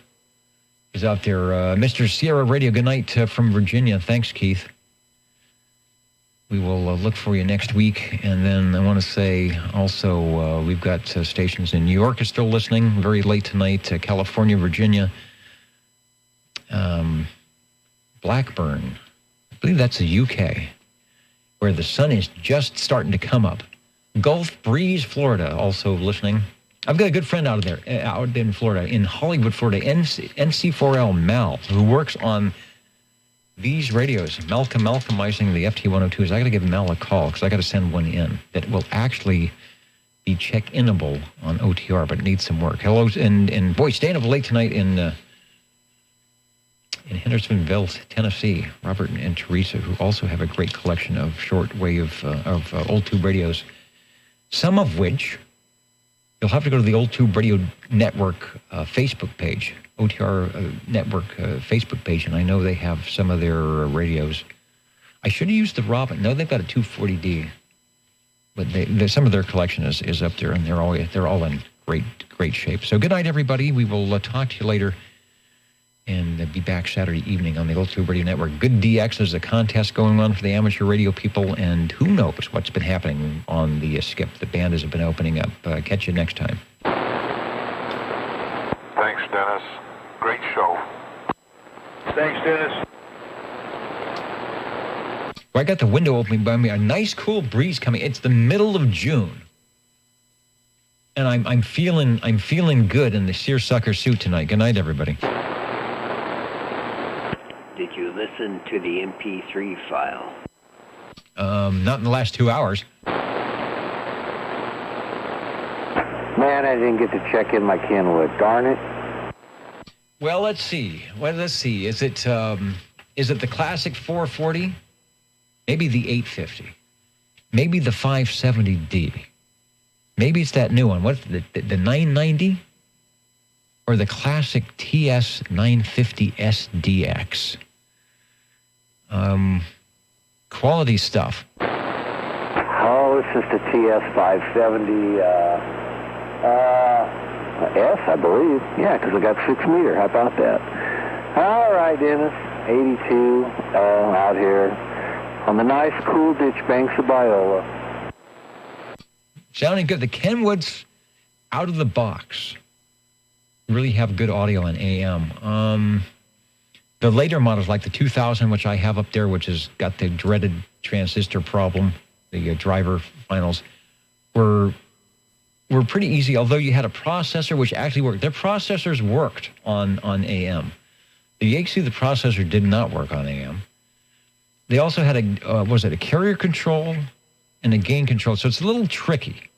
is out there. Mr. Sierra Radio, good night from Virginia. Thanks, Keith. We will look for you next week. And then I want to say also we've got stations in New York are still listening very late tonight, California, Virginia, Blackburn. I believe that's the UK, where the sun is just starting to come up. Gulf Breeze, Florida, also listening. I've got a good friend out in Florida, in Hollywood, Florida, NC4L Mal, who works on these radios, Malcolmizing the FT102s. I got to give Mal a call because I got to send one in that will actually be check-inable on OTR, but it needs some work. Hello, and boy, staying up late tonight in Hendersonville, Tennessee, Robert and Teresa, who also have a great collection of shortwave of Old Tube radios, some of which you'll have to go to the Old Tube Radio Network Facebook page, OTR Network Facebook page, and I know they have some of their radios. I should have used the Robin. No, they've got a 240D, but some of their collection is up there, and they're all in great shape. So good night, everybody. We will talk to you later, and be back Saturday evening on the Old Tube Radio Network. Good DX, there's a contest going on for the amateur radio people, and who knows what's been happening on the skip. The band has been opening up. Catch you next time. Thanks, Dennis. Great show. Thanks, Dennis. Well, I got the window opening by me. A nice cool breeze coming. It's the middle of June, and I'm feeling good in the seersucker suit tonight. Good night, everybody. Did you listen to the MP3 file? Not in the last 2 hours. Man, I didn't get to check in my Kenwood. Darn it. Well, let's see. Is it the classic 440? Maybe the 850. Maybe the 570D. Maybe it's that new one. What's the 990? Or the classic TS 950 SDX. Quality stuff. Oh, it's just a TS 570 S, I believe. Yeah, because I got 6 meter. How about that? All right, Dennis. 82 out here on the nice, cool ditch banks of Biola. Sounding good. The Kenwoods out of the box really have good audio on AM. The later models, like the 2000, which I have up there, which has got the dreaded transistor problem, the driver finals, were pretty easy, although you had a processor which actually worked. Their processors worked on AM. The XC, the processor did not work on AM. They also had a carrier control and a gain control, so it's a little tricky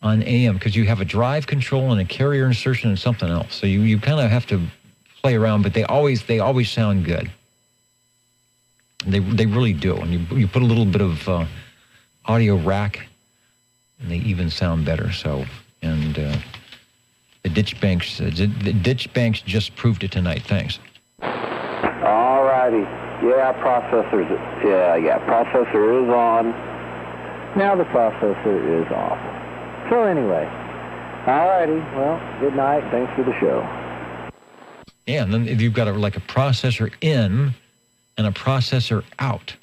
on AM because you have a drive control and a carrier insertion and something else. So you kind of have to play around, but they always sound good. They really do. And you put a little bit of audio rack, and they even sound better. So, and the ditch banks just proved it tonight. Thanks. All righty. Yeah, processor is on. Now the processor is off. So anyway, all righty. Well, good night. Thanks for the show. Yeah, and then if you've got a processor in and a processor out,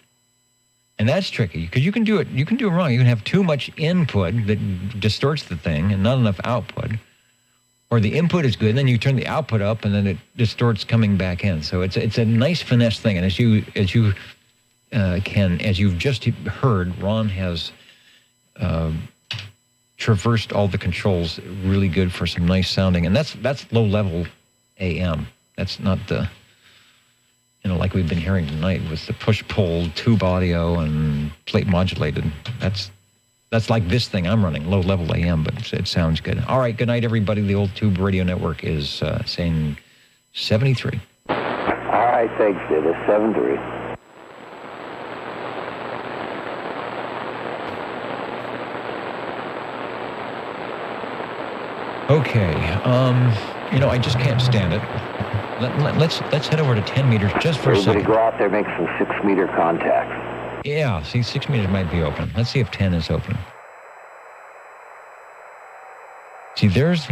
And that's tricky because you can do it wrong. You can have too much input that distorts the thing and not enough output. Or the input is good, and then you turn the output up, and then it distorts coming back in. So it's a nice finesse thing. And as you've just heard, Ron has traversed all the controls really good for some nice sounding. And that's low level AM. That's not the, like we've been hearing tonight with the push-pull tube audio and plate modulated. That's like this thing I'm running, low-level AM, but it sounds good. All right, good night, everybody. The Old Tube Radio Network is saying 73. All right, thanks, Dennis. 73. Okay, I just can't stand it. Let's head over to 10 meters just for a second. Everybody go out there, make some 6-meter contacts. Yeah, see, 6 meters might be open. Let's see if 10 is open. See, there's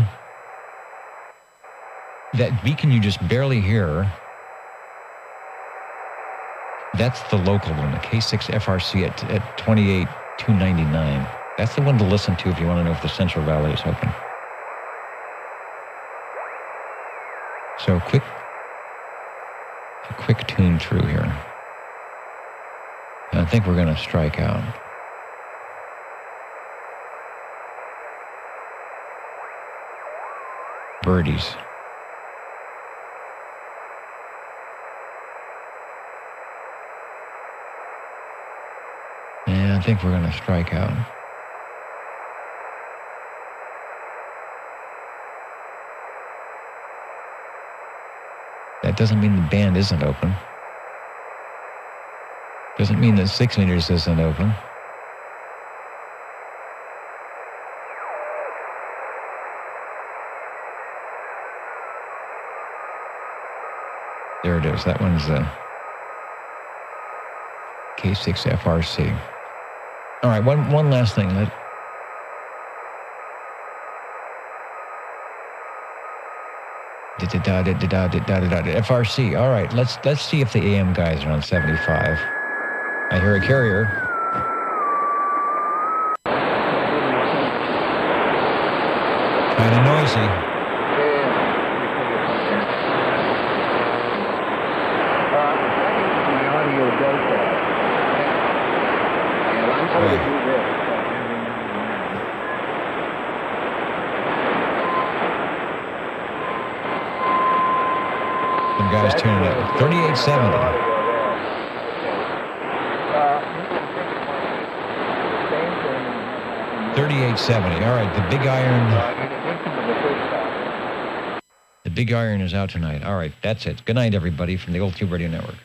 that beacon you just barely hear. That's the local one, the K6 FRC at 28,299. That's the one to listen to if you want to know if the Central Valley is open. So a quick tune through here. I think we're going to strike out. Birdies. Yeah, I think we're going to strike out. That doesn't mean the band isn't open. Doesn't mean that 6 meters isn't open. There it is. That one's the K6 FRC. All right, one last thing. FRC. All right, let's see if the AM guys are on 75. I hear a carrier. Kind of noisy. My audio does that. And I'm going to do this. Some guys tuning it. 3870. 3870. All right, the Big Iron is out tonight. All right, that's it. Good night, everybody, from the Old Tube Radio Network.